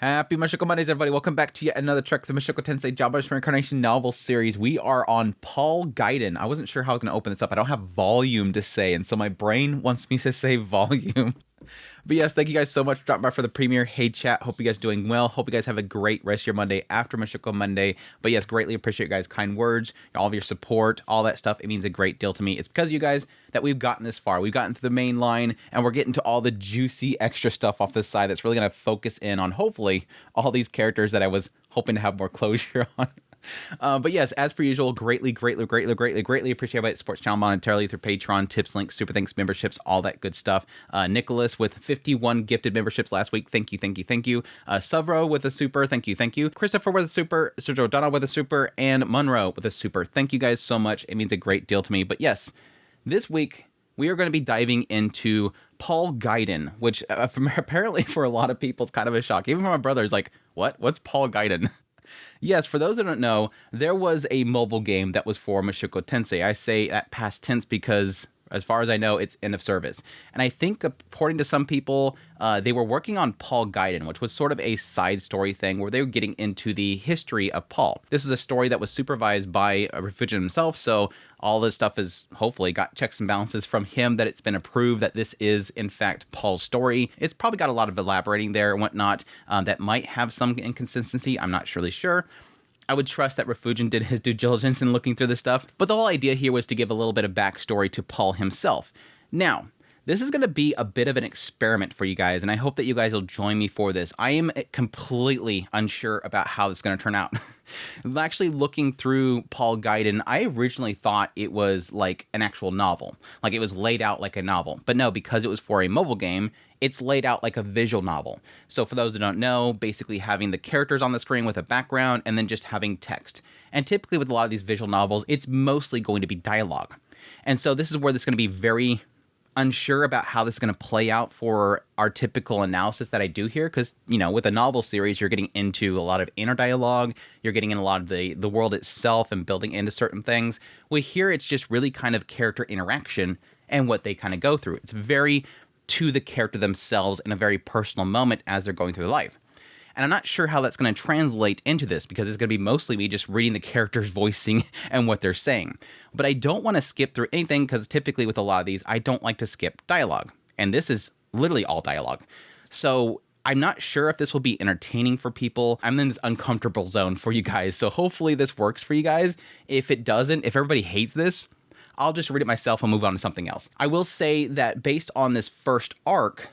Happy Mushoku Mondays, everybody. Welcome back to yet another trek of the Mushoku Tensei Jobless Reincarnation novel series. We are on Paul Gaiden. I wasn't sure how I was going to open this up. I don't have volume to say, and so my brain wants me to say volume. But yes, thank you guys so much for dropping by for the premiere. Hey chat, hope you guys are doing well. Hope you guys have a great rest of your Monday after Mushoku Monday. But yes, greatly appreciate you guys' kind words, all of your support, all that stuff. It means a great deal to me. It's because of you guys that we've gotten this far. We've gotten to the main line, and we're getting to all the juicy extra stuff off this side that's really going to focus in on, hopefully, all these characters that I was hoping to have more closure on. But yes, as per usual, greatly appreciate it. Supports channel monetarily through Patreon, tips, links, super thanks, memberships, all that good stuff. Nicholas with 51 gifted memberships last week. Thank you. Suvro with a super. Thank you. Christopher with a super. Sergio Donna with a super. And Monroe with a super. Thank you guys so much. It means a great deal to me. But yes, this week we are going to be diving into Paul Gaiden, which apparently for a lot of people is kind of a shock. Even for my brother, is like, what? What's Paul Gaiden? Yes, for those that don't know, there was a mobile game that was for Mushoku Tensei. I say at past tense because, as far as I know, it's end of service. And I think, according to some people, they were working on Paul Gaiden, which was sort of a side story thing where they were getting into the history of Paul. This is a story that was supervised by Refugio himself, so all this stuff is hopefully got checks and balances from him, that it's been approved that this is, in fact, Paul's story. It's probably got a lot of elaborating there and whatnot that might have some inconsistency. I'm not really sure. I would trust that Refugio did his due diligence in looking through this stuff. But the whole idea here was to give a little bit of backstory to Paul himself. Now, this is going to be a bit of an experiment for you guys, and I hope that you guys will join me for this. I am completely unsure about how this is going to turn out. Actually, looking through Paul Gaiden, I originally thought it was like an actual novel. Like it was laid out like a novel. But no, because it was for a mobile game, it's laid out like a visual novel. So for those that don't know, basically having the characters on the screen with a background and then just having text. And typically with a lot of these visual novels, it's mostly going to be dialogue. And so this is where this is going to be very unsure about how this is going to play out for our typical analysis that I do here, because, you know, with a novel series, you're getting into a lot of inner dialogue, you're getting in a lot of the world itself and building into certain things. With here, it's just really kind of character interaction and what they kind of go through. It's very to the character themselves in a very personal moment as they're going through life. And I'm not sure how that's going to translate into this, because it's going to be mostly me just reading the characters voicing and what they're saying. But I don't want to skip through anything, because typically with a lot of these, I don't like to skip dialogue. And this is literally all dialogue. So I'm not sure if this will be entertaining for people. I'm in this uncomfortable zone for you guys. So hopefully this works for you guys. If it doesn't, if everybody hates this, I'll just read it myself and move on to something else. I will say that based on this first arc,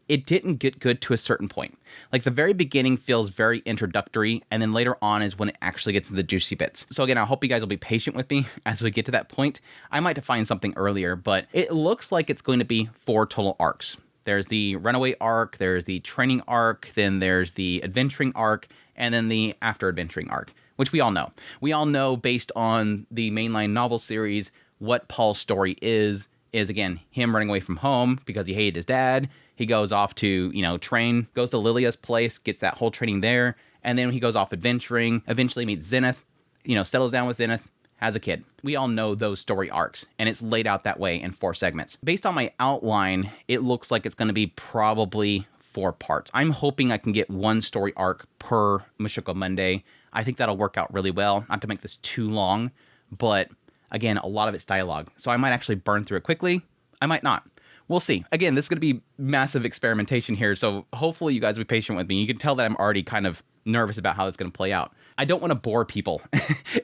it didn't get good to a certain point. Like the very beginning feels very introductory, and then later on is when it actually gets to the juicy bits. So again, I hope you guys will be patient with me as we get to that point. I might find something earlier, but it looks like it's going to be 4 total arcs. There's the runaway arc, there's the training arc, then there's the adventuring arc, and then the after adventuring arc, which we all know. We all know based on the mainline novel series what Paul's story is again, him running away from home because he hated his dad. He goes off to, train, goes to Lilia's place, gets that whole training there. And then he goes off adventuring, eventually meets Zenith, settles down with Zenith, has a kid. We all know those story arcs, and it's laid out that way in 4 segments. Based on my outline, it looks like it's going to be probably 4 parts. I'm hoping I can get 1 story arc per Mushoku Monday. I think that'll work out really well. Not to make this too long, but again, a lot of it's dialogue. So I might actually burn through it quickly. I might not. We'll see. Again, this is going to be massive experimentation here, so hopefully you guys will be patient with me. You can tell that I'm already kind of nervous about how it's going to play out. I don't want to bore people.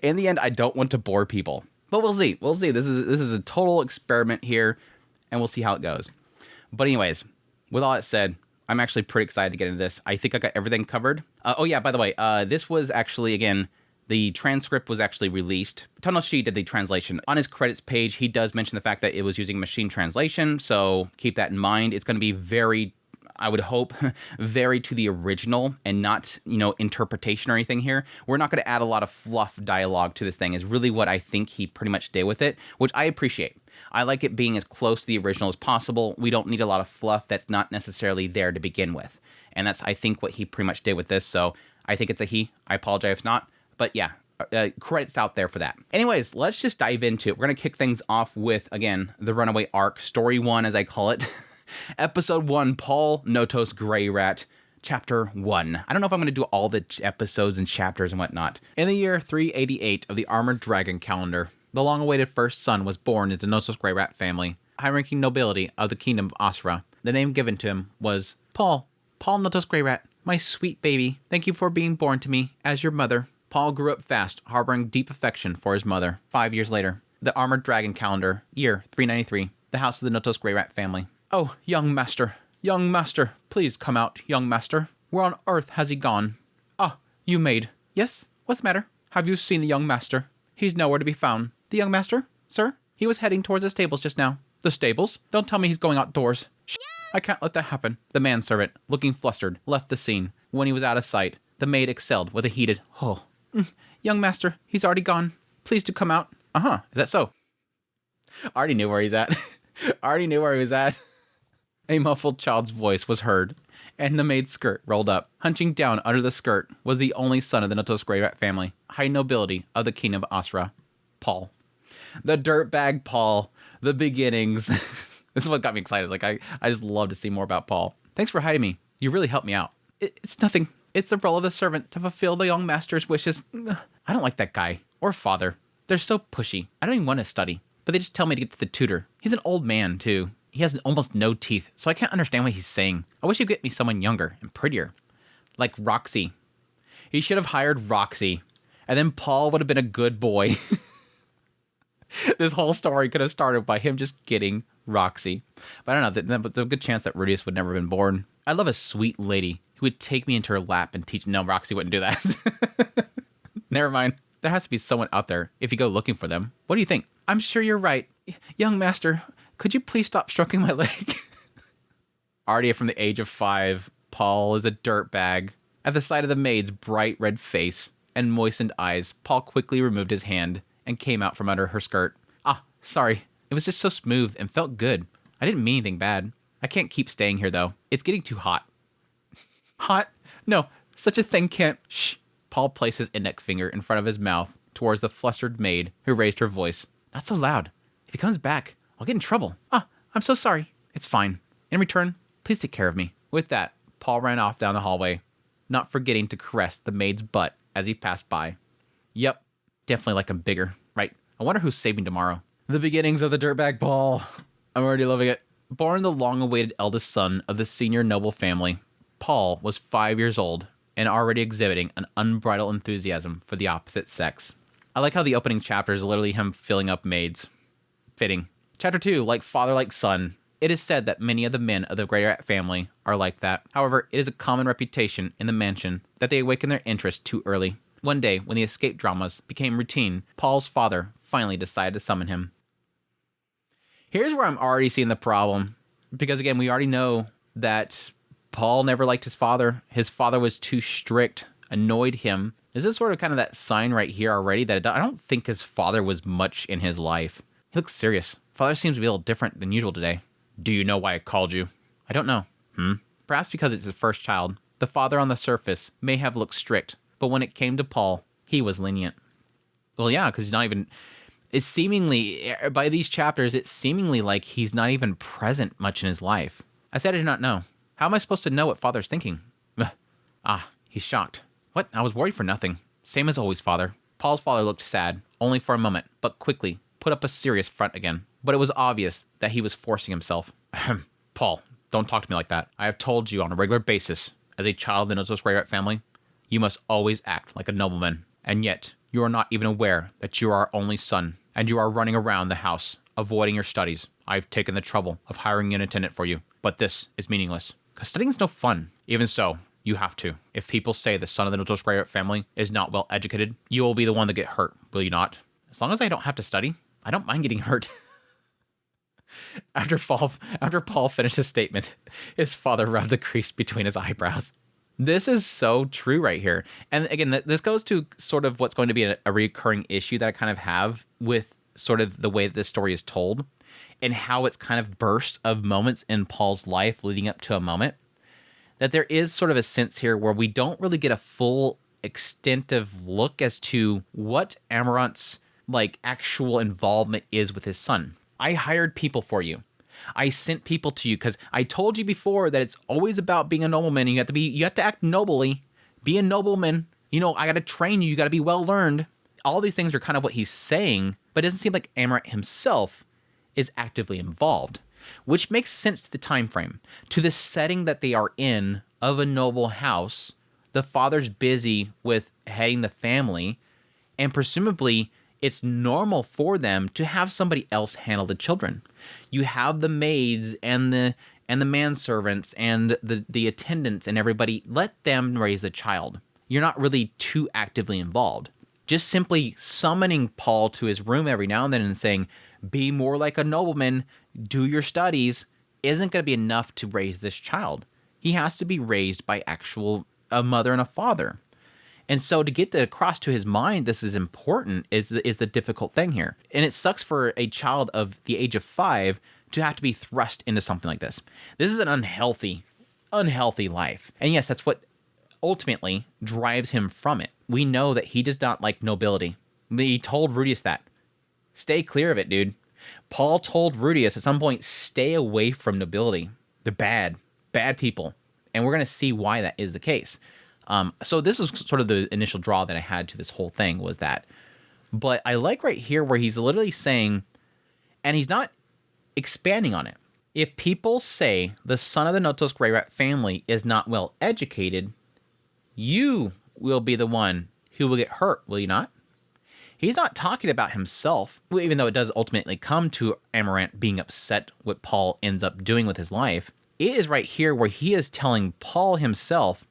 In the end, I don't want to bore people. But we'll see. We'll see. This is a total experiment here, and we'll see how it goes. But anyways, with all that said, I'm actually pretty excited to get into this. I think I got everything covered. Oh yeah, by the way, this was actually, again, the transcript was actually released. Tanoshi did the translation. On his credits page, he does mention the fact that it was using machine translation, so keep that in mind. It's going to be very, I would hope, very to the original and not, interpretation or anything here. We're not going to add a lot of fluff dialogue to this thing, is really what I think he pretty much did with it, which I appreciate. I like it being as close to the original as possible. We don't need a lot of fluff that's not necessarily there to begin with. And that's, I think, what he pretty much did with this, so I think it's a he. I apologize if not. But yeah, credits out there for that. Anyways, let's just dive into it. We're going to kick things off with, again, the Runaway Arc, Story 1, as I call it. Episode 1, Paul Notos Grey Rat. Chapter 1. I don't know if I'm going to do all the episodes and chapters and whatnot. In the year 388 of the Armored Dragon calendar, the long-awaited first son was born into the Notos Grey Rat family, high-ranking nobility of the kingdom of Asura. The name given to him was Paul Notos Grey Rat, my sweet baby. Thank you for being born to me as your mother. Paul grew up fast, harboring deep affection for his mother. 5 years later, the Armored Dragon calendar, year 393, the house of the Notos Grey Rat family. Oh, young master, please come out, young master. Where on earth has he gone? Ah, you maid. Yes? What's the matter? Have you seen the young master? He's nowhere to be found. The young master? Sir? He was heading towards the stables just now. The stables? Don't tell me he's going outdoors. Shh! I can't let that happen. The manservant, looking flustered, left the scene. When he was out of sight, the maid excelled with a heated, oh. Young master, he's already gone. Please do come out. Uh-huh, is that so? I already knew where he's at. A muffled child's voice was heard, and the maid's skirt rolled up. Hunching down under the skirt was the only son of the Notos Grey Rat family, high nobility of the kingdom of Asura, Paul. The Dirtbag Paul, the beginnings. This is what got me excited. I just love to see more about Paul. Thanks for hiding me. You really helped me out. It's nothing. It's the role of the servant to fulfill the young master's wishes. I don't like that guy, or father. They're so pushy. I don't even want to study, but they just tell me to get to the tutor. He's an old man, too. He has almost no teeth, so I can't understand what he's saying. I wish he'd get me someone younger and prettier. Like Roxy. He should have hired Roxy, and then Paul would have been a good boy. This whole story could have started by him just getting Roxy. But I don't know, there's a good chance that Rudius would never have been born. I love a sweet lady who would take me into her lap and teach... No, Roxy wouldn't do that. Never mind. There has to be someone out there if you go looking for them. What do you think? I'm sure you're right. Young master, could you please stop stroking my leg? Already from the age of 5, Paul is a dirtbag. At the sight of the maid's bright red face and moistened eyes, Paul quickly removed his hand and came out from under her skirt. Ah, sorry. It was just so smooth and felt good. I didn't mean anything bad. I can't keep staying here, though. It's getting too hot. Hot? No, such a thing can't... Shh. Paul placed his index finger in front of his mouth towards the flustered maid, who raised her voice. Not so loud. If he comes back, I'll get in trouble. Ah, I'm so sorry. It's fine. In return, please take care of me. With that, Paul ran off down the hallway, not forgetting to caress the maid's butt as he passed by. Yep, definitely like him bigger, right? I wonder who's saving tomorrow. The beginnings of the Dirtbag Paul. I'm already loving it. Born the long-awaited eldest son of the senior noble family, Paul was 5 years old and already exhibiting an unbridled enthusiasm for the opposite sex. I like how the opening chapter is literally him filling up maids. Fitting. Chapter 2, like father, like son. It is said that many of the men of the Grey Rat family are like that. However, it is a common reputation in the mansion that they awaken their interest too early. One day, when the escape dramas became routine, Paul's father finally decided to summon him. Here's where I'm already seeing the problem. Because again, we already know that Paul never liked his father. His father was too strict, annoyed him. This is sort of kind of that sign right here already that I don't think his father was much in his life. He looks serious. Father seems to be a little different than usual today. Do you know why I called you? I don't know. Perhaps because it's his first child. The father on the surface may have looked strict, but when it came to Paul, he was lenient. Well, yeah, because he's not even... It's seemingly, by these chapters, it's seemingly like he's not even present much in his life. I said I did not know. How am I supposed to know what father's thinking? He's shocked. What? I was worried for nothing. Same as always, father. Paul's father looked sad, only for a moment, but quickly put up a serious front again. But it was obvious that he was forcing himself. Paul, don't talk to me like that. I have told you on a regular basis, as a child of the Notos Grey Rat family, you must always act like a nobleman. And yet, you are not even aware that you are our only son, and you are running around the house, avoiding your studies. I've taken the trouble of hiring an attendant for you, but this is meaningless. Because studying's no fun. Even so, you have to. If people say the son of the Notos Grey Rat family is not well educated, you will be the one that get hurt, will you not? As long as I don't have to study, I don't mind getting hurt. After Paul finished his statement, his father rubbed the crease between his eyebrows. This is so true right here. And again, this goes to sort of what's going to be a recurring issue that I kind of have with sort of the way that this story is told and how it's kind of bursts of moments in Paul's life leading up to a moment. That there is sort of a sense here where we don't really get a full extensive look as to what Amarant's like actual involvement is with his son. I hired people for you. I sent people to you because I told you before that it's always about being a nobleman. You have to act nobly, be a nobleman. You know, I got to train you. You got to be well learned. All these things are kind of what he's saying, but it doesn't seem like Amaranth himself is actively involved, which makes sense to the time frame, to the setting that they are in of a noble house. The father's busy with heading the family, and presumably it's normal for them to have somebody else handle the children. You have the maids and the manservants and the attendants and everybody. Let them raise the child. You're not really too actively involved. Just simply summoning Paul to his room every now and then and saying, be more like a nobleman, do your studies, isn't going to be enough to raise this child. He has to be raised by a mother and a father. And so to get that across to his mind, this is important, is the difficult thing here. And it sucks for a child of the age of 5 to have to be thrust into something like this. This is an unhealthy life. And yes, that's what ultimately drives him from it. We know that he does not like nobility. He told Rudius that. Stay clear of it, dude. Paul told Rudius at some point, stay away from nobility. They're bad people. And we're going to see why that is the case. So this was sort of the initial draw that I had to this whole thing was that. But I like right here where he's literally saying, and he's not expanding on it. If people say the son of the Notos Grey Rat family is not well educated, you will be the one who will get hurt, will you not? He's not talking about himself, even though it does ultimately come to Amaranth being upset what Paul ends up doing with his life. It is right here where he is telling Paul himself,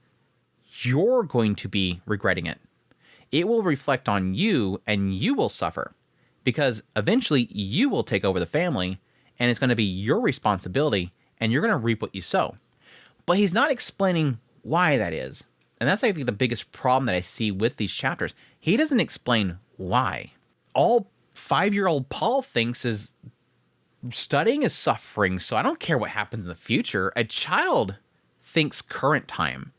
you're going to be regretting it. It will reflect on you and you will suffer because eventually you will take over the family and it's going to be your responsibility and you're going to reap what you sow. But he's not explaining why that is. And that's, I think, the biggest problem that I see with these chapters. He doesn't explain why. All 5-year-old Paul thinks is studying is suffering, so I don't care what happens in the future. A child thinks current time.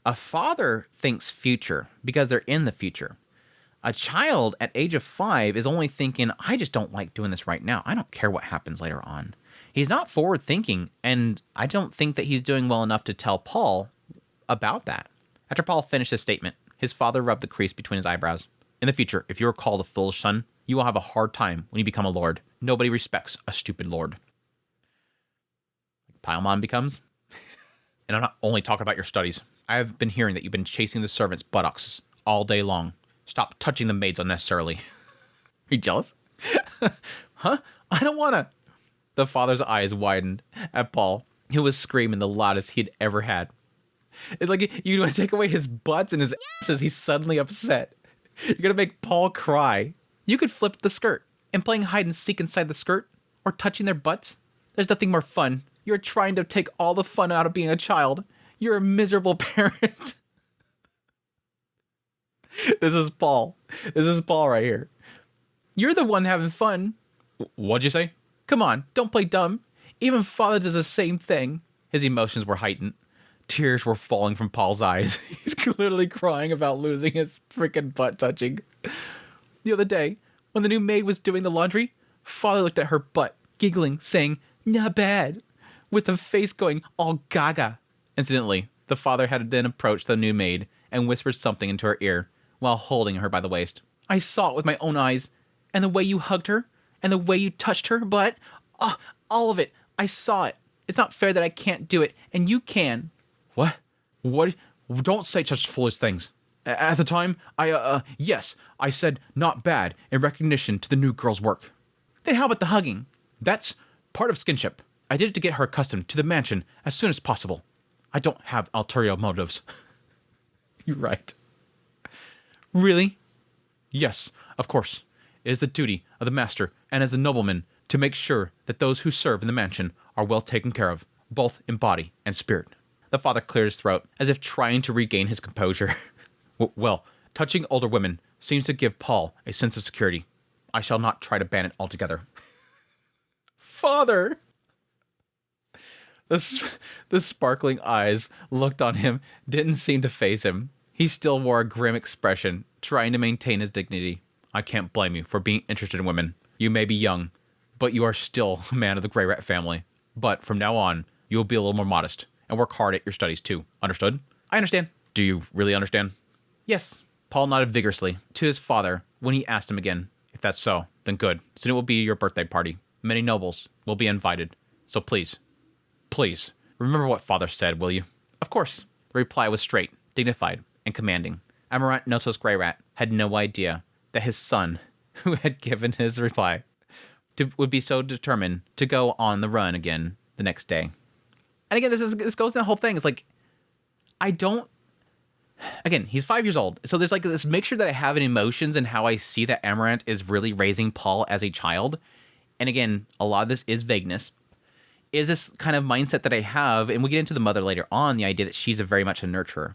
A father thinks future because they're in the future. A child at age of 5 is only thinking, I just don't like doing this right now. I don't care what happens later on. He's not forward thinking, and I don't think that he's doing well enough to tell Paul about that. After Paul finished his statement, his father rubbed the crease between his eyebrows. In the future, if you are called a foolish son, you will have a hard time when you become a lord. Nobody respects a stupid lord. Paimon becomes. And I'm not only talking about your studies. I have been hearing that you've been chasing the servants' buttocks all day long. Stop touching the maids unnecessarily. Are you jealous? Huh? I don't want to. The father's eyes widened at Paul, who was screaming the loudest he'd ever had. It's like you want to take away his butts and his asses, he's suddenly upset. You're going to make Paul cry. You could flip the skirt, and playing hide and seek inside the skirt, or touching their butts. There's nothing more fun. You're trying to take all the fun out of being a child. You're a miserable parent. This is Paul. This is Paul right here. You're the one having fun. What'd you say? Come on, don't play dumb. Even father does the same thing. His emotions were heightened. Tears were falling from Paul's eyes. He's literally crying about losing his freaking butt touching. The other day, when the new maid was doing the laundry, father looked at her butt, giggling, saying, not bad, with the face going all gaga. Incidentally, the father had then approached the new maid and whispered something into her ear while holding her by the waist. I saw it with my own eyes, and the way you hugged her, and the way you touched her butt, all of it, I saw it. It's not fair that I can't do it, and you can. What? What? Don't say such foolish things. At the time, yes, I said not bad in recognition to the new girl's work. Then how about the hugging? That's part of skinship. I did it to get her accustomed to the mansion as soon as possible. I don't have ulterior motives. You're right. Really? Yes, of course. It is the duty of the master and as a nobleman to make sure that those who serve in the mansion are well taken care of, both in body and spirit. The father cleared his throat, as if trying to regain his composure. Well, touching older women seems to give Paul a sense of security. I shall not try to ban it altogether. Father! The sparkling eyes looked on him, didn't seem to faze him. He still wore a grim expression, trying to maintain his dignity. I can't blame you for being interested in women. You may be young, but you are still a man of the Grey Rat family. But from now on, you will be a little more modest and work hard at your studies too. Understood? I understand. Do you really understand? Yes. Paul nodded vigorously to his father when he asked him again. If that's so, then good. Soon it will be your birthday party. Many nobles will be invited. So please, remember what father said, will you? Of course. The reply was straight, dignified, and commanding. Amaranth Notos Greyrat had no idea that his son, who had given his reply, would be so determined to go on the run again the next day. And again, this goes in the whole thing. It's like, again, he's 5 years old. So there's like this mixture that I have in emotions and how I see that Amaranth is really raising Paul as a child. And again, a lot of this is vagueness. Is this kind of mindset that I have, and we'll get into the mother later on, the idea that she's very much a nurturer.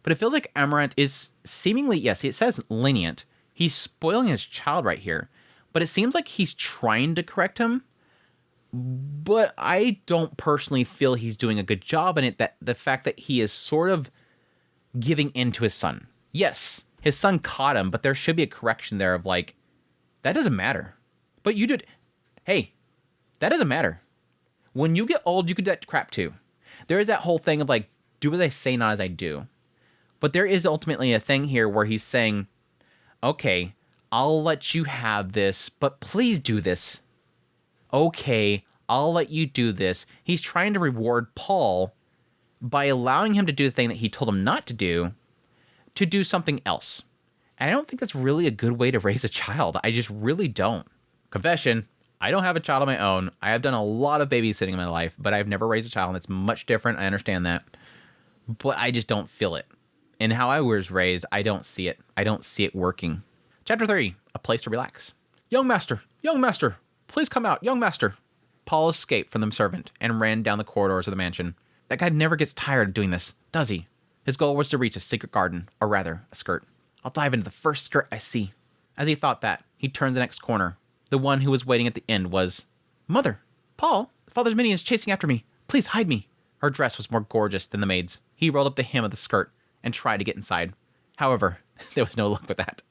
But it feels like Amaranth is seemingly, yes, it says lenient. He's spoiling his child right here. But it seems like he's trying to correct him. But I don't personally feel he's doing a good job in it, that the fact that he is sort of giving in to his son. Yes, his son caught him, but there should be a correction there of like, that doesn't matter. But you did, hey, that doesn't matter. When you get old, you could do that crap too. There is that whole thing of like, do as I say, not as I do. But there is ultimately a thing here where he's saying, okay, I'll let you have this, but please do this. Okay, I'll let you do this. He's trying to reward Paul by allowing him to do the thing that he told him not to do something else. And I don't think that's really a good way to raise a child. I just really don't. Confession, I don't have a child of my own. I have done a lot of babysitting in my life, but I've never raised a child, and it's much different. I understand that. But I just don't feel it. And how I was raised, I don't see it. I don't see it working. Chapter 3, A Place to Relax. Young master, please come out, young master. Paul escaped from the servant and ran down the corridors of the mansion. That guy never gets tired of doing this, does he? His goal was to reach a secret garden, or rather, a skirt. I'll dive into the first skirt I see. As he thought that, he turned the next corner. The one who was waiting at the end was... Mother! Paul! Father's minion is chasing after me. Please hide me. Her dress was more gorgeous than the maid's. He rolled up the hem of the skirt and tried to get inside. However, there was no luck with that.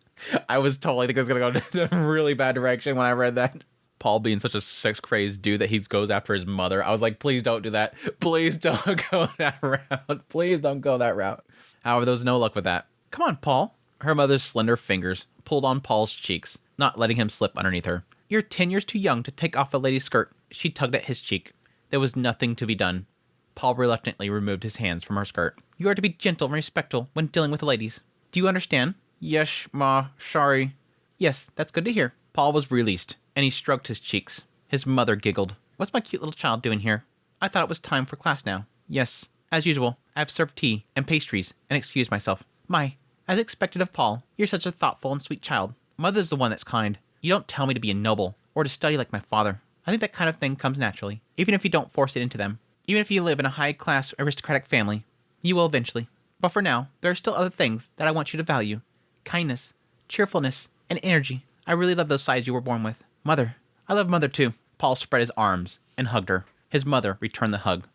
I was totally thinking it was going to go in a really bad direction when I read that. Paul being such a sex-crazed dude that he goes after his mother. I was like, please don't do that. Please don't go that route. Please don't go that route. However, there was no luck with that. Come on, Paul. Her mother's slender fingers pulled on Paul's cheeks, not letting him slip underneath her. You're 10 years too young to take off a lady's skirt. She tugged at his cheek. There was nothing to be done. Paul reluctantly removed his hands from her skirt. You are to be gentle and respectful when dealing with the ladies. Do you understand? Yes, ma, sorry. Yes, that's good to hear. Paul was released, and he stroked his cheeks. His mother giggled. What's my cute little child doing here? I thought it was time for class now. Yes, as usual, I have served tea and pastries and excused myself. My, as expected of Paul, you're such a thoughtful and sweet child. Mother's the one that's kind. You don't tell me to be a noble or to study like my father. I think that kind of thing comes naturally, even if you don't force it into them. Even if you live in a high-class aristocratic family, you will eventually. But for now, there are still other things that I want you to value. Kindness, cheerfulness, and energy. I really love those sides you were born with. Mother. I love Mother too. Paul spread his arms and hugged her. His mother returned the hug.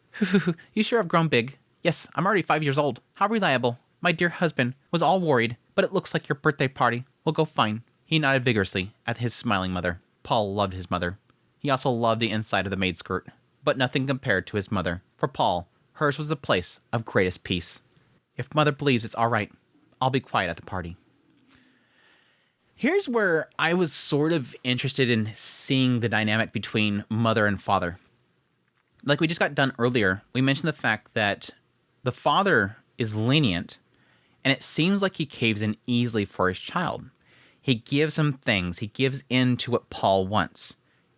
You sure have grown big. Yes, I'm already 5 years old. How reliable. My dear husband was all worried, but it looks like your birthday party will go fine. He nodded vigorously at his smiling mother. Paul loved his mother. He also loved the inside of the maid skirt, but nothing compared to his mother. For Paul, hers was a place of greatest peace. If Mother believes it's all right, I'll be quiet at the party. Here's where I was sort of interested in seeing the dynamic between mother and father. Like we just got done earlier, we mentioned the fact that the father is lenient, and it seems like he caves in easily for his child. He gives him things. He gives in to what Paul wants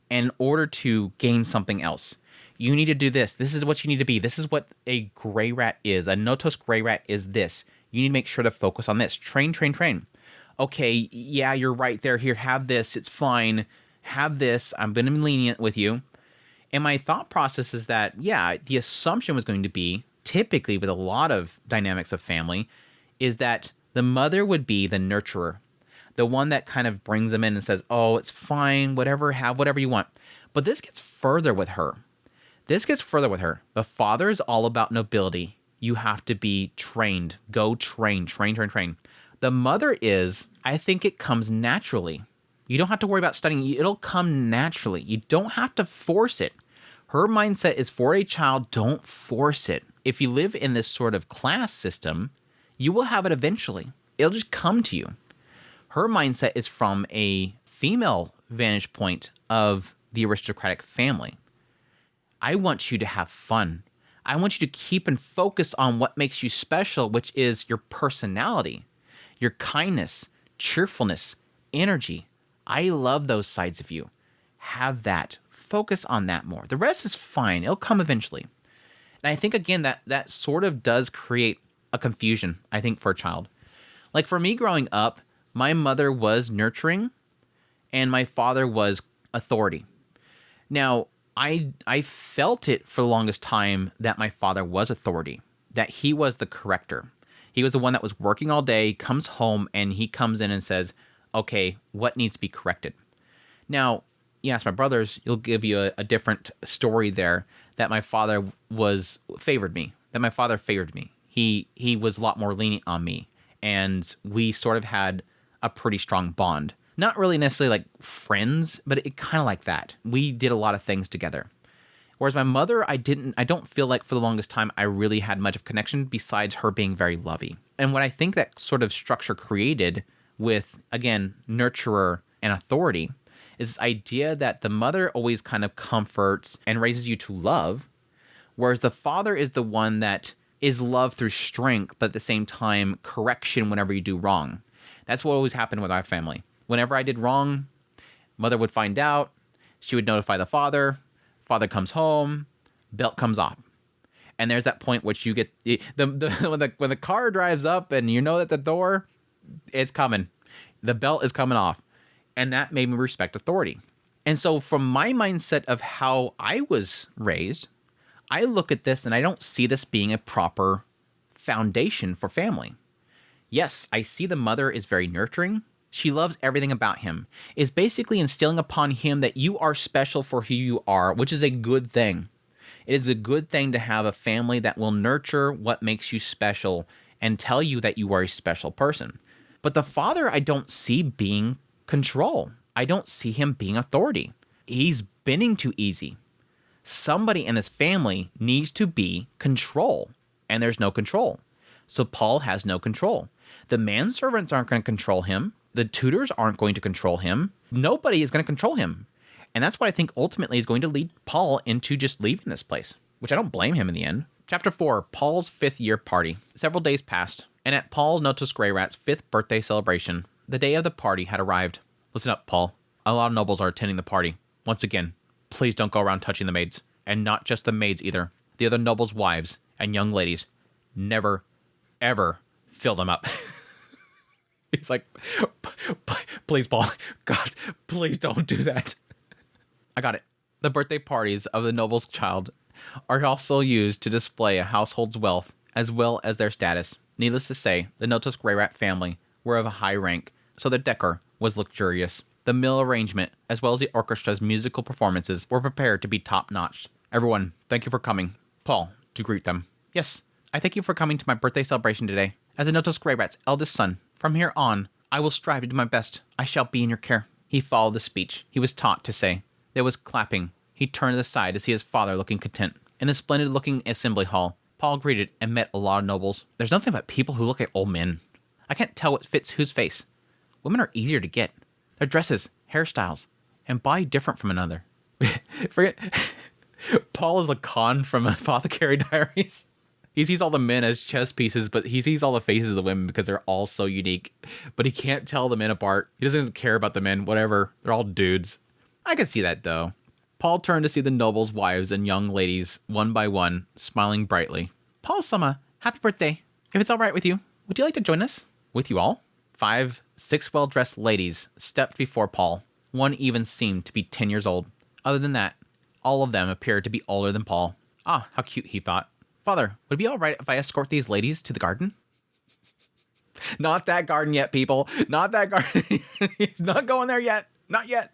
in order to gain something else. You need to do this. This is what you need to be. This is what a gray rat is. A Notos gray rat is this. You need to make sure to focus on this. Train, train, train. Okay, yeah, you're right there. Here, have this. It's fine. Have this. I'm going to be lenient with you. And my thought process is that, yeah, the assumption was going to be, typically with a lot of dynamics of family, is that the mother would be the nurturer. The one that kind of brings them in and says, oh, it's fine, whatever, have whatever you want. But this gets further with her. The father is all about nobility. You have to be trained. Go train, train, train, train. The mother is, I think it comes naturally. You don't have to worry about studying. It'll come naturally. You don't have to force it. Her mindset is for a child, don't force it. If you live in this sort of class system, you will have it eventually. It'll just come to you. Her mindset is from a female vantage point of the aristocratic family. I want you to have fun. I want you to keep and focus on what makes you special, which is your personality, your kindness, cheerfulness, energy. I love those sides of you. Have that. Focus on that more. The rest is fine. It'll come eventually. And I think, again, that sort of does create a confusion, I think, for a child. Like for me growing up, my mother was nurturing and my father was authority. Now, I felt it for the longest time that my father was authority, that he was the corrector. He was the one that was working all day, comes home, and he comes in and says, okay, what needs to be corrected? Now, you ask my brothers, you'll give you a different story there, that my father favored me. He was a lot more lenient on me, and we sort of had a pretty strong bond. Not really necessarily like friends, but it kind of like that. We did a lot of things together. Whereas my mother, I don't feel like for the longest time I really had much of connection besides her being very lovey. And what I think that sort of structure created with, again, nurturer and authority is this idea that the mother always kind of comforts and raises you to love, whereas the father is the one that is love through strength, but at the same time, correction whenever you do wrong. That's what always happened with our family. Whenever I did wrong, mother would find out, she would notify the father comes home, belt comes off. And there's that point which you get, when the car drives up and you know that the door, it's coming. The belt is coming off. And that made me respect authority. And so from my mindset of how I was raised, I look at this and I don't see this being a proper foundation for family. Yes, I see the mother is very nurturing. She loves everything about him, is basically instilling upon him that you are special for who you are, which is a good thing. It is a good thing to have a family that will nurture what makes you special and tell you that you are a special person. But the father, I don't see being control. I don't see him being authority. He's bending too easy. Somebody in his family needs to be control, and there's no control. So Paul has no control. The manservants aren't going to control him. The tutors aren't going to control him. Nobody is going to control him. And that's what I think ultimately is going to lead Paul into just leaving this place, which I don't blame him in the end. Chapter 4, Paul's 5th year party. Several days passed, and at Paul Notos Grey Rat's 5th birthday celebration, the day of the party had arrived. Listen up, Paul. A lot of nobles are attending the party. Once again, please don't go around touching the maids. And not just the maids either. The other nobles' wives and young ladies. Never, ever fill them up. He's like, please, Paul. God, please don't do that. I got it. The birthday parties of the noble's child are also used to display a household's wealth as well as their status. Needless to say, the Notos Grey Rat family were of a high rank, so the decor was luxurious. The meal arrangement, as well as the orchestra's musical performances, were prepared to be top-notch. Everyone, thank you for coming. Paul, to greet them. Yes, I thank you for coming to my birthday celebration today. As a Notos Grey Rat's eldest son, from here on, I will strive to do my best. I shall be in your care. He followed the speech he was taught to say. There was clapping. He turned to the side to see his father looking content. In the splendid-looking assembly hall, Paul greeted and met a lot of nobles. There's nothing but people who look like old men. I can't tell what fits whose face. Women are easier to get. Their dresses, hairstyles, and body different from another. Forget... Paul is the Khan from Apothecary Diaries. He sees all the men as chess pieces, but he sees all the faces of the women because they're all so unique. But he can't tell the men apart. He doesn't care about the men, whatever. They're all dudes. I can see that, though. Paul turned to see the nobles' wives and young ladies, one by one, smiling brightly. Paul-sama, happy birthday. If it's all right with you, would you like to join us? With you all? 5, 6 well-dressed ladies stepped before Paul. One even seemed to be 10 years old. Other than that, all of them appeared to be older than Paul. Ah, how cute, he thought. Father, would it be all right if I escort these ladies to the garden? Not that garden yet, people. Not that garden. He's not going there yet. Not yet.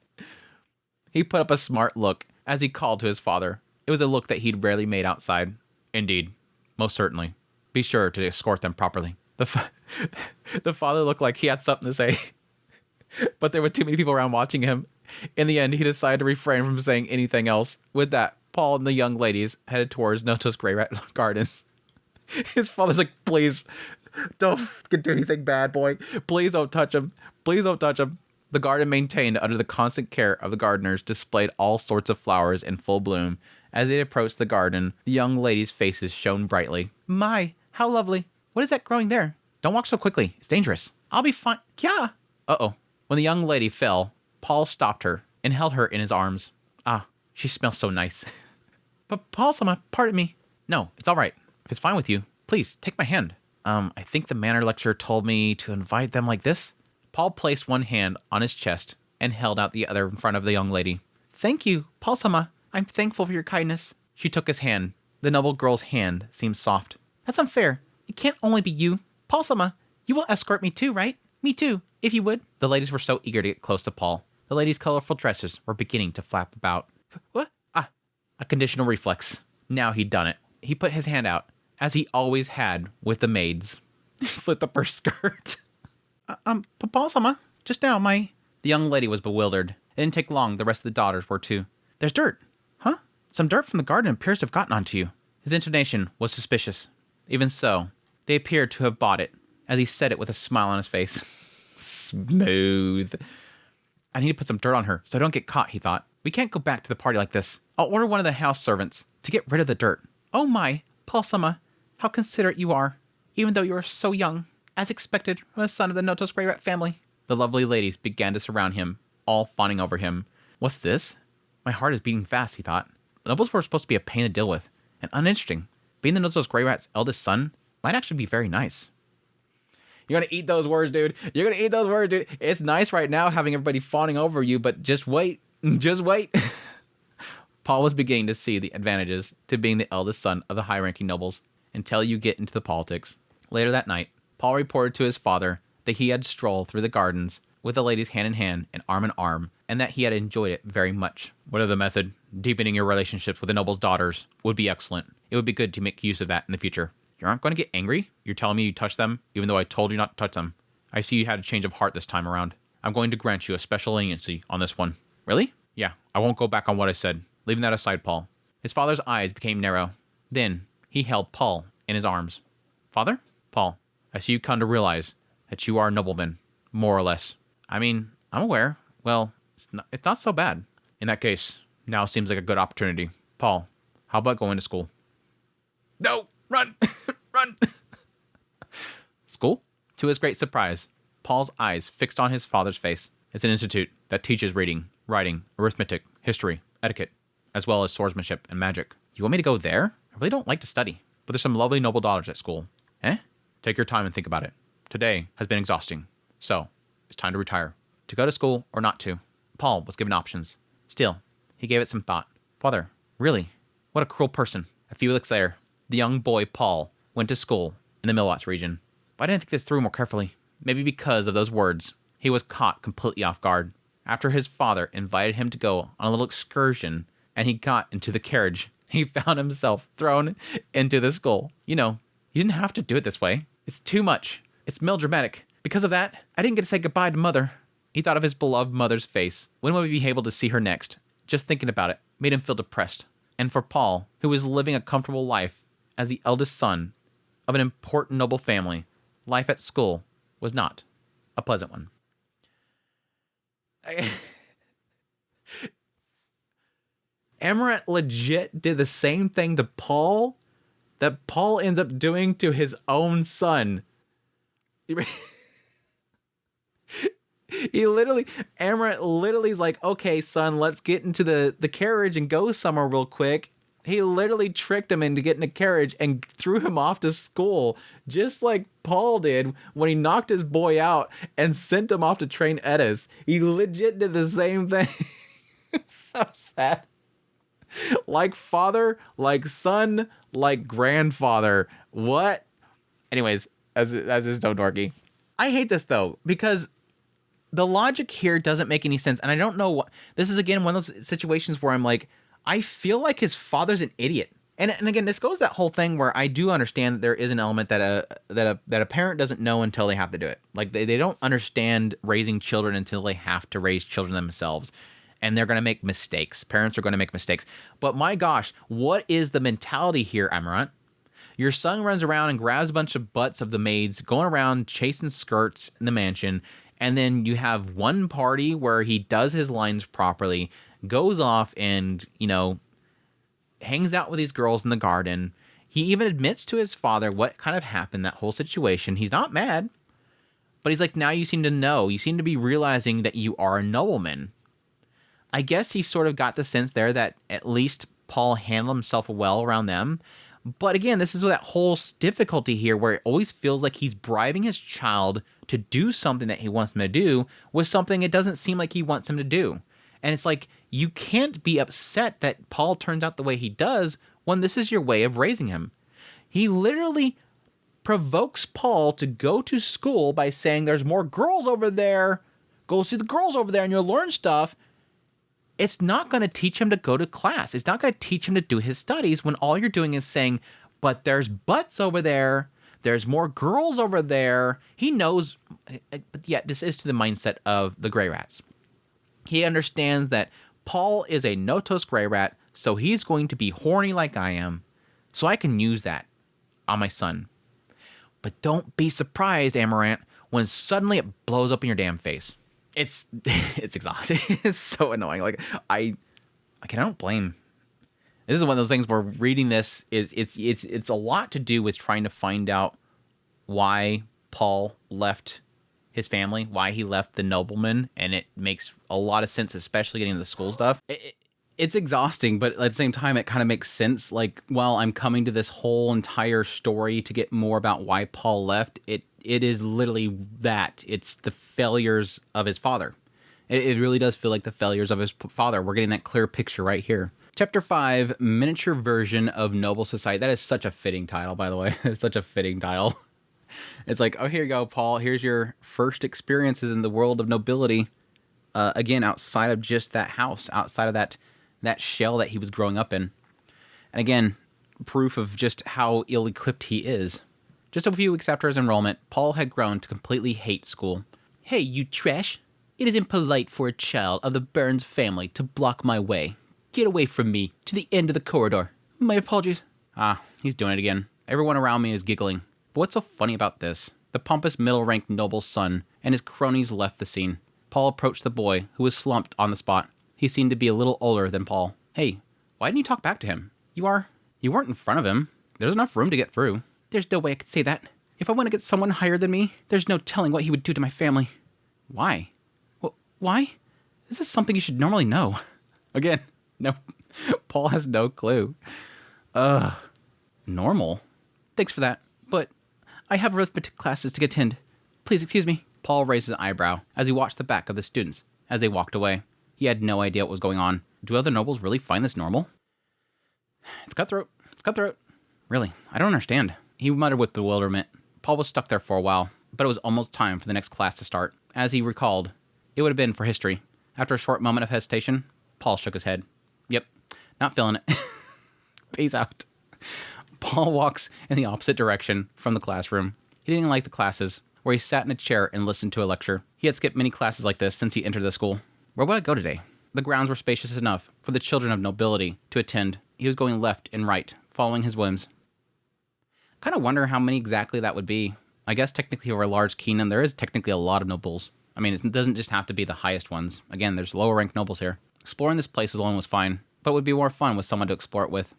He put up a smart look as he called to his father. It was a look that he'd rarely made outside. Indeed. Most certainly. Be sure to escort them properly. The father looked like he had something to say. But there were too many people around watching him. In the end, he decided to refrain from saying anything else. With that, Paul and the young ladies headed towards Noto's Grey Rat Gardens. His father's like, please, don't do anything bad, boy. Please don't touch him. Please don't touch him. The garden, maintained under the constant care of the gardeners, displayed all sorts of flowers in full bloom. As they approached the garden, the young ladies' faces shone brightly. My, how lovely. What is that growing there? Don't walk so quickly. It's dangerous. I'll be fine. Yeah. Uh-oh. When the young lady fell, Paul stopped her and held her in his arms. Ah, she smells so nice. But Paul-sama, pardon me. No, it's all right. If it's fine with you, please, take my hand. I think the manner lecturer told me to invite them like this. Paul placed one hand on his chest and held out the other in front of the young lady. Thank you, Paul-sama. I'm thankful for your kindness. She took his hand. The noble girl's hand seemed soft. That's unfair. It can't only be you. Paul-sama, you will escort me too, right? Me too, if you would. The ladies were so eager to get close to Paul. The ladies' colorful dresses were beginning to flap about. What? Ah, a conditional reflex. Now he'd done it. He put his hand out, as he always had with the maids. Flipped up her skirt. Paul-sama, just now, my... The young lady was bewildered. It didn't take long, the rest of the daughters were too. There's dirt. Huh? Some dirt from the garden appears to have gotten onto you. His intonation was suspicious. Even so, they appeared to have bought it, as he said it with a smile on his face. Smooth. I need to put some dirt on her, so I don't get caught, he thought. We can't go back to the party like this. I'll order one of the house servants to get rid of the dirt. Oh my, Paul-sama, how considerate you are, even though you are so young, as expected from a son of the Noto's Grey Rat family. The lovely ladies began to surround him, all fawning over him. What's this? My heart is beating fast, he thought. The nobles were supposed to be a pain to deal with, and uninteresting. Being the Noto's Grey Rat's eldest son might actually be very nice. You're gonna eat those words, dude. You're gonna eat those words, dude. It's nice right now having everybody fawning over you, but just wait. Just wait. Paul was beginning to see the advantages to being the eldest son of the high-ranking nobles until you get into the politics. Later that night, Paul reported to his father that he had strolled through the gardens with the ladies hand in hand and arm, and that he had enjoyed it very much. Whatever the method, deepening your relationships with the noble's daughters would be excellent. It would be good to make use of that in the future. You aren't going to get angry? You're telling me you touched them, even though I told you not to touch them. I see you had a change of heart this time around. I'm going to grant you a special leniency on this one. Really? Yeah, I won't go back on what I said. Leaving that aside, Paul. His father's eyes became narrow. Then, he held Paul in his arms. Father? Paul, I see you come to realize that you are a nobleman, more or less. I mean, I'm aware. Well, it's not so bad. In that case, now seems like a good opportunity. Paul, how about going to school? No! Run! Run! School? To his great surprise, Paul's eyes fixed on his father's face. It's an institute that teaches reading, writing, arithmetic, history, etiquette, as well as swordsmanship and magic. You want me to go there? I really don't like to study, but there's some lovely noble daughters at school. Eh? Take your time and think about it. Today has been exhausting, so it's time to retire. To go to school or not to. Paul was given options. Still, he gave it some thought. Father, really? What a cruel person. A few weeks later, the young boy Paul went to school in the Milwatch region. But I didn't think this through more carefully. Maybe because of those words, he was caught completely off guard. After his father invited him to go on a little excursion and he got into the carriage, he found himself thrown into the school. You know, you didn't have to do it this way. It's too much. It's melodramatic. Because of that, I didn't get to say goodbye to Mother. He thought of his beloved mother's face. When would we be able to see her next? Just thinking about it made him feel depressed. And for Paul, who was living a comfortable life as the eldest son of an important noble family, life at school was not a pleasant one. Amaranth legit did the same thing to Paul that Paul ends up doing to his own son. Amaranth literally is like, okay, son, let's get into the carriage and go somewhere real quick. He literally tricked him into getting a carriage and threw him off to school, just like Paul did when he knocked his boy out and sent him off to train Edis. He legit did the same thing. It's so sad. Like father, like son, like grandfather. What? Anyways, as is so dorky. I hate this though, because the logic here doesn't make any sense. And I don't know what, this is again one of those situations where I'm like, I feel like his father's an idiot. And again, this goes that whole thing where I do understand that there is an element that a parent doesn't know until they have to do it. Like they don't understand raising children until they have to raise children themselves. and they're going to make mistakes. Parents are going to make mistakes. But my gosh, what is the mentality here, Amaranth? Your son runs around and grabs a bunch of butts of the maids, going around chasing skirts in the mansion, and then you have one party where he does his lines properly, goes off and, hangs out with these girls in the garden. He even admits to his father what kind of happened, that whole situation. He's not mad, but he's like, now you seem to know. You seem to be realizing that you are a nobleman. I guess he sort of got the sense there that at least Paul handled himself well around them. But again, this is that whole difficulty here where it always feels like he's bribing his child to do something that he wants him to do with something it doesn't seem like he wants him to do. And it's like, you can't be upset that Paul turns out the way he does when this is your way of raising him. He literally provokes Paul to go to school by saying, there's more girls over there. Go see the girls over there and you'll learn stuff. It's not going to teach him to go to class. It's not going to teach him to do his studies when all you're doing is saying, but there's butts over there. There's more girls over there. He knows, but yet this is to the mindset of the gray rats. He understands that Paul is a no-toast gray rat, so he's going to be horny like I am, so I can use that on my son. But don't be surprised, Amaranth, when suddenly it blows up in your damn face. It's exhausting. It's so annoying. Like I don't blame. This is one of those things where reading this it's a lot to do with trying to find out why Paul left his family, why he left the nobleman, and it makes a lot of sense, especially getting into the school stuff. It's exhausting, but at the same time, it kind of makes sense. Like, well, I'm coming to this whole entire story to get more about why Paul left. It is literally that. It's the failures of his father. It really does feel like the failures of his father. We're getting that clear picture right here. Chapter 5, Miniature Version of Noble Society. That is such a fitting title, by the way. It's such a fitting title. It's like, oh, here you go, Paul. Here's your first experiences in the world of nobility. Again, outside of just that house, outside of that shell that he was growing up in. And again, proof of just how ill-equipped he is. Just a few weeks after his enrollment, Paul had grown to completely hate school. Hey, you trash. It is impolite for a child of the Burns family to block my way. Get away from me, to the end of the corridor. My apologies. He's doing it again. Everyone around me is giggling. But what's so funny about this? The pompous middle-ranked noble's son and his cronies left the scene. Paul approached the boy, who was slumped on the spot. He seemed to be a little older than Paul. Hey, why didn't you talk back to him? You weren't in front of him. There's enough room to get through. There's no way I could say that. If I want to get someone higher than me, there's no telling what he would do to my family. Why? Why? This is something you should normally know. Again, no. Paul has no clue. Normal? Thanks for that, but I have arithmetic classes to attend. Please excuse me. Paul raised his eyebrow as he watched the back of the students as they walked away. He had no idea what was going on. Do other nobles really find this normal? It's cutthroat. It's cutthroat. Really, I don't understand. He muttered with bewilderment. Paul was stuck there for a while, but it was almost time for the next class to start. As he recalled, it would have been for history. After a short moment of hesitation, Paul shook his head. Yep, not feeling it. Peace out. Paul walks in the opposite direction from the classroom. He didn't like the classes, where he sat in a chair and listened to a lecture. He had skipped many classes like this since he entered the school. Where would I go today? The grounds were spacious enough for the children of nobility to attend. He was going left and right, following his whims. Kind of wonder how many exactly that would be. I guess technically over a large kingdom, there is technically a lot of nobles. I mean, it doesn't just have to be the highest ones. Again, there's lower ranked nobles here. Exploring this place alone was fine, but it would be more fun with someone to explore it with.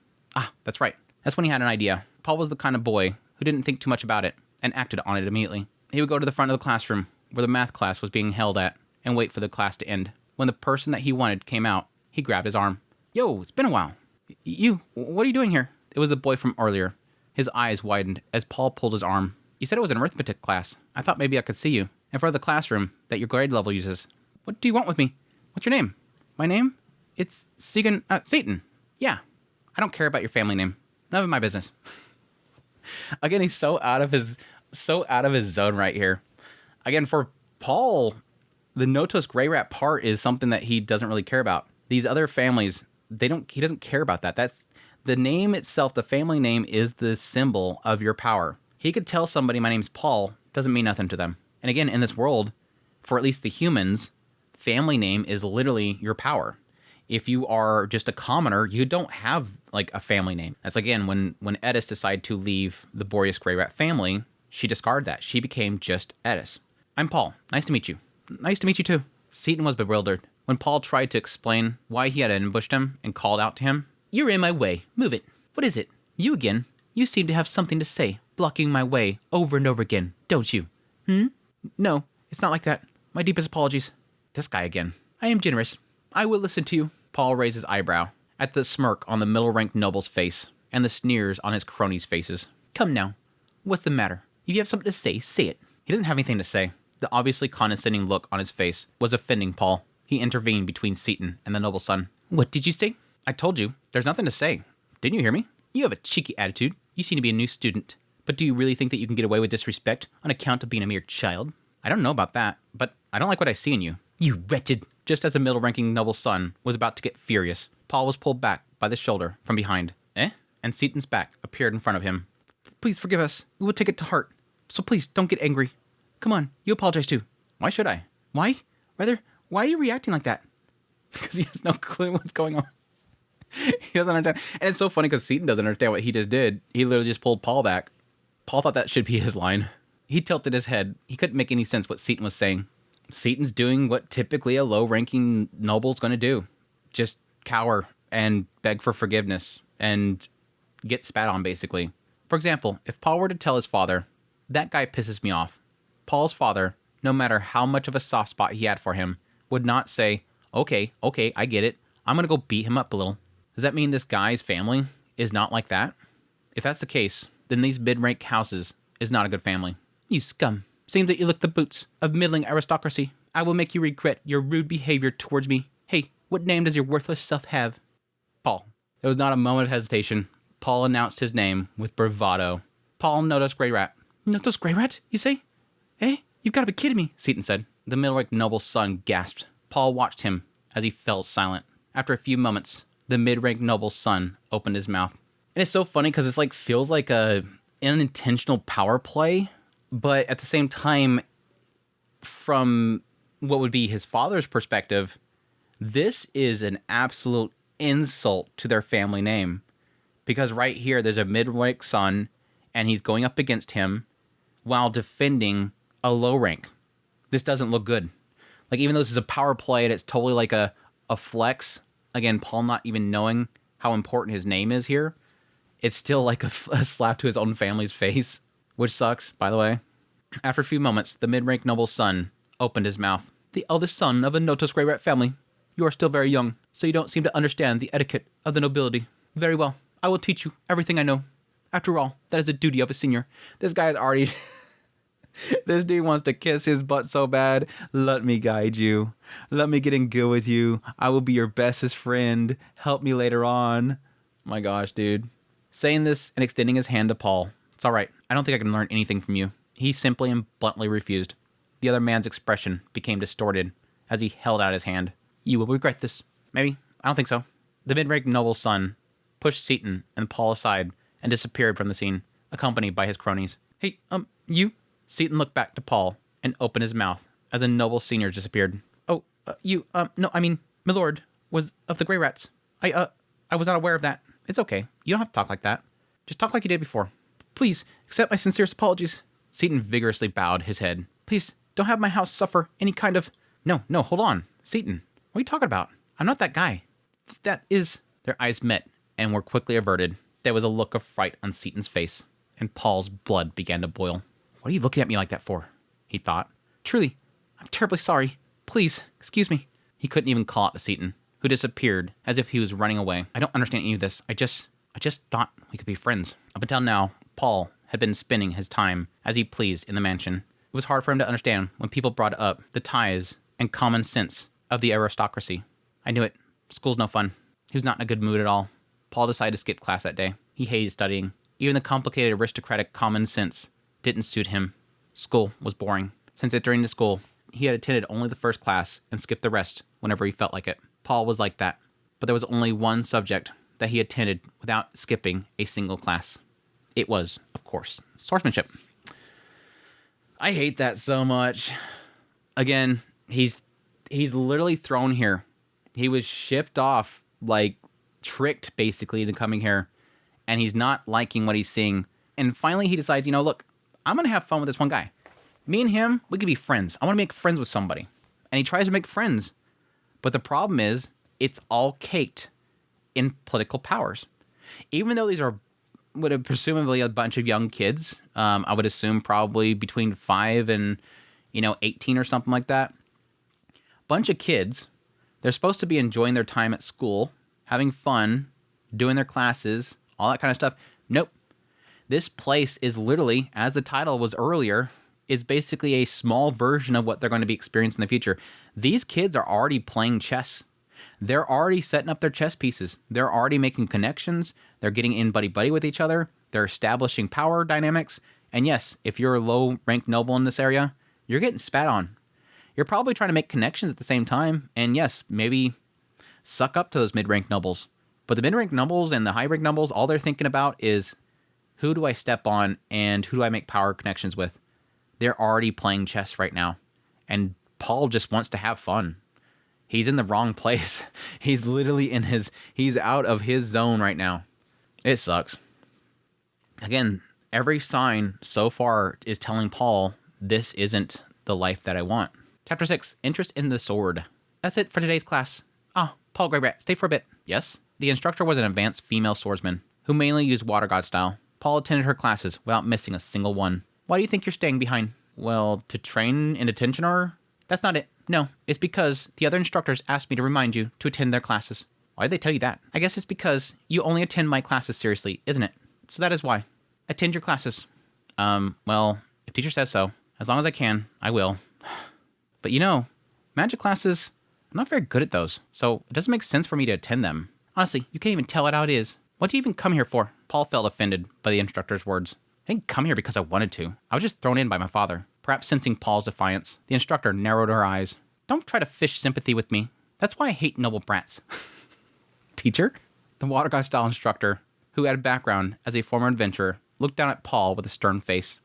That's right. That's when he had an idea. Paul was the kind of boy who didn't think too much about it and acted on it immediately. He would go to the front of the classroom, where the math class was being held at, and wait for the class to end. When the person that he wanted came out, he grabbed his arm. Yo, it's been a while. What are you doing here? It was the boy from earlier. His eyes widened as Paul pulled his arm. You said it was an arithmetic class. I thought maybe I could see you in front of the classroom that your grade level uses. What do you want with me? What's your name? My name? It's Satan. Yeah. I don't care about your family name. None of my business. Again, he's so out of his zone right here. Again, for Paul, the Notos Grey Rat part is something that he doesn't really care about. These other families, he doesn't care about that. That's the name itself, the family name is the symbol of your power. He could tell somebody my name's Paul, doesn't mean nothing to them. And again, in this world, for at least the humans, family name is literally your power. If you are just a commoner, you don't have like a family name. That's again when Edis decided to leave the Boreas Grey Rat family, she discarded that. She became just Edis. I'm Paul. Nice to meet you. Nice to meet you too. Seaton was bewildered. When Paul tried to explain why he had ambushed him and called out to him, "You're in my way. Move it. What is it? You again? You seem to have something to say, blocking my way over and over again, don't you?" No, it's not like that. My deepest apologies. This guy again. I am generous. I will listen to you. Paul raised his eyebrow at the smirk on the middle-ranked noble's face and the sneers on his cronies' faces. Come now. What's the matter? If you have something to say it. He doesn't have anything to say. The obviously condescending look on his face was offending Paul. He intervened between Seaton and the noble's son. What did you say? I told you. There's nothing to say. Didn't you hear me? You have a cheeky attitude. You seem to be a new student. But do you really think that you can get away with disrespect on account of being a mere child? I don't know about that, but I don't like what I see in you. You wretched! Just as the middle-ranking noble's son was about to get furious, Paul was pulled back by the shoulder from behind. Eh? And Seaton's back appeared in front of him. Please forgive us. We will take it to heart. So please, don't get angry. Come on, you apologize too. Why should I? Why? Rather, why are you reacting like that? Because he has no clue what's going on. He doesn't understand. And it's so funny because Seaton doesn't understand what he just did. He literally just pulled Paul back. Paul thought that should be his line. He tilted his head. He couldn't make any sense what Seaton was saying. Seaton's doing what typically a low-ranking noble's going to do. Just cower and beg for forgiveness and get spat on, basically. For example, if Paul were to tell his father, that guy pisses me off, Paul's father, no matter how much of a soft spot he had for him, would not say, okay, I get it. I'm going to go beat him up a little. Does that mean this guy's family is not like that? If that's the case, then these mid-rank houses is not a good family. You scum. Seems that you lick the boots of middling aristocracy. I will make you regret your rude behavior towards me. Hey, what name does your worthless self have? Paul. There was not a moment of hesitation. Paul announced his name with bravado. Paul Notos Grey Rat. Notos Grey Rat, you say? Eh? You've got to be kidding me, Seaton said. The middle-rank noble's son gasped. Paul watched him as he fell silent. After a few moments, the mid-rank noble's son opened his mouth. And it's so funny because it's like feels like an unintentional power play, but at the same time, from what would be his father's perspective, this is an absolute insult to their family name. Because right here, there's a mid-rank son, and he's going up against him while defending a low rank. This doesn't look good. Like, even though this is a power play and it's totally like a flex, again, Paul not even knowing how important his name is here, it's still like a slap to his own family's face, which sucks, by the way. After a few moments, the mid-rank noble's son opened his mouth. The eldest son of the Notos Grey Rat family. You are still very young, so you don't seem to understand the etiquette of the nobility. Very well, I will teach you everything I know. After all, that is the duty of a senior. This guy is already... This dude wants to kiss his butt so bad. Let me guide you. Let me get in good with you. I will be your bestest friend. Help me later on. My gosh, dude. Saying this and extending his hand to Paul. It's all right. I don't think I can learn anything from you. He simply and bluntly refused. The other man's expression became distorted as he held out his hand. You will regret this. Maybe. I don't think so. The mid-rank noble's son pushed Seaton and Paul aside and disappeared from the scene, accompanied by his cronies. Hey, you? Seaton looked back to Paul and opened his mouth as a noble senior disappeared. Oh, no, I mean, my lord was of the Grey Rats. I was not aware of that. It's okay. You don't have to talk like that. Just talk like you did before. Please, accept my sincerest apologies. Seaton vigorously bowed his head. Please, don't have my house suffer any kind of... No, hold on. Seaton, what are you talking about? I'm not that guy. That is... Their eyes met and were quickly averted. There was a look of fright on Seaton's face, and Paul's blood began to boil. What are you looking at me like that for? He thought. Truly, I'm terribly sorry. Please, excuse me. He couldn't even call out to Seaton, who disappeared as if he was running away. I don't understand any of this. I just thought we could be friends. Up until now, Paul had been spending his time as he pleased in the mansion. It was hard for him to understand when people brought up the ties and common sense of the aristocracy. I knew it. School's no fun. He was not in a good mood at all. Paul decided to skip class that day. He hated studying. Even the complicated aristocratic common sense didn't suit him. School was boring. Since entering the school, he had attended only the first class and skipped the rest whenever he felt like it. Paul was like that, but there was only one subject that he attended without skipping a single class. It was, of course, swordsmanship. I hate that so much. Again, he's He's literally thrown here. He was shipped off, like tricked basically into coming here, and he's not liking what he's seeing. And finally he decides, look, I'm going to have fun with this one guy. Me and him, we could be friends. I want to make friends with somebody. And he tries to make friends. But the problem is, it's all caked in political powers. Even though these would have presumably a bunch of young kids, I would assume probably between 5 and 18 or something like that. Bunch of kids. They're supposed to be enjoying their time at school, having fun, doing their classes, all that kind of stuff. Nope. This place is literally, as the title was earlier, is basically a small version of what they're going to be experiencing in the future. These kids are already playing chess. They're already setting up their chess pieces. They're already making connections. They're getting in buddy-buddy with each other. They're establishing power dynamics. And yes, if you're a low-ranked noble in this area, you're getting spat on. You're probably trying to make connections at the same time. And yes, maybe suck up to those mid-ranked nobles. But the mid-ranked nobles and the high-ranked nobles, all they're thinking about is, who do I step on and who do I make power connections with? They're already playing chess right now. And Paul just wants to have fun. He's in the wrong place. He's literally he's out of his zone right now. It sucks. Again, every sign so far is telling Paul, this isn't the life that I want. Chapter 6, Interest in the Sword. That's it for today's class. Paul Greyrat, stay for a bit. Yes? The instructor was an advanced female swordsman who mainly used water god style. Paul attended her classes without missing a single one. Why do you think you're staying behind? Well, to train in attention or? That's not it. No, it's because the other instructors asked me to remind you to attend their classes. Why did they tell you that? I guess it's because you only attend my classes seriously, isn't it? So that is why. Attend your classes. Well, if teacher says so, as long as I can, I will. But magic classes, I'm not very good at those, so it doesn't make sense for me to attend them. Honestly, you can't even tell it how it is. What do you even come here for? Paul felt offended by the instructor's words. I didn't come here because I wanted to. I was just thrown in by my father. Perhaps sensing Paul's defiance, the instructor narrowed her eyes. Don't try to fish sympathy with me. That's why I hate noble brats. Teacher? The water god style instructor, who had a background as a former adventurer, looked down at Paul with a stern face.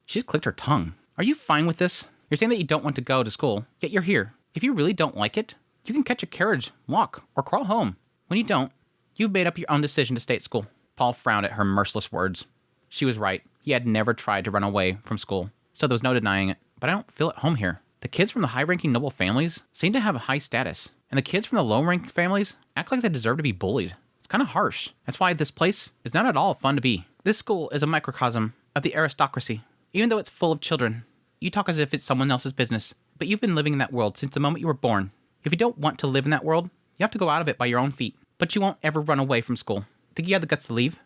She just clicked her tongue. Are you fine with this? You're saying that you don't want to go to school, yet you're here. If you really don't like it, you can catch a carriage, walk, or crawl home. When you don't, you've made up your own decision to stay at school. Paul frowned at her merciless words. She was right. He had never tried to run away from school, so there was no denying it. But I don't feel at home here. The kids from the high-ranking noble families seem to have a high status, and the kids from the low-ranked families act like they deserve to be bullied. It's kind of harsh. That's why this place is not at all fun to be. This school is a microcosm of the aristocracy. Even though it's full of children, you talk as if it's someone else's business. But you've been living in that world since the moment you were born. If you don't want to live in that world, you have to go out of it by your own feet. But you won't ever run away from school. Think you have the guts to leave?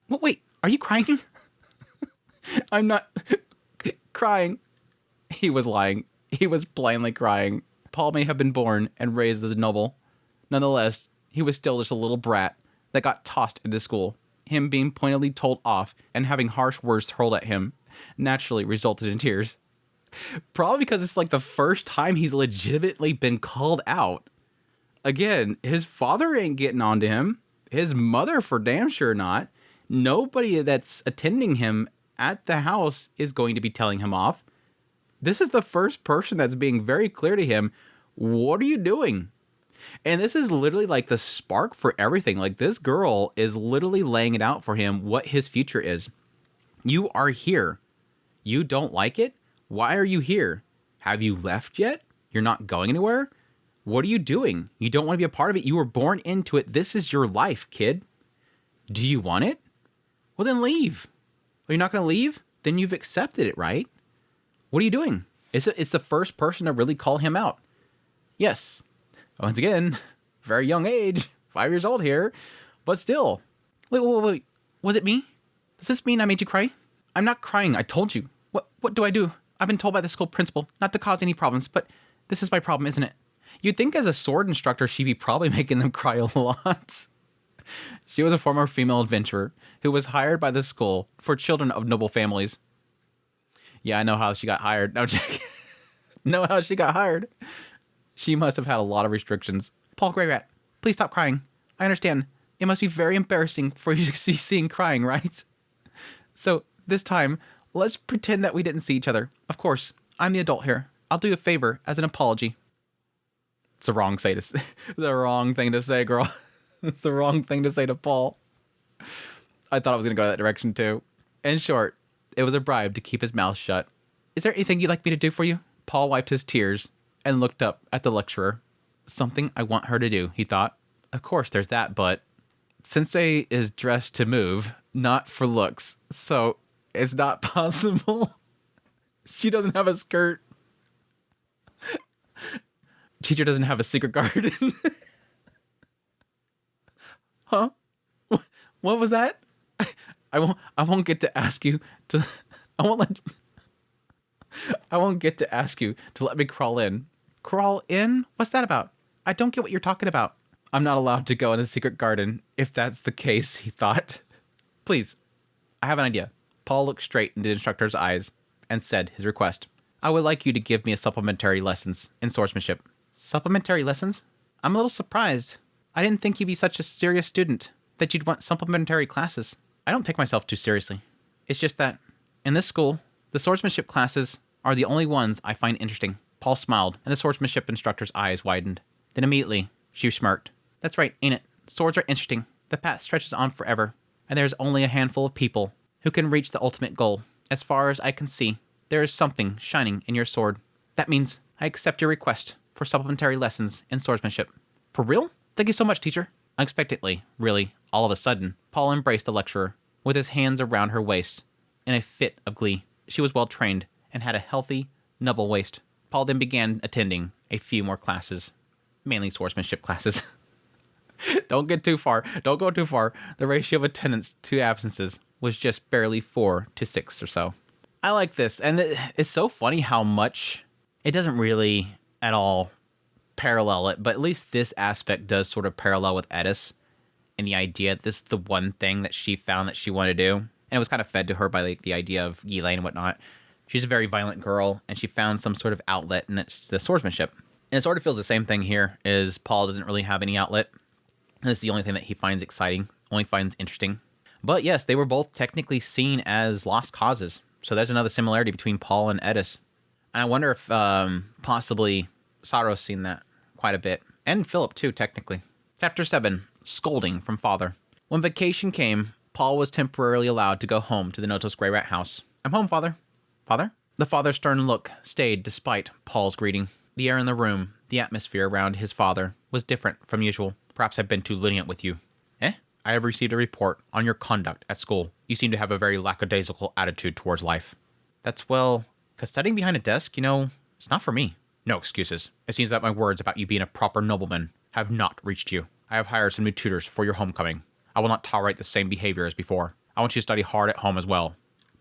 Wait, are you crying? I'm not crying. He was lying. He was plainly crying. Paul may have been born and raised as a noble. Nonetheless, he was still just a little brat that got tossed into school. Him being pointedly told off and having harsh words hurled at him naturally resulted in tears. Probably because it's like the first time he's legitimately been called out. Again, his father ain't getting on to him. His mother for damn sure not. Nobody that's attending him at the house is going to be telling him off. This is the first person that's being very clear to him. What are you doing? And this is literally like the spark for everything. Like, this girl is literally laying it out for him what his future is. You are here. You don't like it? Why are you here? Have you left yet? You're not going anywhere? What are you doing? You don't want to be a part of it. You were born into it. This is your life, kid. Do you want it? Well, then leave. Are you not going to leave? Then you've accepted it, right? What are you doing? It's the first person to really call him out. Yes. Once again, very young age, 5 years old here, but still. Wait. Was it me? Does this mean I made you cry? I'm not crying. I told you. What do I do? I've been told by the school principal not to cause any problems, but this is my problem, isn't it? You'd think as a sword instructor, she'd be probably making them cry a lot. She was a former female adventurer who was hired by the school for children of noble families. Yeah, I know how she got hired. No, Jack. Know how she got hired. She must have had a lot of restrictions. Paul Greyrat, please stop crying. I understand. It must be very embarrassing for you to be seen crying, right? So, this time, let's pretend that we didn't see each other. Of course, I'm the adult here. I'll do you a favor as an apology. It's the wrong the wrong thing to say, girl. It's the wrong thing to say to Paul. I thought I was going to go that direction too. In short, it was a bribe to keep his mouth shut. Is there anything you'd like me to do for you? Paul wiped his tears and looked up at the lecturer. Something I want her to do, he thought. Of course, there's that, but Sensei is dressed to move, not for looks, so it's not possible. She doesn't have a skirt. Teacher doesn't have a secret garden. Huh? What was that? I won't get to ask you to I won't get to ask you to let me crawl in. Crawl in? What's that about? I don't get what you're talking about. I'm not allowed to go in the secret garden. If that's the case, he thought. Please, I have an idea. Paul looked straight into the instructor's eyes and said his request. I would like you to give me a supplementary lessons in swordsmanship. Supplementary lessons? I'm a little surprised. I didn't think you'd be such a serious student that you'd want supplementary classes. I don't take myself too seriously. It's just that, in this school, the swordsmanship classes are the only ones I find interesting. Paul smiled, and the swordsmanship instructor's eyes widened. Then immediately, she smirked. That's right, ain't it? Swords are interesting. The path stretches on forever, and there's only a handful of people who can reach the ultimate goal. As far as I can see, there is something shining in your sword. That means I accept your request for supplementary lessons in swordsmanship. For real? Thank you so much, teacher. Unexpectedly, really, all of a sudden, Paul embraced the lecturer, with his hands around her waist, in a fit of glee. She was well trained, and had a healthy, noble waist. Paul then began attending a few more classes, mainly swordsmanship classes. Don't get too far. Don't go too far. The ratio of attendance to absences was just barely 4 to 6 or so. I like this, and it's so funny how much it doesn't really at all parallel it, but at least this aspect does sort of parallel with Edis, and the idea that this is the one thing that she found that she wanted to do, and it was kind of fed to her by like the idea of Ghislaine and whatnot. She's a very violent girl, and she found some sort of outlet, and it's the swordsmanship. And it sort of feels the same thing here, is Paul doesn't really have any outlet, and it's the only thing that he finds exciting, only finds interesting. But yes, they were both technically seen as lost causes, so there's another similarity between Paul and Edis. And I wonder if possibly Saro's seen that quite a bit, and Philip too, technically. Chapter 7, Scolding from Father. When vacation came, Paul was temporarily allowed to go home to the Notos Grey Rat house. I'm home, Father. Father? The father's stern look stayed despite Paul's greeting. The air in the room, the atmosphere around his father, was different from usual. Perhaps I've been too lenient with you. I have received a report on your conduct at school. You seem to have a very lackadaisical attitude towards life. That's, well, because studying behind a desk, it's not for me. No excuses. It seems that my words about you being a proper nobleman have not reached you. I have hired some new tutors for your homecoming. I will not tolerate the same behavior as before. I want you to study hard at home as well.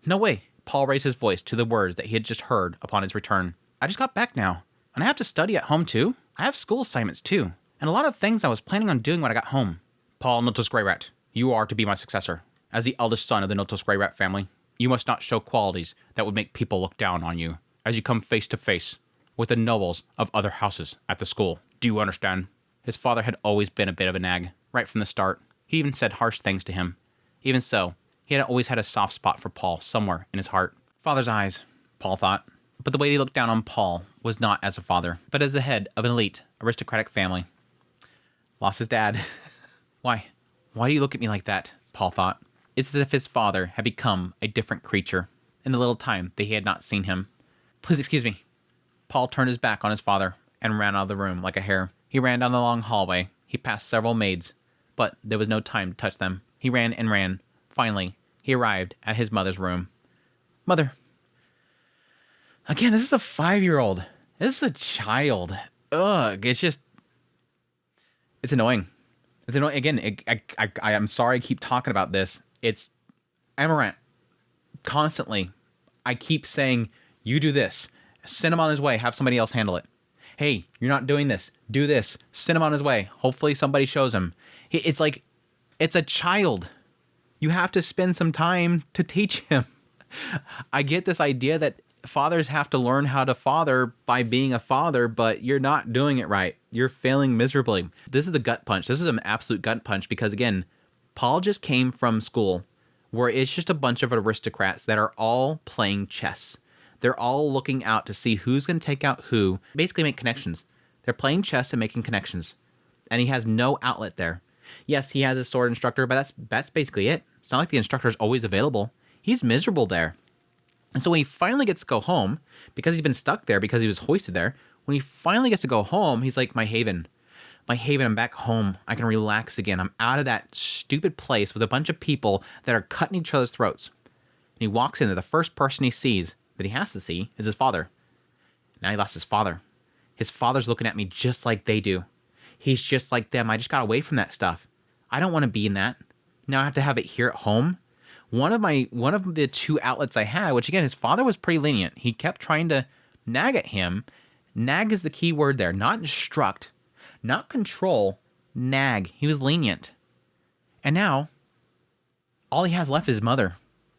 No way. Paul raised his voice to the words that he had just heard upon his return. I just got back now, and I have to study at home too. I have school assignments too, and a lot of things I was planning on doing when I got home. Paul Notos Grey Rat, you are to be my successor. As the eldest son of the Notos Grey Rat family, you must not show qualities that would make people look down on you as you come face to face with the nobles of other houses at the school. Do you understand? His father had always been a bit of a nag, right from the start. He even said harsh things to him. Even so, he had always had a soft spot for Paul somewhere in his heart. Father's eyes, Paul thought. But the way he looked down on Paul was not as a father, but as the head of an elite, aristocratic family. Lost his dad. Why? Why do you look at me like that? Paul thought. It's as if his father had become a different creature in the little time that he had not seen him. Please excuse me. Paul turned his back on his father and ran out of the room like a hare. He ran down the long hallway. He passed several maids, but there was no time to touch them. He ran and ran. Finally, he arrived at his mother's room. Mother. Again, this is a 5-year-old. This is a child. Ugh, it's annoying. It's annoying. Again, I'm sorry I keep talking about this. It's Amaranth. Constantly, I keep saying, you do this. Send him on his way. Have somebody else handle it. Hey, you're not doing this. Do this. Send him on his way. Hopefully somebody shows him. It's like, it's a child. You have to spend some time to teach him. I get this idea that fathers have to learn how to father by being a father, but you're not doing it right. You're failing miserably. This is the gut punch. This is an absolute gut punch because, again, Paul just came from school where it's just a bunch of aristocrats that are all playing chess. They're all looking out to see who's going to take out who, basically make connections. They're playing chess and making connections. And he has no outlet there. Yes, he has a sword instructor, but that's basically it. It's not like the instructor is always available. He's miserable there. And so when he finally gets to go home, because he's been stuck there, because he was hoisted there, when he finally gets to go home, he's like, my haven, I'm back home. I can relax again. I'm out of that stupid place with a bunch of people that are cutting each other's throats. And he walks in there. The first person he sees that he has to see is his father. Now he lost his father. His father's looking at me just like they do. He's just like them. I just got away from that stuff. I don't want to be in that. Now I have to have it here at home. One of the two outlets I had, which again, his father was pretty lenient. He kept trying to nag at him. Nag is the key word there. Not instruct, not control, nag. He was lenient. And now, all he has left is his mother.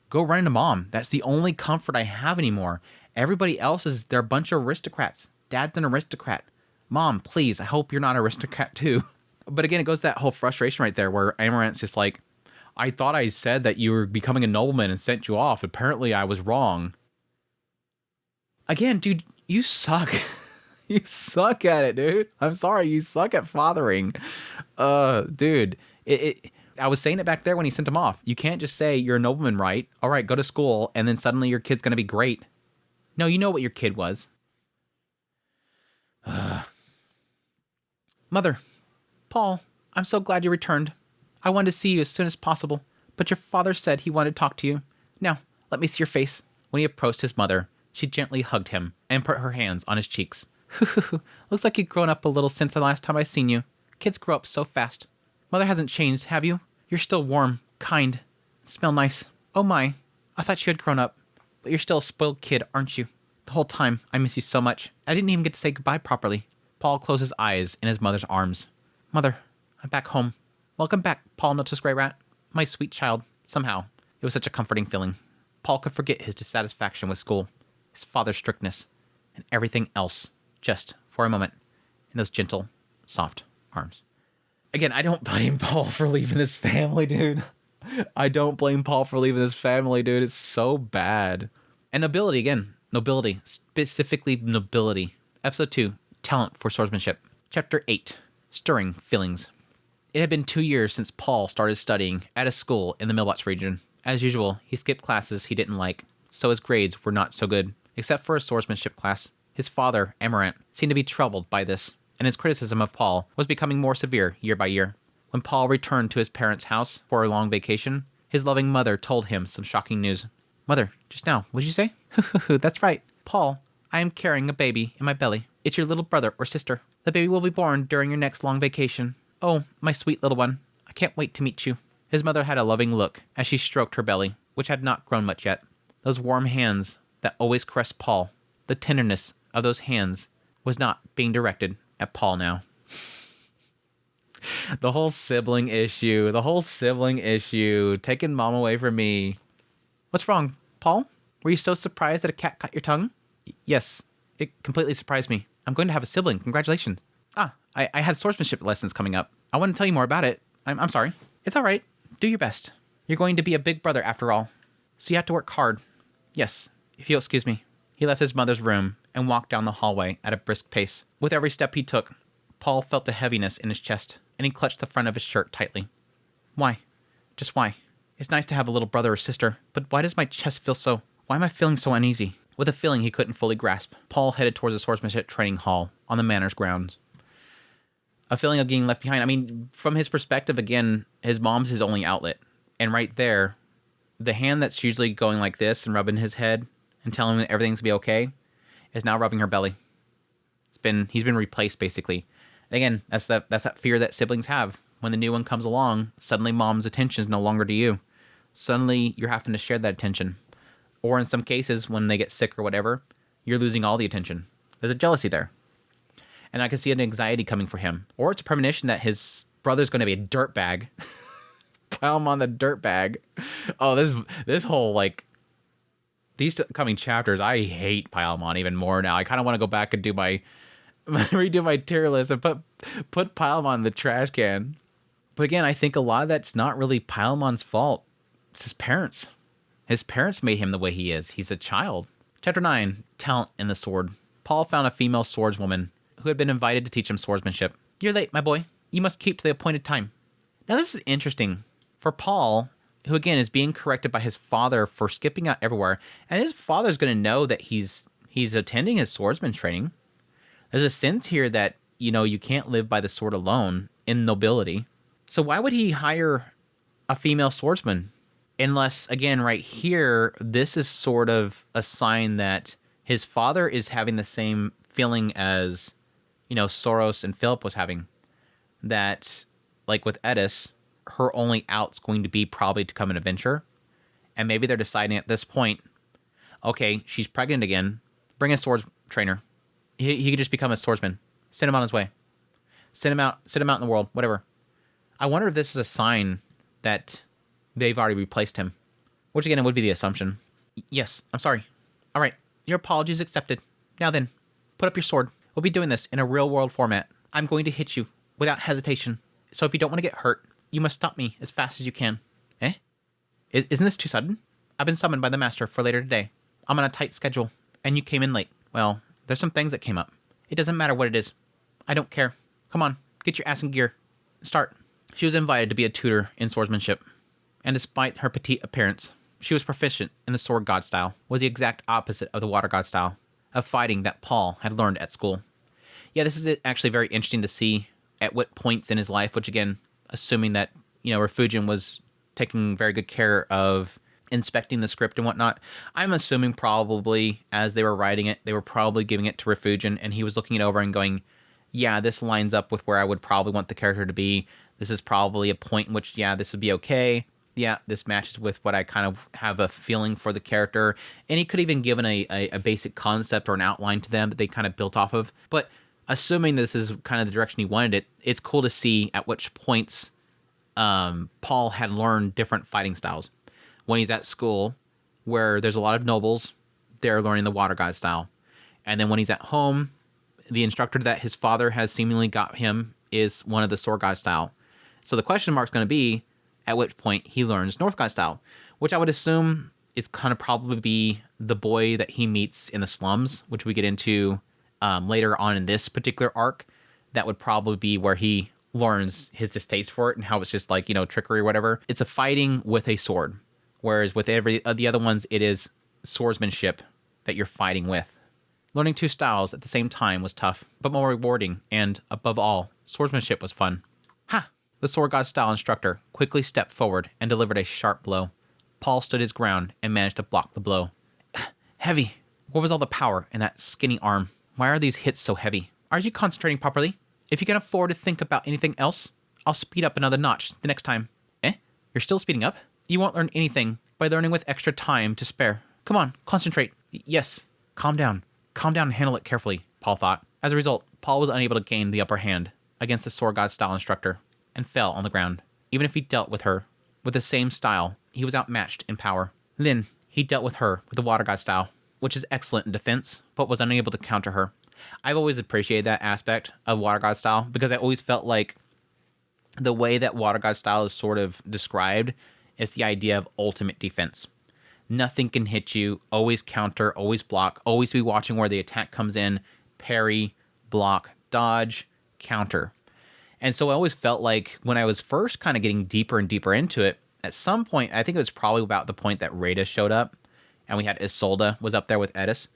Go run into mom. That's the only comfort I have anymore. Everybody else they're a bunch of aristocrats. Dad's an aristocrat. Mom, please, I hope you're not an aristocrat too. But again, it goes to that whole frustration right there where Amarant's just like, I thought I said that you were becoming a nobleman and sent you off. Apparently I was wrong. Again, dude, you suck. You suck at it, dude. I'm sorry, you suck at fathering. Dude, I was saying it back there when he sent him off. You can't just say you're a nobleman, right? All right, go to school, and then suddenly your kid's going to be great. No, you know what your kid was. Mother, Paul, I'm so glad you returned. I wanted to see you as soon as possible, but your father said he wanted to talk to you. Now, let me see your face. When he approached his mother, she gently hugged him and put her hands on his cheeks. Looks like you've grown up a little since the last time I seen you. Kids grow up so fast. Mother hasn't changed, have you? You're still warm, kind, smell nice. Oh my, I thought you had grown up, but you're still a spoiled kid, aren't you? The whole time, I miss you so much. I didn't even get to say goodbye properly. Paul closed his eyes in his mother's arms. Mother, I'm back home. Welcome back, Paul Notice Grey Rat. My sweet child. Somehow, it was such a comforting feeling. Paul could forget his dissatisfaction with school, his father's strictness, and everything else, just for a moment, in those gentle, soft arms. Again, I don't blame Paul for leaving his family, dude. I don't blame Paul for leaving his family, dude. It's so bad. And nobility, again. Nobility. Specifically nobility. Episode 2, Talent for Swordsmanship. Chapter 8, Stirring Feelings. It had been 2 years since Paul started studying at a school in the Mailbox region. As usual, he skipped classes he didn't like, so his grades were not so good, except for a swordsmanship class. His father, Amarant, seemed to be troubled by this, and his criticism of Paul was becoming more severe year by year. When Paul returned to his parents' house for a long vacation, his loving mother told him some shocking news. Mother, just now, what'd you say? That's right. Paul, I am carrying a baby in my belly. It's your little brother or sister. The baby will be born during your next long vacation. Oh, my sweet little one. I can't wait to meet you. His mother had a loving look as she stroked her belly, which had not grown much yet. Those warm hands that always caressed Paul, the tenderness of those hands was not being directed at Paul now. The whole sibling issue, taking mom away from me. What's wrong, Paul? Were you so surprised that a cat cut your tongue? Yes, it completely surprised me. I'm going to have a sibling. Congratulations. I had swordsmanship lessons coming up. I want to tell you more about it. I'm sorry. It's all right. Do your best. You're going to be a big brother after all. So you have to work hard. Yes, if you'll excuse me. He left his mother's room and walked down the hallway at a brisk pace. With every step he took, Paul felt a heaviness in his chest, and he clutched the front of his shirt tightly. Why? Just why? It's nice to have a little brother or sister, but why does my chest feel so... Why am I feeling so uneasy? With a feeling he couldn't fully grasp, Paul headed towards the swordsmanship training hall on the manor's grounds. A feeling of being left behind. I mean, from his perspective, again, his mom's his only outlet. And right there, the hand that's usually going like this and rubbing his head and telling him that everything's going to be okay is now rubbing her belly. He's been replaced, basically. Again, that's that fear that siblings have. When the new one comes along, suddenly mom's attention is no longer to you. Suddenly, you're having to share that attention. Or in some cases, when they get sick or whatever, you're losing all the attention. There's a jealousy there. And I can see an anxiety coming for him. Or it's a premonition that his brother's going to be a dirtbag. Pile him on the dirtbag. Oh, this whole, like... These coming chapters, I hate Paimon even more now. I kind of want to go back and do redo my tier list and put Paimon in the trash can. But again, I think a lot of that's not really Paimon's fault. It's his parents. His parents made him the way he is. He's a child Chapter 9, Talent in the Sword. Paul found a female swordswoman who had been invited to teach him swordsmanship. "You're late, my boy. You must keep to the appointed time." Now this is interesting. For Paul, who again is being corrected by his father for skipping out everywhere, and his father's going to know that he's attending his swordsman training. There's a sense here that, you can't live by the sword alone in nobility. So why would he hire a female swordsman? Unless, again, right here, this is sort of a sign that his father is having the same feeling as, Soros and Philip was having. That, like with Edis, her only out's going to be probably to become an adventurer. And maybe they're deciding at this point, okay, she's pregnant again. Bring a swords trainer. He could just become a swordsman. Send him on his way. Send him out in the world, whatever. I wonder if this is a sign that they've already replaced him. Which again, it would be the assumption. Yes, I'm sorry. All right, your apologies accepted. Now then, put up your sword. We'll be doing this in a real world format. I'm going to hit you without hesitation. So if you don't want to get hurt, you must stop me as fast as you can. Eh? Isn't this too sudden? I've been summoned by the master for later today. I'm on a tight schedule, and you came in late. Well, there's some things that came up. It doesn't matter what it is. I don't care. Come on, get your ass in gear. Start. She was invited to be a tutor in swordsmanship, and despite her petite appearance, she was proficient in the sword god style, was the exact opposite of the water god style of fighting that Paul had learned at school. Yeah, this is actually very interesting to see at what points in his life, which again, assuming that, Refugium was taking very good care of inspecting the script and whatnot, I'm assuming probably as they were writing it, they were probably giving it to Refugium, and he was looking it over and going, yeah, this lines up with where I would probably want the character to be. This is probably a point in which, yeah, this would be okay. Yeah, this matches with what I kind of have a feeling for the character. And he could even given a basic concept or an outline to them that they kind of built off of. But assuming this is kind of the direction he wanted it, it's cool to see at which points Paul had learned different fighting styles. When he's at school, where there's a lot of nobles, they're learning the water god style. And then when he's at home, the instructor that his father has seemingly got him is one of the sword god style. So the question mark's going to be, at which point he learns North God style, which I would assume is kind of probably be the boy that he meets in the slums, which we get into later on in this particular arc. That would probably be where he learns his distaste for it and how it's just like, trickery or whatever. It's a fighting with a sword, whereas with every the other ones, it is swordsmanship that you're fighting with. Learning two styles at the same time was tough, but more rewarding, and above all, swordsmanship was fun. Ha! The sword god style instructor quickly stepped forward and delivered a sharp blow. Paul stood his ground and managed to block the blow. Heavy. Where was all the power in that skinny arm? Why are these hits so heavy? Are you concentrating properly? If you can afford to think about anything else, I'll speed up another notch the next time. Eh? You're still speeding up? You won't learn anything by learning with extra time to spare. Come on, concentrate. Yes. Calm down. Calm down and handle it carefully, Paul thought. As a result, Paul was unable to gain the upper hand against the sword god style instructor and fell on the ground. Even if he dealt with her with the same style, he was outmatched in power. Then he dealt with her with the water god style, which is excellent in defense, but was unable to counter her. I've always appreciated that aspect of water god style because I always felt like the way that water god style is sort of described is the idea of ultimate defense. Nothing can hit you, always counter, always block, always be watching where the attack comes in, parry, block, dodge, counter. And so I always felt like when I was first kind of getting deeper and deeper into it, at some point, I think it was probably about the point that Rada showed up, and we had Isolde was up there with Edis.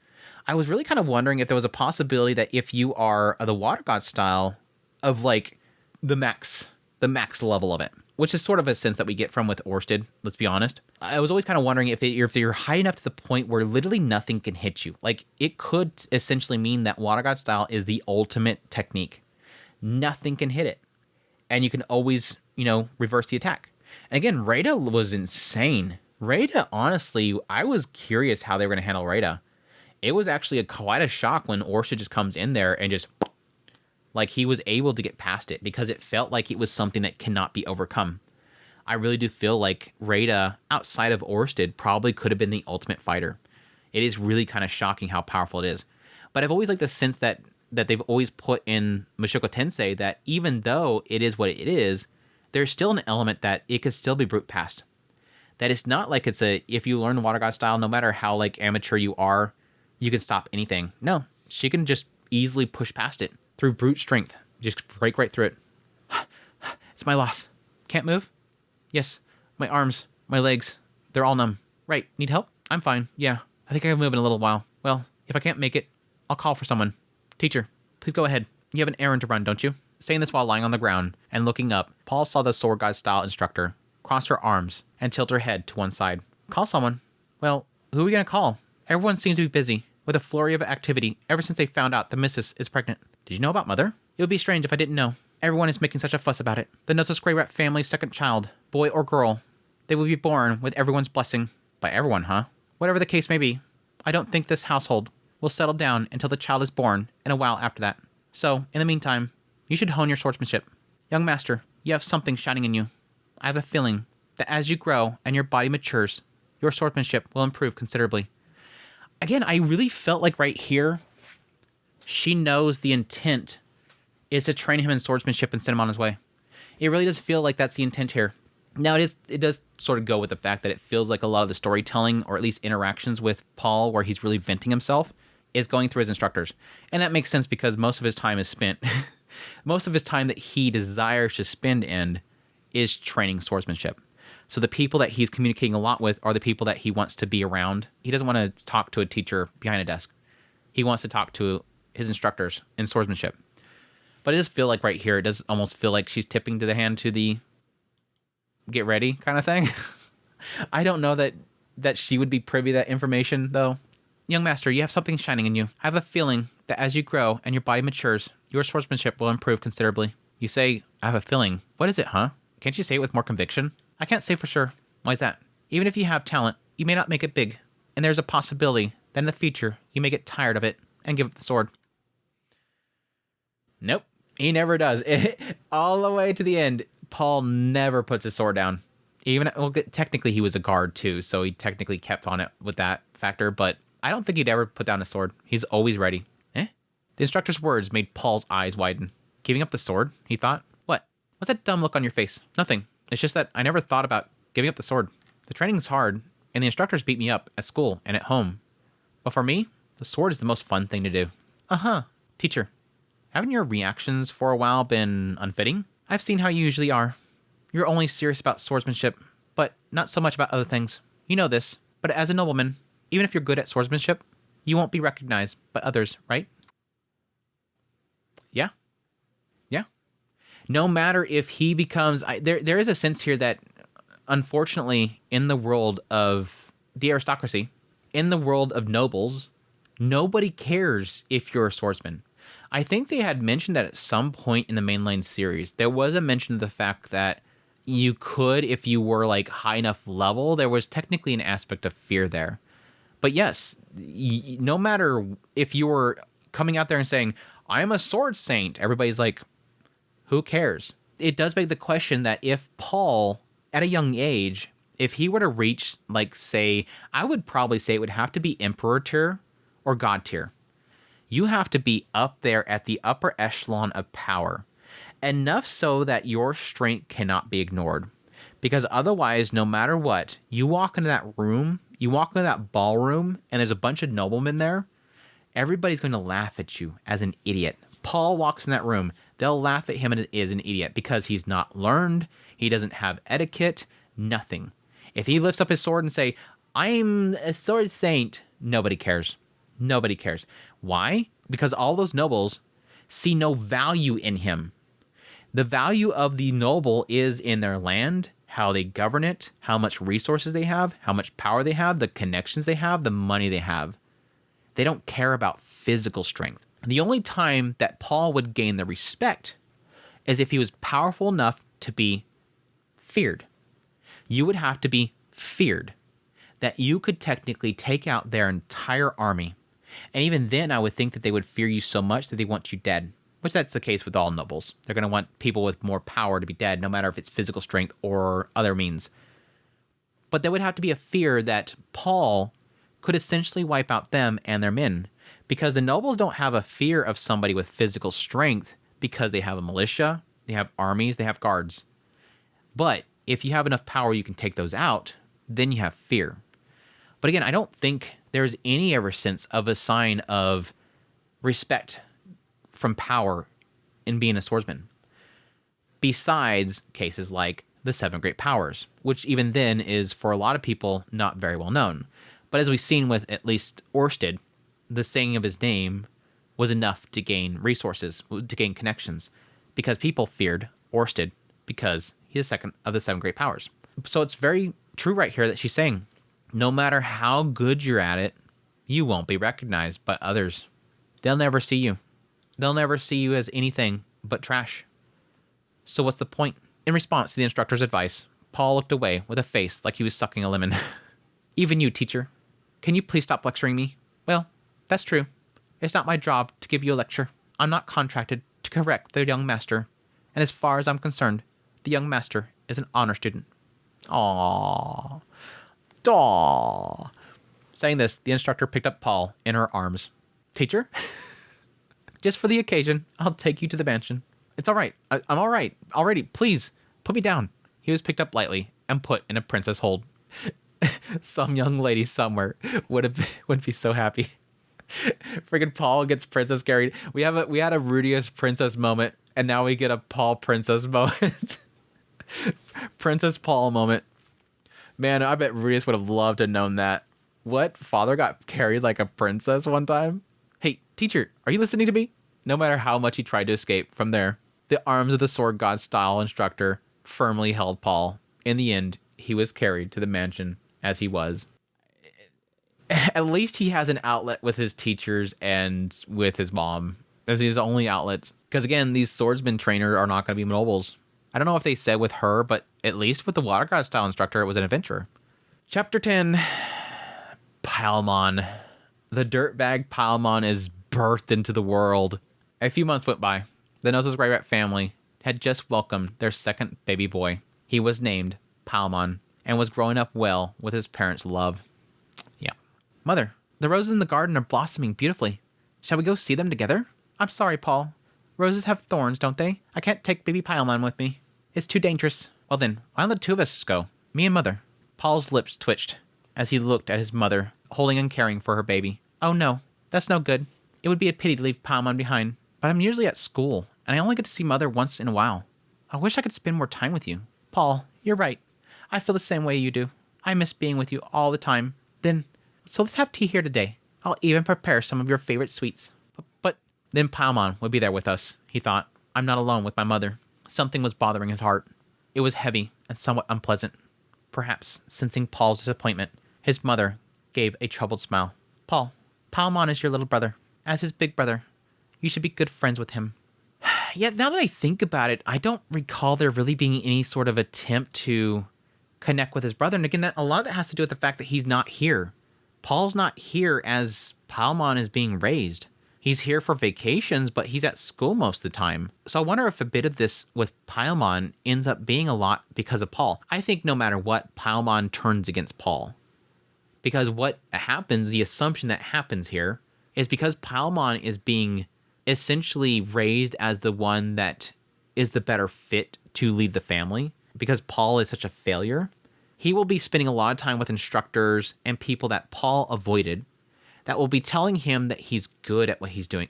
I was really kind of wondering if there was a possibility that if you are the water god style of like the max level of it, which is sort of a sense that we get from with Orsted, let's be honest. I was always kind of wondering if you're high enough to the point where literally nothing can hit you. Like, it could essentially mean that water god style is the ultimate technique. Nothing can hit it. And you can always, reverse the attack. And again, Rada was insane. Rada, honestly, I was curious how they were going to handle Rada. It was actually quite a shock when Orsted just comes in there and just, like, he was able to get past it because it felt like it was something that cannot be overcome. I really do feel like Rada, outside of Orsted, probably could have been the ultimate fighter. It is really kind of shocking how powerful it is. But I've always liked the sense that they've always put in Mushoku Tensei that even though it is what it is, there's still an element that it could still be brute past. That it's not like it's if you learn the Water God style, no matter how like amateur you are, you can stop anything. No, she can just easily push past it through brute strength. Just break right through it. It's my loss. Can't move? Yes. My arms, my legs, they're all numb. Right. Need help? I'm fine. Yeah. I think I can move in a little while. Well, if I can't make it, I'll call for someone. Teacher, please go ahead. You have an errand to run, don't you? Saying this while lying on the ground and looking up, Paul saw the sword god style instructor cross her arms and tilt her head to one side. Call someone. Well, who are we going to call? Everyone seems to be busy with a flurry of activity ever since they found out the missus is pregnant. Did you know about Mother? It would be strange if I didn't know. Everyone is making such a fuss about it. The Nosa Scray Rat family's second child, boy or girl. They will be born with everyone's blessing. By everyone, huh? Whatever the case may be, I don't think this household will settle down until the child is born and a while after that. So, in the meantime, you should hone your swordsmanship. Young master, you have something shining in you. I have a feeling that as you grow and your body matures, your swordsmanship will improve considerably. Again, I really felt like right here, she knows the intent is to train him in swordsmanship and send him on his way. It really does feel like that's the intent here. Now, it does sort of go with the fact that it feels like a lot of the storytelling, or at least interactions with Paul, where he's really venting himself, is going through his instructors. And that makes sense because most of his time is spent, most of his time that he desires to spend in is training swordsmanship. So the people that he's communicating a lot with are the people that he wants to be around. He doesn't want to talk to a teacher behind a desk. He wants to talk to his instructors in swordsmanship. But it does feel like right here, it does almost feel like she's tipping to the hand to the get ready kind of thing. I don't know that she would be privy to that information, though. Young master, you have something shining in you. I have a feeling that as you grow and your body matures, your swordsmanship will improve considerably. You say, I have a feeling. What is it, huh? Can't you say it with more conviction? I can't say for sure. Why is that? Even if you have talent, you may not make it big. And there's a possibility that in the future, you may get tired of it and give up the sword. Nope. He never does. All the way to the end, Paul never puts his sword down. Even, well, technically he was a guard too, so he technically kept on it with that factor, but I don't think he'd ever put down a sword. He's always ready. The instructor's words made Paul's eyes widen. Giving up the sword, he thought? What? What's that dumb look on your face? Nothing. It's just that I never thought about giving up the sword. The training's hard, and the instructors beat me up at school and at home. But for me, the sword is the most fun thing to do. Uh-huh. Teacher, haven't your reactions for a while been unfitting? I've seen how you usually are. You're only serious about swordsmanship, but not so much about other things. You know this, but as a nobleman, even if you're good at swordsmanship, you won't be recognized by others, right? Yeah. Yeah. No matter if he becomes... There is a sense here that, unfortunately, in the world of the aristocracy, in the world of nobles, nobody cares if you're a swordsman. I think they had mentioned that at some point in the mainline series. There was a mention of the fact that you could, if you were like high enough level, there was technically an aspect of fear there. But yes, no matter if you were coming out there and saying, I'm a sword saint, everybody's like, who cares? It does beg the question that if Paul, at a young age, if he were to reach, like, say, I would probably say it would have to be Emperor tier or God tier. You have to be up there at the upper echelon of power. Enough so that your strength cannot be ignored. Because otherwise, no matter what, you walk into that room, you walk into that ballroom, and there's a bunch of noblemen there, everybody's going to laugh at you as an idiot. Paul walks in that room, they'll laugh at him as an idiot because he's not learned, he doesn't have etiquette, nothing. If he lifts up his sword and say, I'm a sword saint, nobody cares. Nobody cares. Why? Because all those nobles see no value in him. The value of the noble is in their land, how they govern it, how much resources they have, how much power they have, the connections they have, the money they have. They don't care about physical strength. The only time that Paul would gain the respect is if he was powerful enough to be feared. You would have to be feared that you could technically take out their entire army. And even then, I would think that they would fear you so much that they want you dead, which that's the case with all nobles. They're going to want people with more power to be dead, no matter if it's physical strength or other means. But there would have to be a fear that Paul could essentially wipe out them and their men, because the nobles don't have a fear of somebody with physical strength because they have a militia, they have armies, they have guards. But if you have enough power you can take those out, then you have fear. But again, I don't think there's any ever sense of a sign of respect from power in being a swordsman. Besides cases like the Seven Great Powers, which even then is, for a lot of people, not very well known. But as we've seen with at least Orsted, the saying of his name was enough to gain resources, to gain connections, because people feared Orsted because he's the second of the Seven Great Powers. So it's very true right here that she's saying, no matter how good you're at it, you won't be recognized by others. They'll never see you. They'll never see you as anything but trash. So what's the point? In response to the instructor's advice, Paul looked away with a face like he was sucking a lemon. Even you, teacher. Can you please stop lecturing me? Well, that's true. It's not my job to give you a lecture. I'm not contracted to correct the young master. And as far as I'm concerned, the young master is an honor student. Aww. Aww. Saying this, the instructor picked up Paul in her arms. Teacher? Just for the occasion, I'll take you to the mansion. It's all right. I'm all right. Already, please, put me down. He was picked up lightly and put in a princess hold. Some young lady somewhere would be so happy. Friggin' Paul gets princess carried. We had a Rudius princess moment, and now we get a Paul princess moment. Princess Paul moment. Man, I bet Rudius would have loved to have known that. What? Father got carried like a princess one time? Hey, teacher, are you listening to me? No matter how much he tried to escape from there, the arms of the sword god style instructor firmly held Paul. In the end, he was carried to the mansion as he was. At least he has an outlet with his teachers and with his mom as his only outlets. Because again, these swordsman trainers are not going to be nobles. I don't know if they said with her, but at least with the water god style instructor, it was an adventure. Chapter 10. Paimon. The dirtbag Paimon is birthed into the world. A few months went by. The Noses Rat family had just welcomed their second baby boy. He was named Paimon and was growing up well with his parents' love. Yeah. Mother, the roses in the garden are blossoming beautifully. Shall we go see them together? I'm sorry, Paul. Roses have thorns, don't they? I can't take baby Paimon with me. It's too dangerous. Well then, why don't the two of us go? Me and Mother. Paul's lips twitched as he looked at his mother, holding and caring for her baby. Oh no, that's no good. It would be a pity to leave Paimon behind. But I'm usually at school, and I only get to see Mother once in a while. I wish I could spend more time with you. Paul, you're right. I feel the same way you do. I miss being with you all the time. So let's have tea here today. I'll even prepare some of your favorite sweets. But then Paimon would be there with us, he thought. I'm not alone with my mother. Something was bothering his heart. It was heavy and somewhat unpleasant. Perhaps, sensing Paul's disappointment, his mother gave a troubled smile. Paul, Paimon is your little brother. As his big brother, you should be good friends with him. Yet now that I think about it, I don't recall there really being any sort of attempt to connect with his brother. And again, a lot of that has to do with the fact that he's not here. Paul's not here as Paimon is being raised. He's here for vacations, but he's at school most of the time. So I wonder if a bit of this with Paimon ends up being a lot because of Paul. I think no matter what, Paimon turns against Paul. Because what happens, the assumption that happens here, is because Paimon is being essentially raised as the one that is the better fit to lead the family, because Paul is such a failure, he will be spending a lot of time with instructors and people that Paul avoided, that will be telling him that he's good at what he's doing,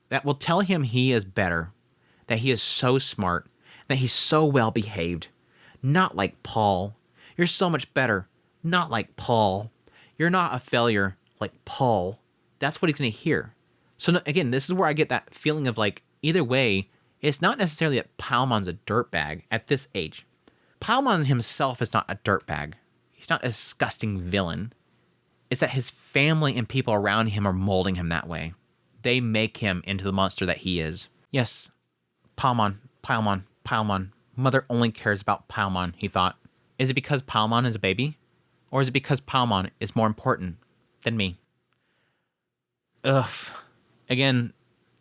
that will tell him he is better, that he is so smart, that he's so well behaved. Not like Paul. You're so much better. Not like Paul. You're not a failure like Paul. That's what he's going to hear. So again, this is where I get that feeling of like, either way, it's not necessarily that Paimon's a dirtbag at this age. Paimon himself is not a dirtbag. He's not a disgusting villain. It's that his family and people around him are molding him that way. They make him into the monster that he is. Yes, Paimon. Mother only cares about Paimon, he thought. Is it because Paimon is a baby? Or is it because Paimon is more important than me? Ugh. Again,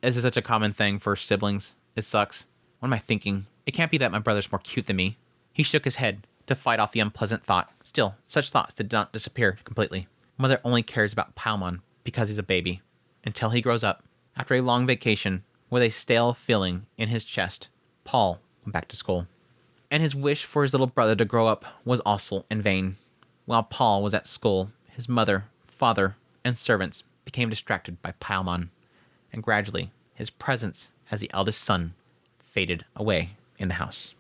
this is such a common thing for siblings. It sucks. What am I thinking? It can't be that my brother's more cute than me. He shook his head to fight off the unpleasant thought. Still, such thoughts did not disappear completely. Mother only cares about Paimon because he's a baby. Until he grows up. After a long vacation, with a stale feeling in his chest, Paul went back to school. And his wish for his little brother to grow up was also in vain. While Paul was at school, his mother, father, and servants became distracted by Paimon, and gradually his presence as the eldest son faded away in the house.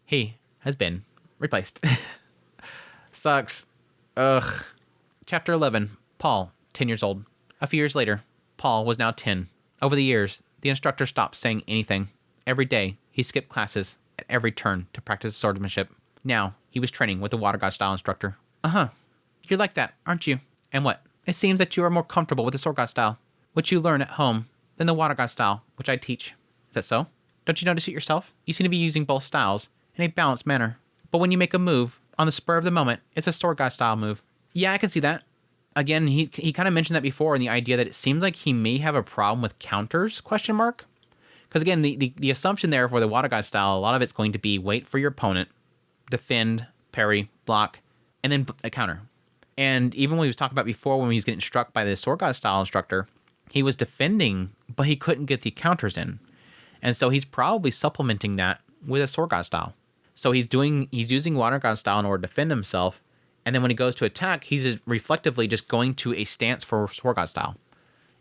He has been replaced. Sucks. Ugh. Chapter 11. Paul, 10 years old. A few years later, Paul was now 10. Over the years, the instructor stopped saying anything. Every day, he skipped classes at every turn to practice swordsmanship. Now, he was training with the Water God style instructor. Uh-huh. You're like that, aren't you? And what? It seems that you are more comfortable with the Sword God style, which you learn at home, than the Water God style, which I teach. Is that so? Don't you notice it yourself? You seem to be using both styles in a balanced manner. But when you make a move, on the spur of the moment, it's a Sword God style move. Yeah, I can see that. Again, he kind of mentioned that before in the idea that it seems like he may have a problem with counters, ? Because again, the assumption there for the Water God style, a lot of it's going to be wait for your opponent, defend, parry, block, and then a counter. And even when he was talking about before when he was getting struck by the Sword God style instructor, he was defending, but he couldn't get the counters in. And so he's probably supplementing that with a Sword God style. So he's using Water God style in order to defend himself, and then when he goes to attack, he's reflectively just going to a stance for Sword God style.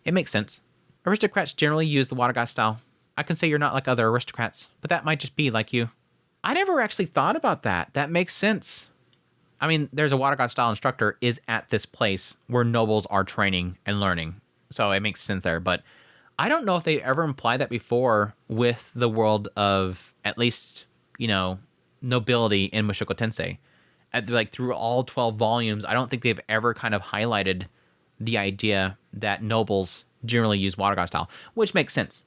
It makes sense. Aristocrats generally use the Water God style. I can say you're not like other aristocrats, but that might just be like you. I never actually thought about that. That makes sense. I mean, there's a Water God style instructor is at this place where nobles are training and learning. So it makes sense there. But I don't know if they ever implied that before with the world of at least, nobility in Mushoku Tensei. Through all 12 volumes, I don't think they've ever kind of highlighted the idea that nobles generally use Water God style, which makes sense.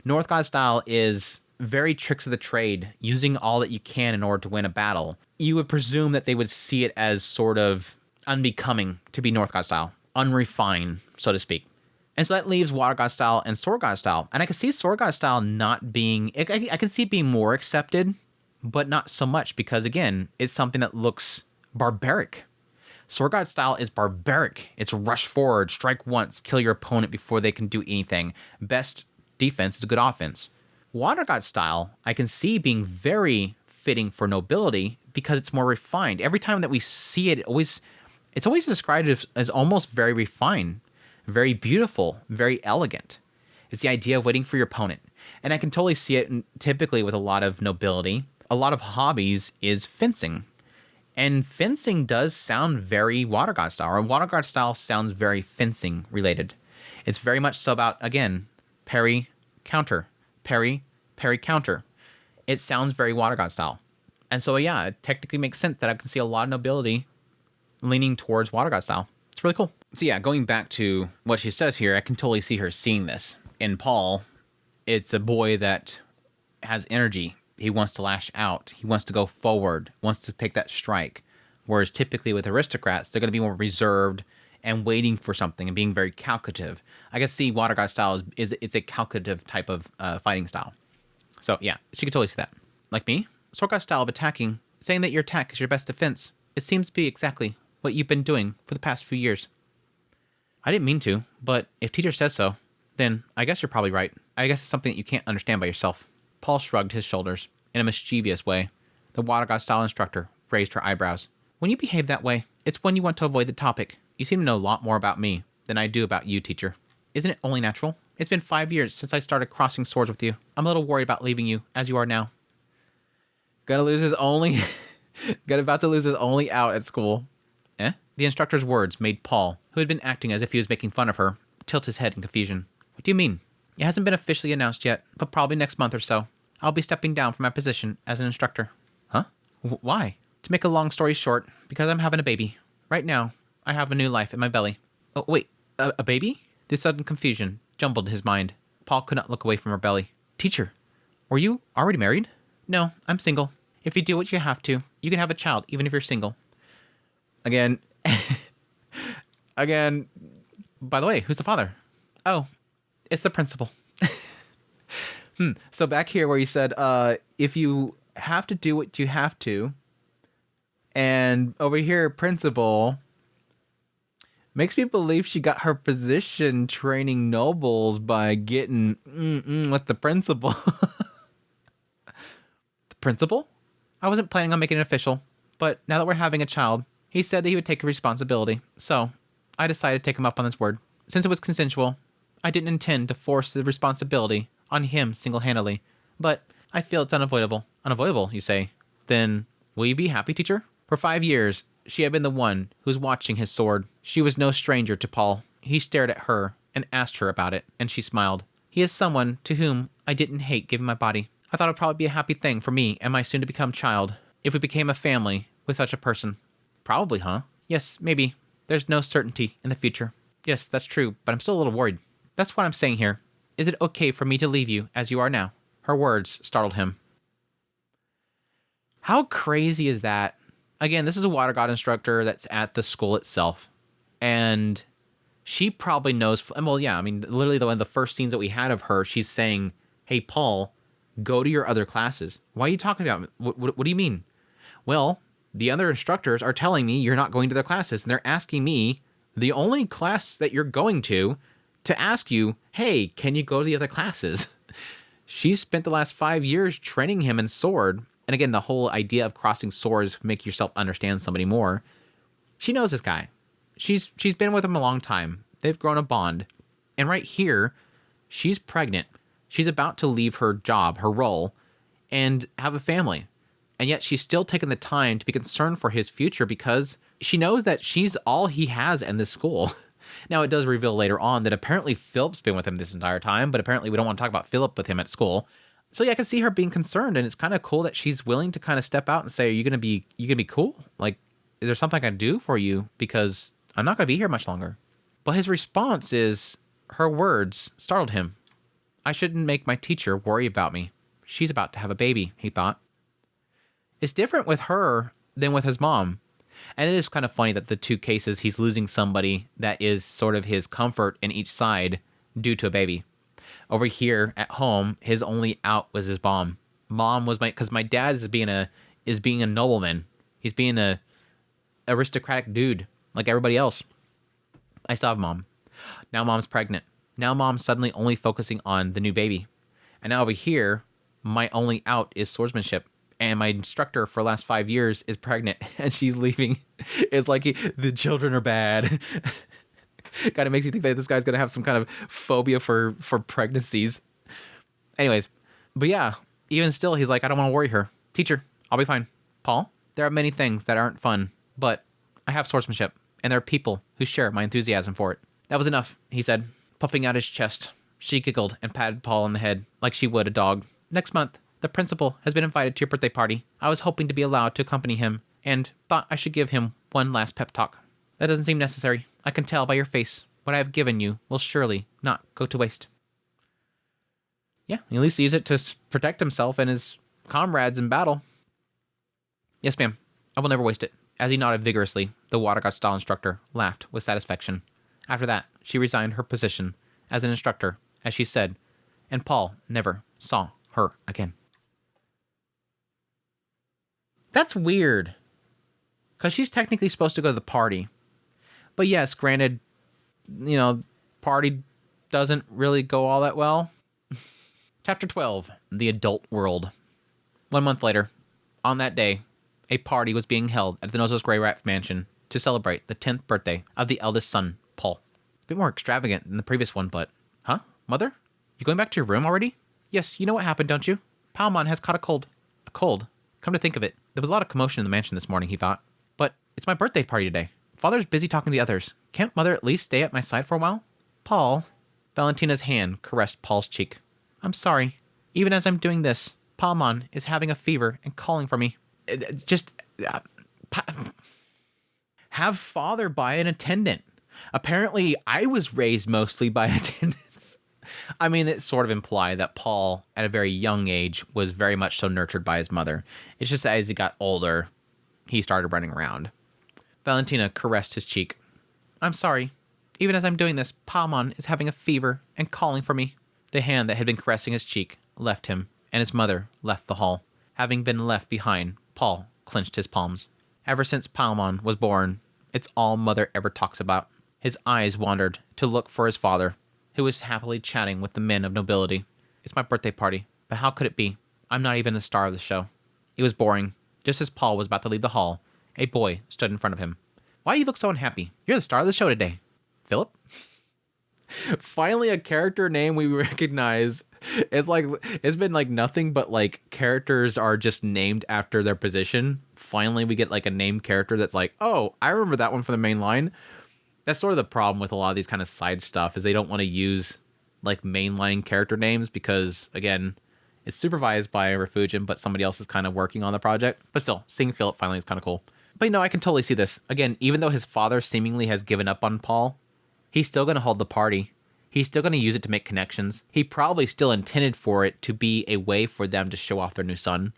North God style is very tricks of the trade, using all that you can in order to win a battle. You would presume that they would see it as sort of unbecoming to be North God style, unrefined, so to speak. And so that leaves Water God style and Sword God style. And I can see Sword God style not being, I can see it being more accepted, but not so much because, again, it's something that looks barbaric. Sword God style is barbaric. It's rush forward, strike once, kill your opponent before they can do anything. Best defense is good offense. Water God style, I can see being very fitting for nobility because it's more refined. Every time that we see it, it's always described as almost very refined, very beautiful, very elegant. It's the idea of waiting for your opponent. And I can totally see it typically with a lot of nobility. A lot of hobbies is fencing. And fencing does sound very Water God style, or Water God style sounds very fencing related. It's very much so about, again, parry, counter, parry, parry, counter. It sounds very Water God style. And so, yeah, it technically makes sense that I can see a lot of nobility leaning towards Water God style. It's really cool. So, yeah, going back to what she says here, I can totally see her seeing this. In Paul, it's a boy that has energy. He wants to lash out. He wants to go forward, wants to take that strike. Whereas typically with aristocrats, they're going to be more reserved and waiting for something and being very calculative. I guess see Water God style it's a calculative type of fighting style. So yeah, she could totally see that. Like me, Sword God style of attacking, saying that your attack is your best defense. It seems to be exactly what you've been doing for the past few years. I didn't mean to, but if teacher says so, then I guess you're probably right. I guess it's something that you can't understand by yourself. Paul shrugged his shoulders in a mischievous way. The Water God style instructor raised her eyebrows. When you behave that way, it's when you want to avoid the topic. You seem to know a lot more about me than I do about you, teacher. Isn't it only natural? It's been 5 years since I started crossing swords with you. I'm a little worried about leaving you as you are now. About to lose his only out at school. Eh? The instructor's words made Paul, who had been acting as if he was making fun of her, tilt his head in confusion. What do you mean? It hasn't been officially announced yet, but probably next month or so. I'll be stepping down from my position as an instructor. Huh? Why? To make a long story short, because I'm having a baby. Right now, I have a new life in my belly. Oh, wait, a baby? The sudden confusion jumbled his mind. Paul could not look away from her belly. Teacher, were you already married? No, I'm single. If you do what you have to, you can have a child, even if you're single. Again, by the way, who's the father? Oh, it's the principal. So back here where you said, if you have to do what you have to, and over here, principal, makes me believe she got her position training nobles by getting with the principal. The principal? I wasn't planning on making it official, but now that we're having a child, He said that he would take responsibility, so I decided to take him up on his word. Since it was consensual, I didn't intend to force the responsibility on him single-handedly, but I feel it's unavoidable. Unavoidable, you say? Then will you be happy, teacher? For 5 years, she had been the one who was watching his sword. She was no stranger to Paul. He stared at her and asked her about it, and she smiled. He is someone to whom I didn't hate giving my body. I thought it would probably be a happy thing for me and my soon-to-become child if we became a family with such a person. Probably, huh? Yes, maybe. There's no certainty in the future. Yes, that's true, but I'm still a little worried. That's what I'm saying here. Is it okay for me to leave you as you are now? Her words startled him. How crazy is that? Again, this is a water god instructor that's at the school itself. And she probably knows... Well, yeah, I mean, literally one of the first scenes that we had of her, she's saying, hey, Paul, go to your other classes. Why are you talking about it? What do you mean? Well, the other instructors are telling me you're not going to their classes. And they're asking me, the only class that you're going to ask you, hey, can you go to the other classes? She's spent the last 5 years training him in sword. And again, the whole idea of crossing swords, make yourself understand somebody more. She knows this guy. She's been with him a long time. They've grown a bond. And right here, she's pregnant. She's about to leave her job, her role, and have a family. And yet she's still taking the time to be concerned for his future because she knows that she's all he has in this school. Now, it does reveal later on that apparently Philip's been with him this entire time, but apparently we don't want to talk about Philip with him at school. So yeah, I can see her being concerned, and it's kind of cool that she's willing to kind of step out and say, are you gonna be cool? Like, is there something I can do for you? Because I'm not gonna be here much longer. But his response is, her words startled him. I shouldn't make my teacher worry about me. She's about to have a baby, he thought. It's different with her than with his mom. And it is kind of funny that the two cases, he's losing somebody that is sort of his comfort in each side due to a baby. Over here at home, his only out was his mom. Mom was because my dad is being a nobleman. He's being a aristocratic dude like everybody else. I still have mom. Now mom's pregnant. Now mom's suddenly only focusing on the new baby. And now over here, my only out is swordsmanship. And my instructor for the last 5 years is pregnant and she's leaving. It's like the children are bad. Kind of makes you think that this guy's going to have some kind of phobia for pregnancies. Anyways, but yeah, even still, he's like, I don't want to worry her. Teacher, I'll be fine. Paul, there are many things that aren't fun, but I have swordsmanship and there are people who share my enthusiasm for it. That was enough, he said, puffing out his chest. She giggled and patted Paul on the head like she would a dog. Next month, the principal has been invited to your birthday party. I was hoping to be allowed to accompany him and thought I should give him one last pep talk. That doesn't seem necessary. I can tell by your face what I have given you will surely not go to waste. Yeah, he at least use it to protect himself and his comrades in battle. Yes, ma'am. I will never waste it. As he nodded vigorously, the water god style instructor laughed with satisfaction. After that, she resigned her position as an instructor, as she said, and Paul never saw her again. That's weird. Because she's technically supposed to go to the party. But yes, granted, party doesn't really go all that well. Chapter 12, The Adult World. 1 month later, on that day, a party was being held at the Nozo's Grey Rat Mansion to celebrate the 10th birthday of the eldest son, Paul. It's a bit more extravagant than the previous one, but... Huh? Mother? You going back to your room already? Yes, you know what happened, don't you? Palmon has caught a cold. A cold? Come to think of it, there was a lot of commotion in the mansion this morning, he thought. But it's my birthday party today. Father's busy talking to the others. Can't Mother at least stay at my side for a while? Paul. Valentina's hand caressed Paul's cheek. I'm sorry. Even as I'm doing this, Palmon is having a fever and calling for me. Have father by an attendant. Apparently, I was raised mostly by attendants. I mean, it sort of implied that Paul, at a very young age, was very much so nurtured by his mother. It's just that as he got older, he started running around. Valentina caressed his cheek. I'm sorry. Even as I'm doing this, Palmon is having a fever and calling for me. The hand that had been caressing his cheek left him, and his mother left the hall. Having been left behind, Paul clenched his palms. Ever since Palmon was born, it's all Mother ever talks about. His eyes wandered to look for his father, who was happily chatting with the men of nobility. It's my birthday party, but how could it be? I'm not even the star of the show. It was boring. Just as Paul was about to leave the hall, A boy stood in front of him. Why do you look so unhappy? You're the star of the show today. Philip? Finally, a character name we recognize. It's been like nothing but like characters are just named after their position. Finally, we get like a named character that's like, oh, I remember that one from the main line. That's sort of the problem with a lot of these kind of side stuff is they don't want to use like mainline character names because, again, it's supervised by Refugin, but somebody else is kind of working on the project. But still, seeing Philip finally is kind of cool. But I can totally see this. Again, even though his father seemingly has given up on Paul, he's still going to hold the party. He's still going to use it to make connections. He probably still intended for it to be a way for them to show off their new son.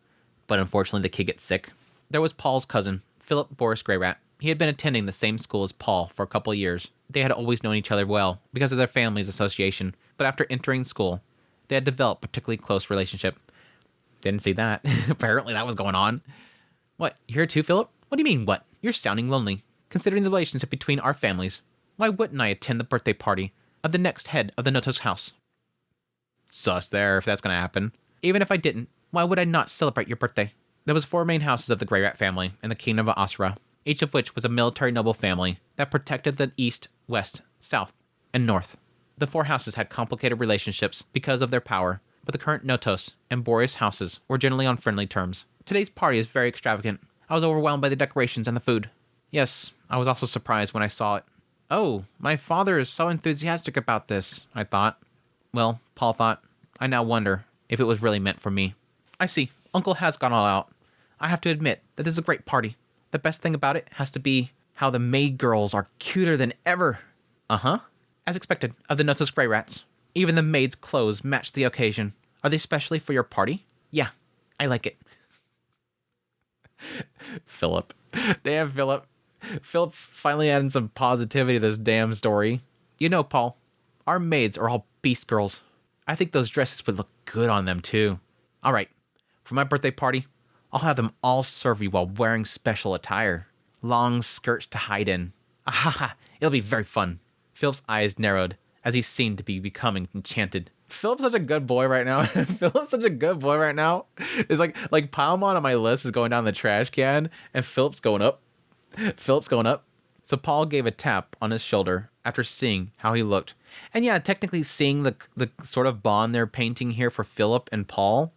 But unfortunately, the kid gets sick. There was Paul's cousin, Philip Boris Greyrat. He had been attending the same school as Paul for a couple of years. They had always known each other well because of their family's association. But after entering school, they had developed a particularly close relationship. Didn't see that. Apparently that was going on. What, you here too, Philip? What do you mean, what? You're sounding lonely. Considering the relationship between our families, why wouldn't I attend the birthday party of the next head of the Notos house? Sus there, if that's going to happen. Even if I didn't, why would I not celebrate your birthday? There was 4 main houses of the Grey Rat family in the Kingdom of Asura, each of which was a military noble family that protected the east, west, south, and north. The 4 houses had complicated relationships because of their power, but the current Notos and Boreas houses were generally on friendly terms. Today's party is very extravagant. I was overwhelmed by the decorations and the food. Yes, I was also surprised when I saw it. Oh, my father is so enthusiastic about this, I thought. Well, Paul thought, I now wonder if it was really meant for me. I see, Uncle has gone all out. I have to admit that this is a great party. The best thing about it has to be how the maid girls are cuter than ever. Uh-huh. As expected of the Notos Grey Rats. Even the maids' clothes match the occasion. Are they specially for your party? Yeah, I like it. Philip. Damn, Philip. Philip finally adding some positivity to this damn story. You know, Paul, our maids are all beast girls. I think those dresses would look good on them, too. All right, for my birthday party, I'll have them all serve you while wearing special attire. Long skirts to hide in. Ahaha, it'll be very fun. Philip's eyes narrowed as he seemed to be becoming enchanted. Philip's such a good boy right now. Philip's such a good boy right now. It's like Palmon on my list is going down the trash can, and Philip's going up. Philip's going up. So Paul gave a tap on his shoulder after seeing how he looked. And yeah, technically seeing the sort of bond they're painting here for Philip and Paul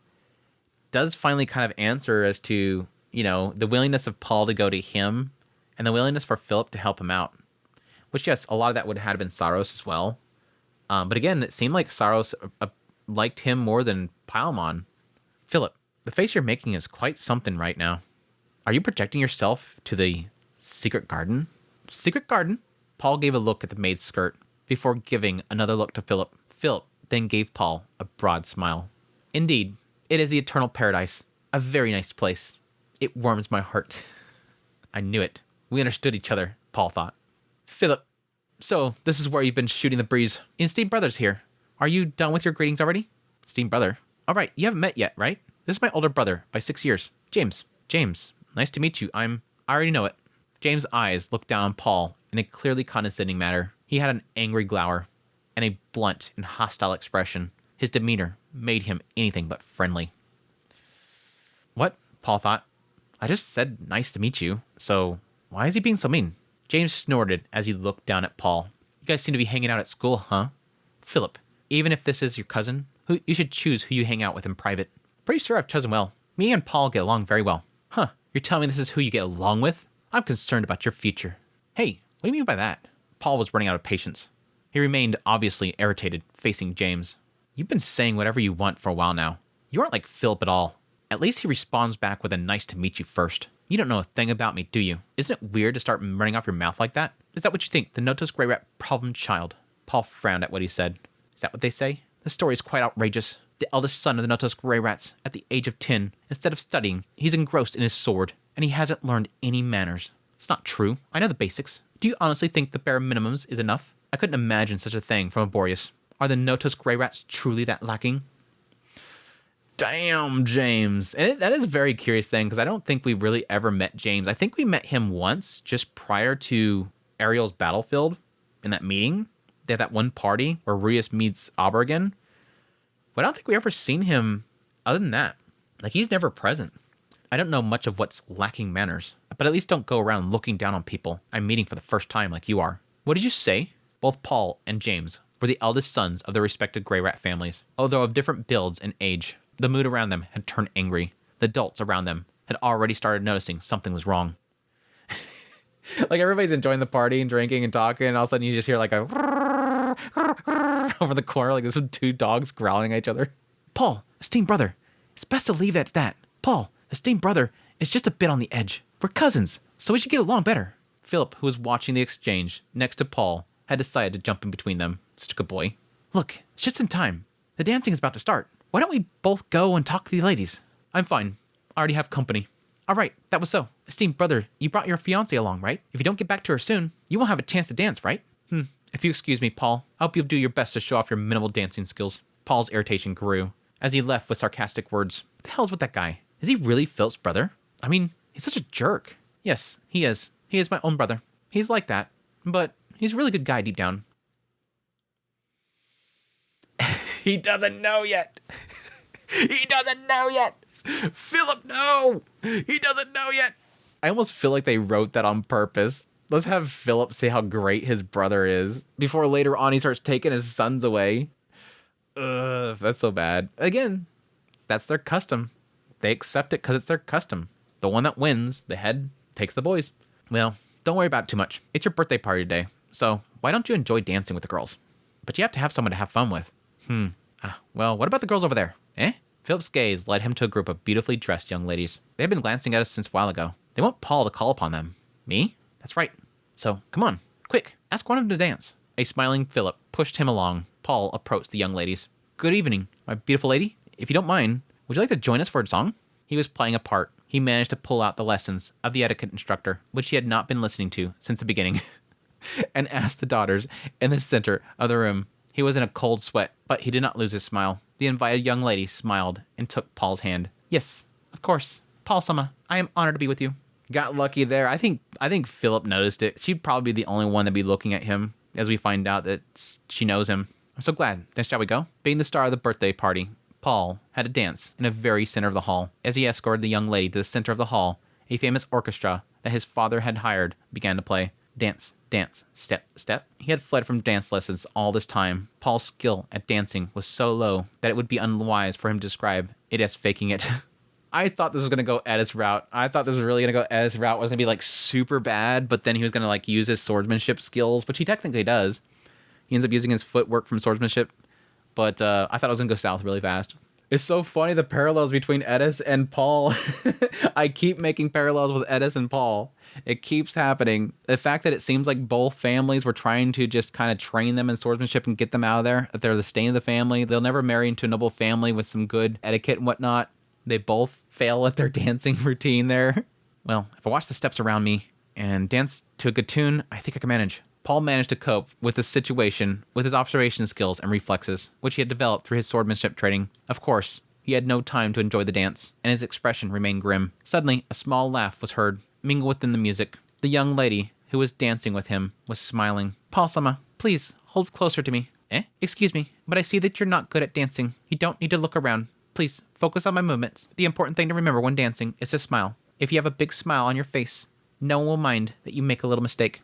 does finally kind of answer as to, the willingness of Paul to go to him and the willingness for Philip to help him out. Which, yes, a lot of that would have been Saros as well. But again, it seemed like Saros liked him more than Paimon. Philip, the face you're making is quite something right now. Are you projecting yourself to the secret garden? Secret garden? Paul gave a look at the maid's skirt before giving another look to Philip. Philip then gave Paul a broad smile. Indeed, it is the eternal paradise. A very nice place. It warms my heart. I knew it. We understood each other, Paul thought. Philip, so this is where you've been shooting the breeze. Esteemed brothers here. Are you done with your greetings already? Esteemed brother. All right, you haven't met yet, right? This is my older brother by 6 years. James. James, nice to meet you. I already know it. James' eyes looked down on Paul in a clearly condescending manner. He had an angry glower and a blunt and hostile expression. His demeanor made him anything but friendly. What? Paul thought. I just said nice to meet you, so why is he being so mean? James snorted as he looked down at Paul. You guys seem to be hanging out at school, huh? Philip, even if this is your cousin, you should choose who you hang out with in private. Pretty sure I've chosen well. Me and Paul get along very well. Huh, you're telling me this is who you get along with? I'm concerned about your future. Hey, what do you mean by that? Paul was running out of patience. He remained obviously irritated, facing James. You've been saying whatever you want for a while now. You aren't like Philip at all. At least he responds back with a nice to meet you first. You don't know a thing about me, do you? Isn't it weird to start running off your mouth like that? Is that what you think, the Notos Grey Rat problem child? Paul frowned at what he said. Is that what they say? The story is quite outrageous. The eldest son of the Notos Grey Rats, at the age of 10, instead of studying, he's engrossed in his sword, and he hasn't learned any manners. It's not true. I know the basics. Do you honestly think the bare minimums is enough? I couldn't imagine such a thing from a Boreas. Are the Notos Grey Rats truly that lacking? Damn, James. And that is a very curious thing, because I don't think we really ever met James. I think we met him once, just prior to Ariel's battlefield, in that meeting. They had that one party where Rias meets Aber again. But I don't think we ever seen him other than that. Like, he's never present. I don't know much of what's lacking manners, but at least don't go around looking down on people I'm meeting for the first time like you are. What did you say? Both Paul and James were the eldest sons of their respected gray rat families, although of different builds and age. The mood around them had turned angry. The adults around them had already started noticing something was wrong. Like everybody's enjoying the party and drinking and talking, and all of a sudden you just hear like a over the corner, like there's two dogs growling at each other. Paul, esteemed brother, it's best to leave it at that. Paul, esteemed brother, is just a bit on the edge. We're cousins, so we should get along better. Philip, who was watching the exchange next to Paul, had decided to jump in between them. Such a good boy. Look, it's just in time. The dancing is about to start. Why don't we both go and talk to the ladies? I'm fine. I already have company. All right, that was so. Esteemed brother, you brought your fiancée along, right? If you don't get back to her soon, you won't have a chance to dance, right? If you excuse me, Paul, I hope you'll do your best to show off your minimal dancing skills. Paul's irritation grew as he left with sarcastic words. What the hell's with that guy? Is he really Philip's brother? I mean, he's such a jerk. Yes, he is. He is my own brother. He's like that, but he's a really good guy deep down. He doesn't know yet. He doesn't know yet. Philip, no! He doesn't know yet. I almost feel like they wrote that on purpose. Let's have Philip say how great his brother is before later on he starts taking his sons away. Ugh, that's so bad. Again, that's their custom. They accept it because it's their custom. The one that wins, the head, takes the boys. Well, don't worry about it too much. It's your birthday party today, so why don't you enjoy dancing with the girls? But you have to have someone to have fun with. Well, what about the girls over there? Philip's gaze led him to a group of beautifully dressed young ladies. They had been glancing at us since a while ago. They want Paul to call upon them. Me? That's right. So, come on, quick, ask one of them to dance. A smiling Philip pushed him along. Paul approached the young ladies. Good evening, my beautiful lady. If you don't mind, would you like to join us for a song? He was playing a part. He managed to pull out the lessons of the etiquette instructor, which he had not been listening to since the beginning, and asked the daughters in the center of the room. He was in a cold sweat, but he did not lose his smile. The invited young lady smiled and took Paul's hand. Yes, of course. Paul-sama, I am honored to be with you. Got lucky there. I think Philip noticed it. She'd probably be the only one that'd be looking at him as we find out that she knows him. I'm so glad. Then shall we go? Being the star of the birthday party, Paul had a dance in the very center of the hall. As he escorted the young lady to the center of the hall, a famous orchestra that his father had hired began to play. Dance, dance, step, step. He had fled from dance lessons all this time. Paul's skill at dancing was so low that it would be unwise for him to describe it as faking it. I thought this was going to go Edis route. I thought this was really going to go Edis route. It was going to be like super bad, but then he was going to like use his swordsmanship skills, which he technically does. He ends up using his footwork from swordsmanship, but I thought it was going to go south really fast. It's so funny, the parallels between Edis and Paul. I keep making parallels with Edis and Paul. It keeps happening. The fact that it seems like both families were trying to just kind of train them in swordsmanship and get them out of there, that they're the stain of the family. They'll never marry into a noble family with some good etiquette and whatnot. They both fail at their dancing routine there. Well, if I watch the steps around me and dance to a good tune, I think I can manage. Paul managed to cope with the situation with his observation skills and reflexes, which he had developed through his swordsmanship training. Of course, he had no time to enjoy the dance, and his expression remained grim. Suddenly, a small laugh was heard, mingled within the music. The young lady who was dancing with him was smiling. Paul-sama, please, hold closer to me. Excuse me, but I see that you're not good at dancing. You don't need to look around. Please, focus on my movements. The important thing to remember when dancing is to smile. If you have a big smile on your face, no one will mind that you make a little mistake.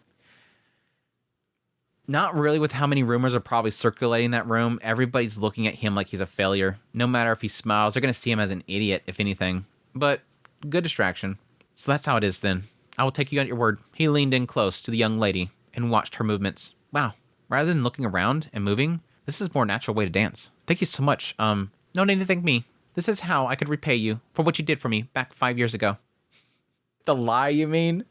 Not really with how many rumors are probably circulating in that room. Everybody's looking at him like he's a failure. No matter if he smiles, they're going to see him as an idiot, if anything. But good distraction. So that's how it is then. I will take you at your word. He leaned in close to the young lady and watched her movements. Wow. Rather than looking around and moving, this is a more natural way to dance. Thank you so much. No need to thank me. This is how I could repay you for what you did for me back 5 years ago. The lie, you mean?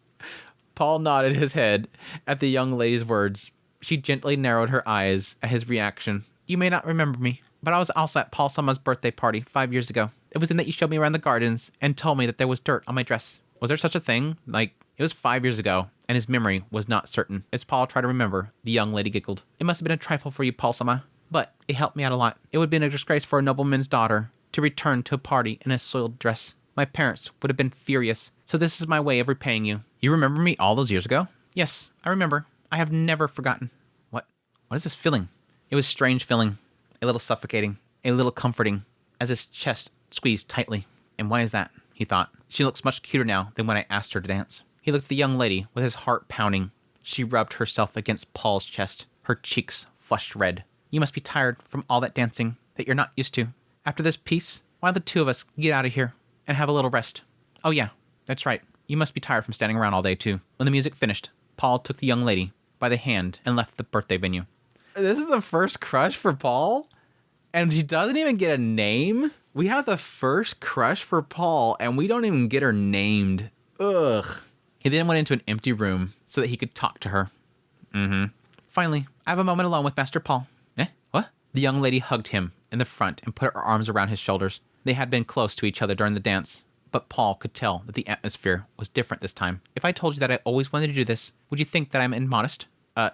Paul nodded his head at the young lady's words. She gently narrowed her eyes at his reaction. You may not remember me, but I was also at Paul-sama's birthday party 5 years ago. It was then that you showed me around the gardens and told me that there was dirt on my dress. Was there such a thing? It was 5 years ago, and his memory was not certain. As Paul tried to remember, the young lady giggled. It must have been a trifle for you, Paul-sama, but it helped me out a lot. It would have been a disgrace for a nobleman's daughter to return to a party in a soiled dress. My parents would have been furious, so this is my way of repaying you. You remember me all those years ago? Yes, I remember. I have never forgotten. What is this feeling? It was a strange feeling, a little suffocating, a little comforting, as his chest squeezed tightly. And why is that? He thought. She looks much cuter now than when I asked her to dance. He looked at the young lady with his heart pounding. She rubbed herself against Paul's chest, her cheeks flushed red. You must be tired from all that dancing that you're not used to. After this piece, why don't the two of us get out of here and have a little rest? Oh yeah, that's right. You must be tired from standing around all day too. When the music finished, Paul took the young lady by the hand and left the birthday venue. This is the first crush for Paul? And she doesn't even get a name? We have the first crush for Paul and we don't even get her named. Ugh. He then went into an empty room so that he could talk to her. Finally, I have a moment alone with Master Paul. Eh? What? The young lady hugged him in the front and put her arms around his shoulders. They had been close to each other during the dance, but Paul could tell that the atmosphere was different this time. If I told you that I always wanted to do this, would you think that I'm immodest?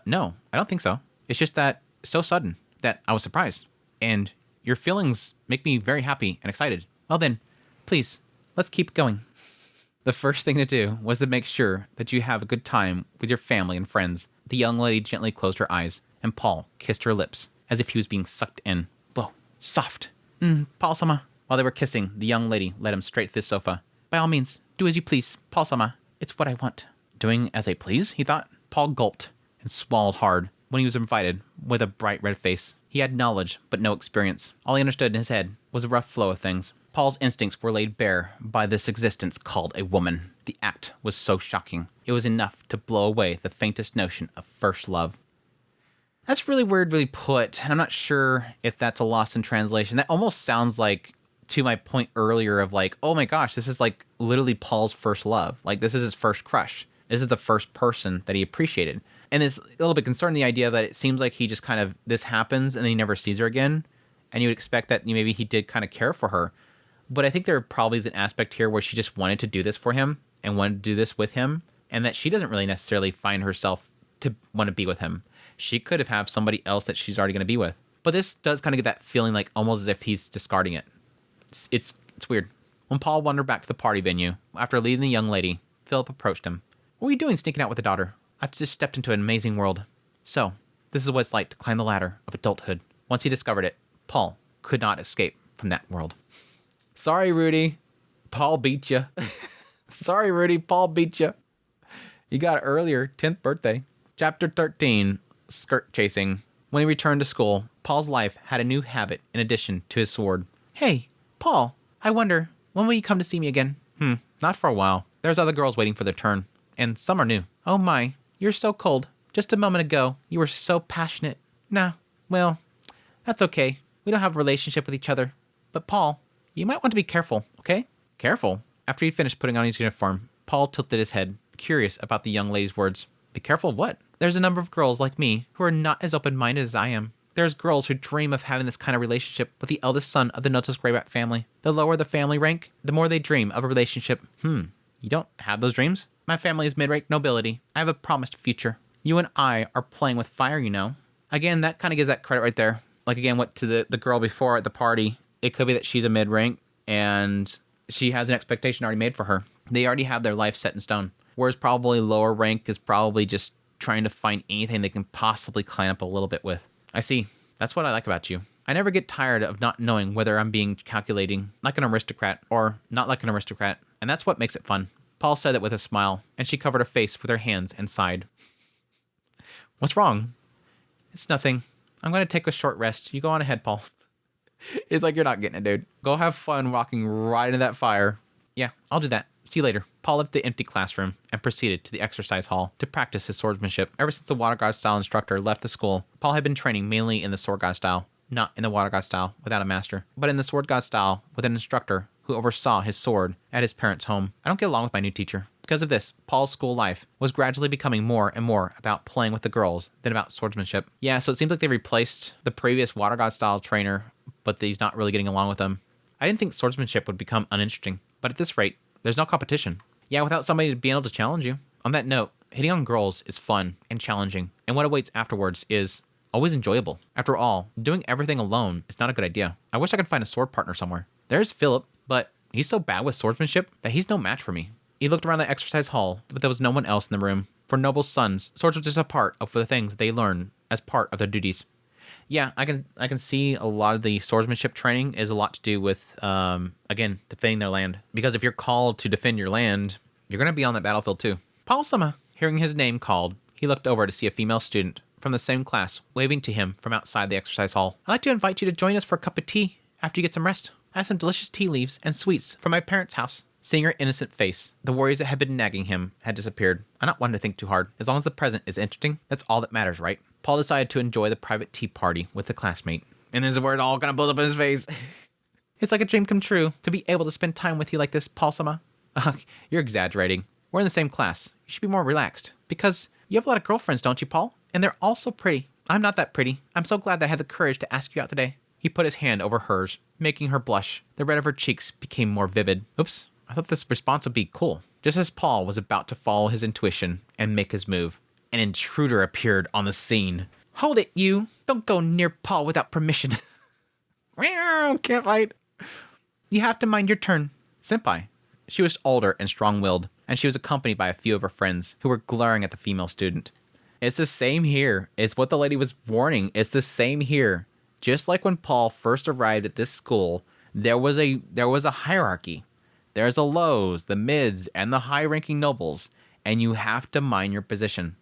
No, I don't think so. It's just that it's so sudden that I was surprised. And your feelings make me very happy and excited. Well then, please, let's keep going. The first thing to do was to make sure that you have a good time with your family and friends. The young lady gently closed her eyes, and Paul kissed her lips as if he was being sucked in. Whoa, soft. Paul-sama. While they were kissing, the young lady led him straight to the sofa. By all means, do as you please, Paul-sama. It's what I want. Doing as I please, he thought. Paul gulped and swallowed hard when he was invited with a bright red face. He had knowledge, but no experience. All he understood in his head was a rough flow of things. Paul's instincts were laid bare by this existence called a woman. The act was so shocking. It was enough to blow away the faintest notion of first love. That's really weirdly put, and I'm not sure if that's a loss in translation. That almost sounds like, to my point earlier of like, oh my gosh, this is like literally Paul's first love. Like this is his first crush. This is the first person that he appreciated. And it's a little bit concerned the idea that it seems like he just kind of, this happens and then he never sees her again. And you would expect that maybe he did kind of care for her. But I think there probably is an aspect here where she just wanted to do this for him and wanted to do this with him. And that she doesn't really necessarily find herself to want to be with him. She could have somebody else that she's already going to be with. But this does kind of get that feeling like almost as if he's discarding it. It's weird. When Paul wandered back to the party venue, after leading the young lady, Philip approached him. What were you doing sneaking out with the daughter? I've just stepped into an amazing world. So, this is what it's like to climb the ladder of adulthood. Once he discovered it, Paul could not escape from that world. Sorry, Rudy. Paul beat you. Sorry, Rudy. Paul beat you. You got it earlier. 10th birthday. Chapter 13, Skirt Chasing. When he returned to school, Paul's life had a new habit in addition to his sword. Hey, Paul, I wonder, when will you come to see me again? Not for a while. There's other girls waiting for their turn, and some are new. Oh my, you're so cold. Just a moment ago, you were so passionate. Nah, well, that's okay. We don't have a relationship with each other. But Paul, you might want to be careful, okay? Careful? After he finished putting on his uniform, Paul tilted his head, curious about the young lady's words. Be careful of what? There's a number of girls like me who are not as open-minded as I am. There's girls who dream of having this kind of relationship with the eldest son of the Notos Greyback family. The lower the family rank, the more they dream of a relationship. You don't have those dreams? My family is mid-rank nobility. I have a promised future. You and I are playing with fire, you know. Again, that kind of gives that credit right there. Like again, what to the girl before at the party, it could be that she's a mid-rank and she has an expectation already made for her. They already have their life set in stone. Whereas probably lower rank is probably just trying to find anything they can possibly climb up a little bit with. I see. That's what I like about you. I never get tired of not knowing whether I'm being calculating like an aristocrat or not like an aristocrat, and that's what makes it fun. Paul said it with a smile, and she covered her face with her hands and sighed. What's wrong? It's nothing. I'm going to take a short rest. You go on ahead, Paul. It's like you're not getting it, dude. Go have fun walking right into that fire. Yeah, I'll do that. See you later. Paul left the empty classroom and proceeded to the exercise hall to practice his swordsmanship. Ever since the Water God style instructor left the school, Paul had been training mainly in the Sword God style, not in the Water God style without a master, but in the Sword God style with an instructor who oversaw his sword at his parents' home. I don't get along with my new teacher. Because of this, Paul's school life was gradually becoming more and more about playing with the girls than about swordsmanship. Yeah, so it seems like they replaced the previous Water God style trainer, but he's not really getting along with them. I didn't think swordsmanship would become uninteresting, but at this rate, there's no competition. Yeah, without somebody being able to challenge you. On that note, hitting on girls is fun and challenging, and what awaits afterwards is always enjoyable. After all, doing everything alone is not a good idea. I wish I could find a sword partner somewhere. There's Philip, but he's so bad with swordsmanship that he's no match for me. He looked around the exercise hall, but there was no one else in the room. For noble sons, swords were just a part of the things they learn as part of their duties. Yeah, I can see a lot of the swordsmanship training is a lot to do with again, defending their land. Because if you're called to defend your land, you're gonna be on that battlefield too. Paul Sama, hearing his name called, he looked over to see a female student from the same class waving to him from outside the exercise hall. I'd like to invite you to join us for a cup of tea after you get some rest. I have some delicious tea leaves and sweets from my parents' house. Seeing her innocent face, the worries that had been nagging him had disappeared. I'm not one to think too hard. As long as the present is interesting, that's all that matters, right? Paul decided to enjoy the private tea party with a classmate. And there's a word all gonna build up in his face. It's like a dream come true to be able to spend time with you like this, Paul-sama. You're exaggerating. We're in the same class. You should be more relaxed. Because you have a lot of girlfriends, don't you, Paul? And they're all so pretty. I'm not that pretty. I'm so glad that I had the courage to ask you out today. He put his hand over hers, making her blush. The red of her cheeks became more vivid. Oops. I thought this response would be cool. Just as Paul was about to follow his intuition and make his move, an intruder appeared on the scene. Hold it, you! Don't go near Paul without permission. Can't fight. You have to mind your turn. Senpai. She was older and strong-willed, and she was accompanied by a few of her friends who were glaring at the female student. It's the same here. It's what the lady was warning. It's the same here. Just like when Paul first arrived at this school, there was a hierarchy. There's the lows, the mids, and the high-ranking nobles, and you have to mind your position.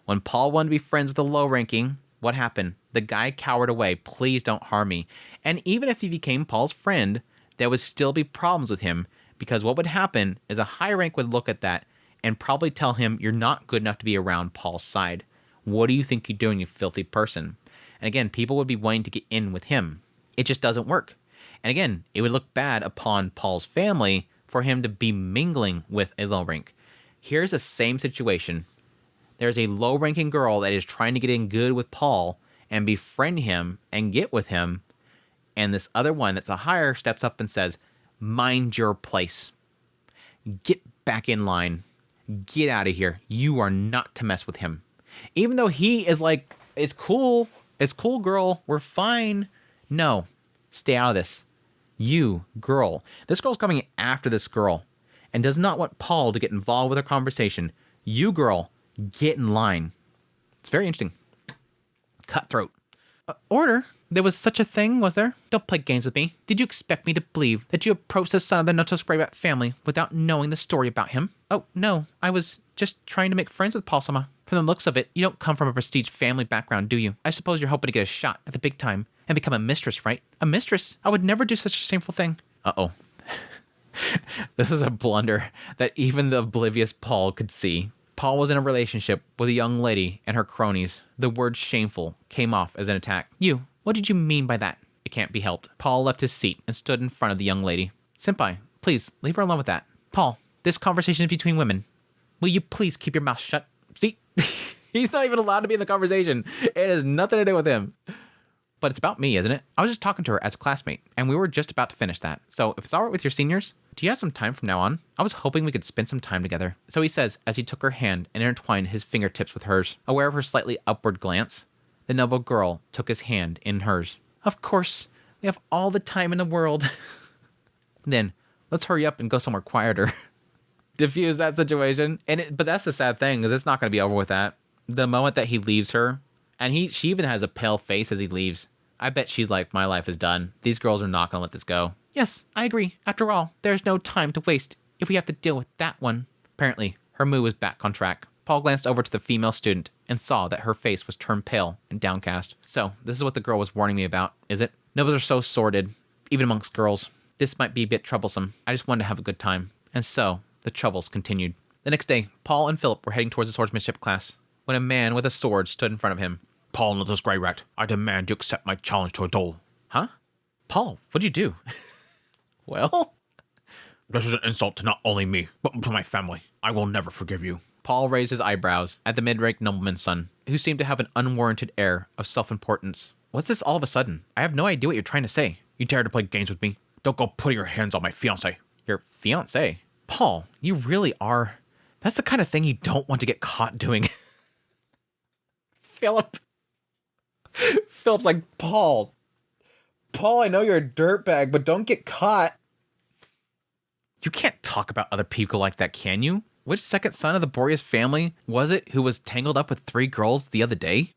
When Paul wanted to be friends with the low-ranking, what happened? The guy cowered away. Please don't harm me. And even if he became Paul's friend, there would still be problems with him, because what would happen is a high rank would look at that and probably tell him you're not good enough to be around Paul's side. What do you think you're doing, you filthy person? And again, people would be wanting to get in with him. It just doesn't work. And again, it would look bad upon Paul's family for him to be mingling with a low rank. Here's the same situation. There's a low-ranking girl that is trying to get in good with Paul and befriend him and get with him, and this other one that's a higher steps up and says, mind your place. Get back in line. Get out of here. You are not to mess with him. Even though he is like, it's cool, girl, we're fine. No, stay out of this. You, girl. This girl's coming after this girl and does not want Paul to get involved with her conversation. You, girl, get in line. It's very interesting. Cutthroat. Order? There was such a thing, was there? Don't play games with me. Did you expect me to believe that you approached the son of the Notos Greybat family without knowing the story about him? Oh, no. I was just trying to make friends with Paul-sama. From the looks of it, you don't come from a prestige family background, do you? I suppose you're hoping to get a shot at the big time and become a mistress, right? A mistress? I would never do such a shameful thing. Uh-oh. This is a blunder that even the oblivious Paul could see. Paul was in a relationship with a young lady and her cronies. The word shameful came off as an attack. You, what did you mean by that? It can't be helped. Paul left his seat and stood in front of the young lady. Senpai, please, leave her alone with that. Paul, this conversation is between women. Will you please keep your mouth shut? See? He's not even allowed to be in the conversation. It has nothing to do with him. But it's about me, isn't it? I was just talking to her as a classmate, and we were just about to finish that. So if it's all right with your seniors, do you have some time from now on? I was hoping we could spend some time together. So he says as he took her hand and intertwined his fingertips with hers. Aware of her slightly upward glance, the noble girl took his hand in hers. Of course, we have all the time in the world. Then, let's hurry up and go somewhere quieter. Diffuse that situation. But that's the sad thing, is it's not going to be over with that. The moment that he leaves her, and she even has a pale face as he leaves. I bet she's like, my life is done. These girls are not going to let this go. Yes, I agree. After all, there's no time to waste if we have to deal with that one. Apparently, her mood was back on track. Paul glanced over to the female student and saw that her face was turned pale and downcast. So, this is what the girl was warning me about, is it? Nobles are so sordid, even amongst girls. This might be a bit troublesome. I just wanted to have a good time. And so, the troubles continued. The next day, Paul and Philip were heading towards the swordsmanship class when a man with a sword stood in front of him. Paul Notos Greyrat, I demand you accept my challenge to a duel. Huh? Paul, what'd you do? Well? This is an insult to not only me, but to my family. I will never forgive you. Paul raised his eyebrows at the mid-rank nobleman's son, who seemed to have an unwarranted air of self-importance. What's this all of a sudden? I have no idea what you're trying to say. You dare to play games with me? Don't go putting your hands on my fiancé. Your fiancé? Paul, you really are... That's the kind of thing you don't want to get caught doing. Philip's like, Paul, I know you're a dirtbag, but don't get caught. You can't talk about other people like that, can you? Which second son of the Boreas family was it who was tangled up with 3 girls the other day?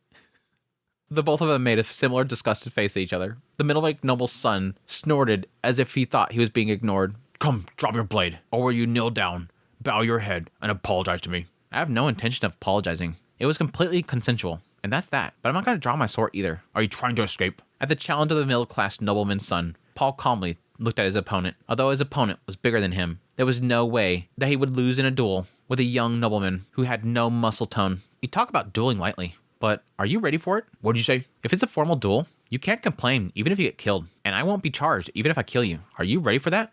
The both of them made a similar disgusted face at each other. The middle-rank noble's son snorted as if he thought he was being ignored. Come, drop your blade, or will you kneel down, bow your head, and apologize to me? I have no intention of apologizing. It was completely consensual, and that's that. But I'm not going to draw my sword either. Are you trying to escape? At the challenge of the middle-class nobleman's son, Paul calmly looked at his opponent. Although his opponent was bigger than him, there was no way that he would lose in a duel with a young nobleman who had no muscle tone. You talk about dueling lightly, but are you ready for it? What'd you say? If it's a formal duel, you can't complain even if you get killed, and I won't be charged even if I kill you. Are you ready for that?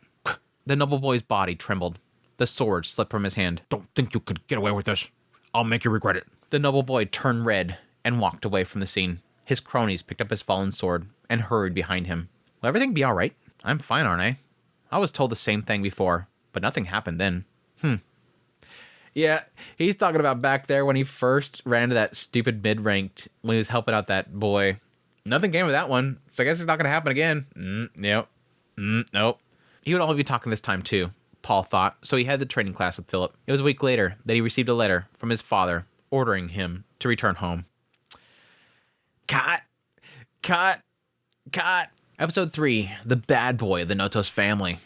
The noble boy's body trembled. The sword slipped from his hand. Don't think you could get away with this. I'll make you regret it. The noble boy turned red and walked away from the scene. His cronies picked up his fallen sword and hurried behind him. Will everything be all right? I'm fine, aren't I? I was told the same thing before, but nothing happened then. Yeah, he's talking about back there when he first ran into that stupid mid-ranked when he was helping out that boy. Nothing came of that one, so I guess it's not going to happen again. Nope. He would only be talking this time too, Paul thought, so he had the training class with Philip. It was a week later that he received a letter from his father ordering him to return home. Cut. Episode 3, The Bad Boy of the Notos Family.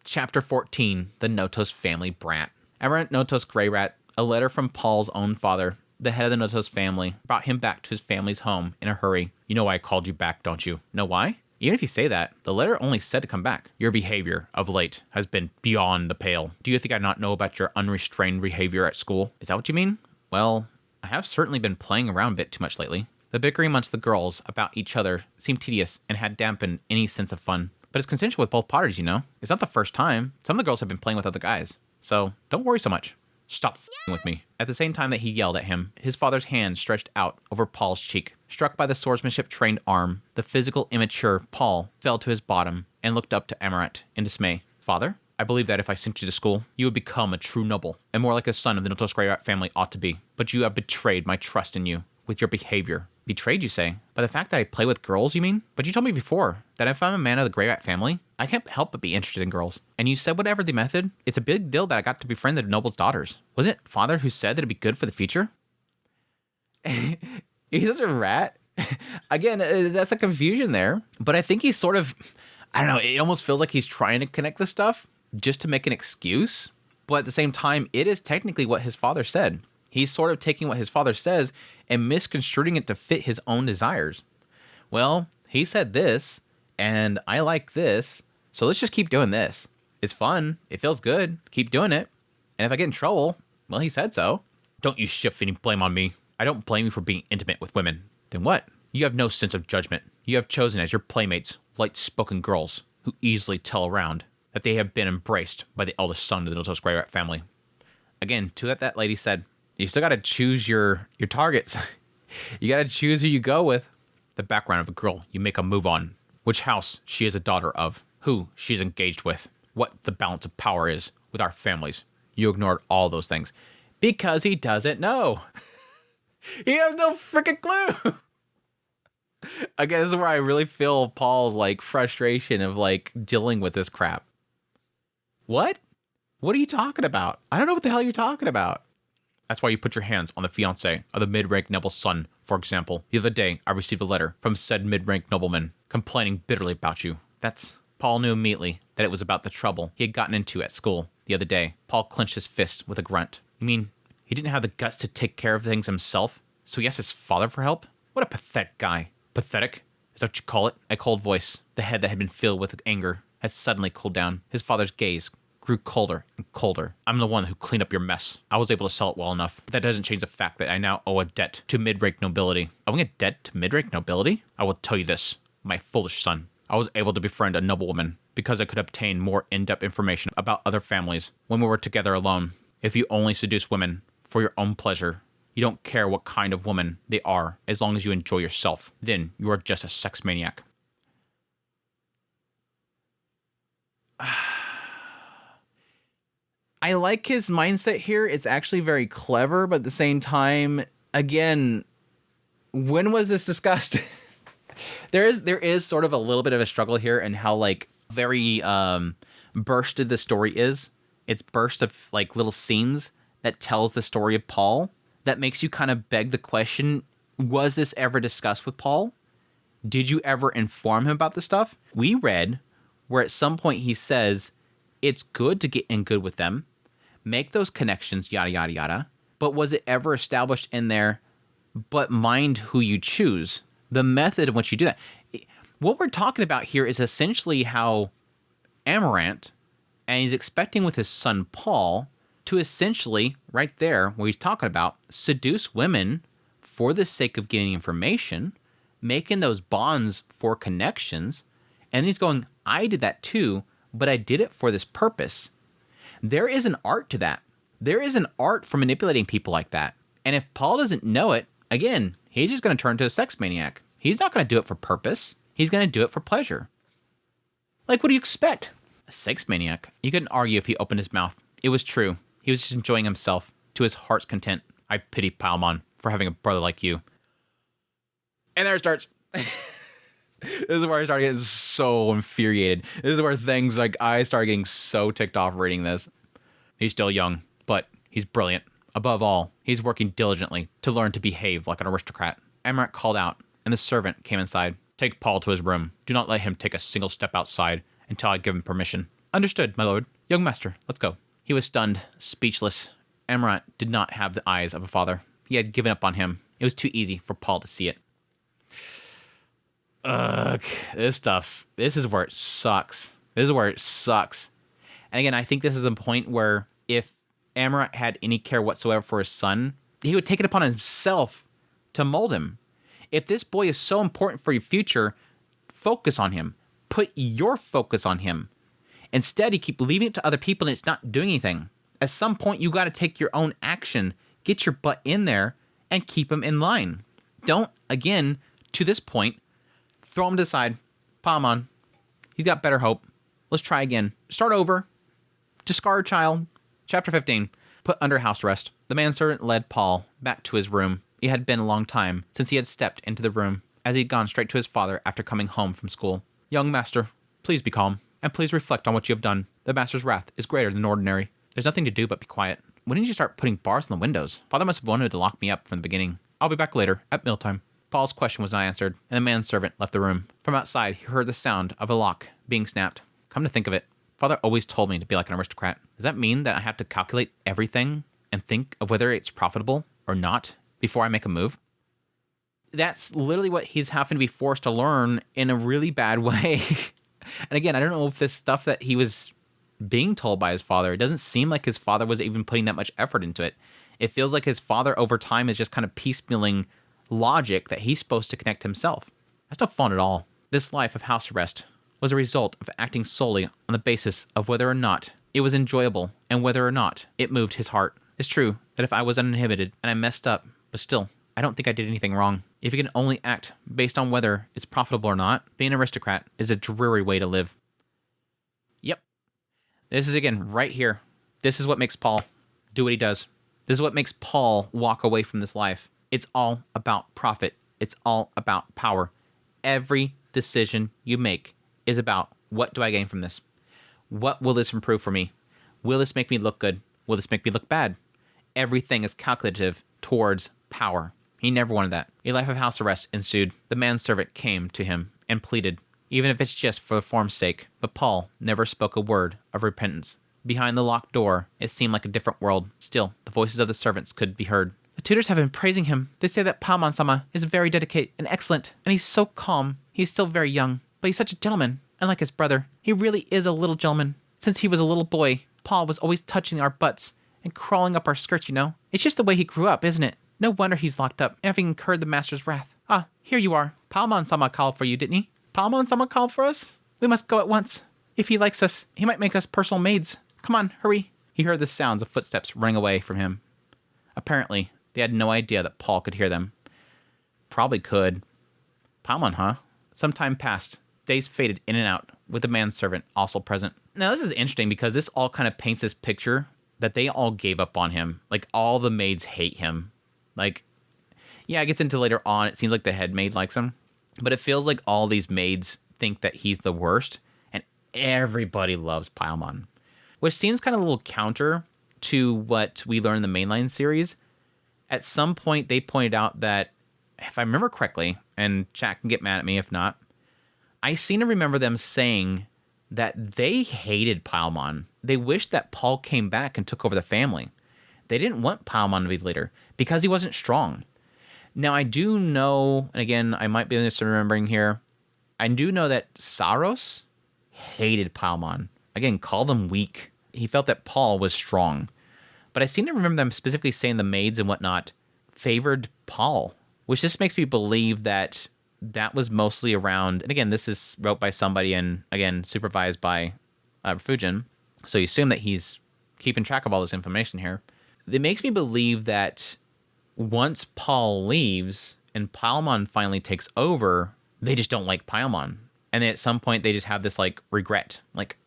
Chapter 14, The Notos Family Brat. Amarant Notos Grey Rat, a letter from Paul's own father, the head of the Notos family, brought him back to his family's home in a hurry. You know why I called you back, don't you? Know why? Even if you say that, the letter only said to come back. Your behavior of late has been beyond the pale. Do you think I not know about your unrestrained behavior at school? Is that what you mean? Well, I have certainly been playing around a bit too much lately. The bickering amongst the girls about each other seemed tedious and had dampened any sense of fun. But it's consensual with both parties, you know? It's not the first time. Some of the girls have been playing with other guys. So don't worry so much. Stop f***ing with me. At the same time that he yelled at him, his father's hand stretched out over Paul's cheek. Struck by the swordsmanship-trained arm, the physical immature Paul fell to his bottom and looked up to Amaranth in dismay. Father, I believe that if I sent you to school, you would become a true noble, and more like a son of the Notos Grey Rat family ought to be. But you have betrayed my trust in you with your behavior. Betrayed, you say? By the fact that I play with girls, you mean? But you told me before that if I'm a man of the Grey Rat family, I can't help but be interested in girls. And you said whatever the method, it's a big deal that I got to befriend the noble's daughters. Was it father who said that it'd be good for the future? He's such a rat. Again, that's a confusion there. But I think he's sort of, I don't know, it almost feels like he's trying to connect the stuff just to make an excuse. But at the same time, it is technically what his father said. He's sort of taking what his father says and misconstruing it to fit his own desires. Well, he said this, and I like this, so let's just keep doing this. It's fun. It feels good. Keep doing it. And if I get in trouble, well, he said so. Don't you shift any blame on me. I don't blame you for being intimate with women. Then what? You have no sense of judgment. You have chosen as your playmates light-spoken girls who easily tell around that they have been embraced by the eldest son of the Notos Grey Rat family. Again, to that lady said, you still got to choose your targets. You got to choose who you go with. The background of a girl you make a move on. Which house she is a daughter of. Who she is engaged with. What the balance of power is with our families. You ignored all those things. Because he doesn't know. He has no freaking clue. Again, this is where I really feel Paul's like frustration of like dealing with this crap. What? What are you talking about? I don't know what the hell you're talking about. That's why you put your hands on the fiancé of the mid-rank noble's son, for example. The other day, I received a letter from said mid-rank nobleman complaining bitterly about you. Paul knew immediately that it was about the trouble he had gotten into at school the other day. Paul clenched his fist with a grunt. You mean he didn't have the guts to take care of things himself, so he asked his father for help? What a pathetic guy. Pathetic? Is that what you call it? A cold voice, the head that had been filled with anger, had suddenly cooled down. His father's gaze grew colder and colder. I'm the one who cleaned up your mess. I was able to sell it well enough. But that doesn't change the fact that I now owe a debt to mid-rank nobility. Owing a debt to mid-rank nobility? I will tell you this, my foolish son. I was able to befriend a noblewoman because I could obtain more in-depth information about other families when we were together alone. If you only seduce women for your own pleasure, you don't care what kind of woman they are as long as you enjoy yourself, then you are just a sex maniac. I like his mindset here. It's actually very clever, but at the same time, again, when was this discussed? there is sort of a little bit of a struggle here in how like very bursted the story is. It's burst of like little scenes that tells the story of Paul that makes you kind of beg the question, Was this ever discussed with Paul? Did you ever inform him about this stuff? We read where at some point he says it's good to get in good with them, make those connections, yada, yada, yada. But was it ever established in there, but mind who you choose? The method in which you do that. What we're talking about here is essentially how Amaranth, and he's expecting with his son Paul, to essentially, right there, where he's talking about, seduce women for the sake of gaining information, making those bonds for connections, and he's going, I did that too, but I did it for this purpose. There is an art to that. There is an art for manipulating people like that. And if Paul doesn't know it, again, he's just going to turn to a sex maniac. He's not going to do it for purpose. He's going to do it for pleasure. Like, what do you expect? A sex maniac. You couldn't argue if he opened his mouth. It was true. He was just enjoying himself to his heart's content. I pity Paimon for having a brother like you. And there it starts. This is where I started getting so infuriated. This is where things like I started getting so ticked off reading this. He's still young, but he's brilliant. Above all, he's working diligently to learn to behave like an aristocrat. Amaranth called out, and the servant came inside. Take Paul to his room. Do not let him take a single step outside until I give him permission. Understood, my lord. Young master, let's go. He was stunned, speechless. Amaranth did not have the eyes of a father. He had given up on him. It was too easy for Paul to see it. Ugh, this stuff. This is where it sucks. This is where it sucks. And again, I think this is a point where if Amaranth had any care whatsoever for his son, he would take it upon himself to mold him. If this boy is so important for your future, focus on him. Put your focus on him. Instead, you keep leaving it to other people and it's not doing anything. At some point, you got to take your own action. Get your butt in there and keep him in line. Don't, again, to this point, throw him to the side. Paimon. He's got better hope. Let's try again. Start over. Discard child. Chapter 15. Put under house arrest. The manservant led Paul back to his room. It had been a long time since he had stepped into the room, as he had gone straight to his father after coming home from school. Young master, please be calm, and please reflect on what you have done. The master's wrath is greater than ordinary. There's nothing to do but be quiet. When did you start putting bars on the windows? Father must have wanted to lock me up from the beginning. I'll be back later, at mealtime. Paul's question was not answered, and the manservant left the room. From outside, he heard the sound of a lock being snapped. Come to think of it, Father always told me to be like an aristocrat. Does that mean that I have to calculate everything and think of whether it's profitable or not before I make a move? That's literally what he's having to be forced to learn in a really bad way. And again, I don't know if this stuff that he was being told by his father, it doesn't seem like his father was even putting that much effort into it. It feels like his father over time is just kind of piecemealing logic that he's supposed to connect himself. That's not fun at all. This life of house arrest was a result of acting solely on the basis of whether or not it was enjoyable and whether or not it moved his heart. It's true that if I was uninhibited and I messed up, but still, I don't think I did anything wrong. If you can only act based on whether it's profitable or not, being an aristocrat is a dreary way to live. Yep. This is, again, right here. This is what makes Paul do what he does. This is what makes Paul walk away from this life. It's all about profit. It's all about power. Every decision you make is about, what do I gain from this? What will this improve for me? Will this make me look good? Will this make me look bad? Everything is calculative towards power. He never wanted that. A life of house arrest ensued. The manservant came to him and pleaded, even if it's just for the form's sake. But Paul never spoke a word of repentance. Behind the locked door, it seemed like a different world. Still, the voices of the servants could be heard. The tutors have been praising him. They say that Paimon-sama is very dedicated and excellent, and he's so calm. He's still very young, but he's such a gentleman. And like his brother, he really is a little gentleman. Since he was a little boy, Paul was always touching our butts and crawling up our skirts, you know? It's just the way he grew up, isn't it? No wonder he's locked up, having incurred the master's wrath. Ah, here you are. Paimon-sama called for you, didn't he? Paimon-sama called for us? We must go at once. If he likes us, he might make us personal maids. Come on, hurry. He heard the sounds of footsteps running away from him. Apparently, they had no idea that Paul could hear them. Probably could. Paimon, huh? Some time passed. Days faded in and out, with the manservant also present. Now, this is interesting because this all kind of paints this picture that they all gave up on him. Like, all the maids hate him. Like, yeah, it gets into later on. It seems like the head maid likes him. But it feels like all these maids think that he's the worst. And everybody loves Paimon. Which seems kind of a little counter to what we learned in the mainline series. At some point, they pointed out that if I remember correctly, and chat can get mad at me if not, I seem to remember them saying that they hated Paimon. They wished that Paul came back and took over the family. They didn't want Paimon to be the leader because he wasn't strong. Now, I do know, and again, I might be misremembering here, I do know that Saros hated Paimon. Again, called him weak. He felt that Paul was strong. But I seem to remember them specifically saying the maids and whatnot favored Paul, which just makes me believe that that was mostly around, and again, this is wrote by somebody and, again, supervised by Fujin, so you assume that he's keeping track of all this information here. It makes me believe that once Paul leaves and Paimon finally takes over, they just don't like Paimon. And then at some point, they just have this, like, regret. Like,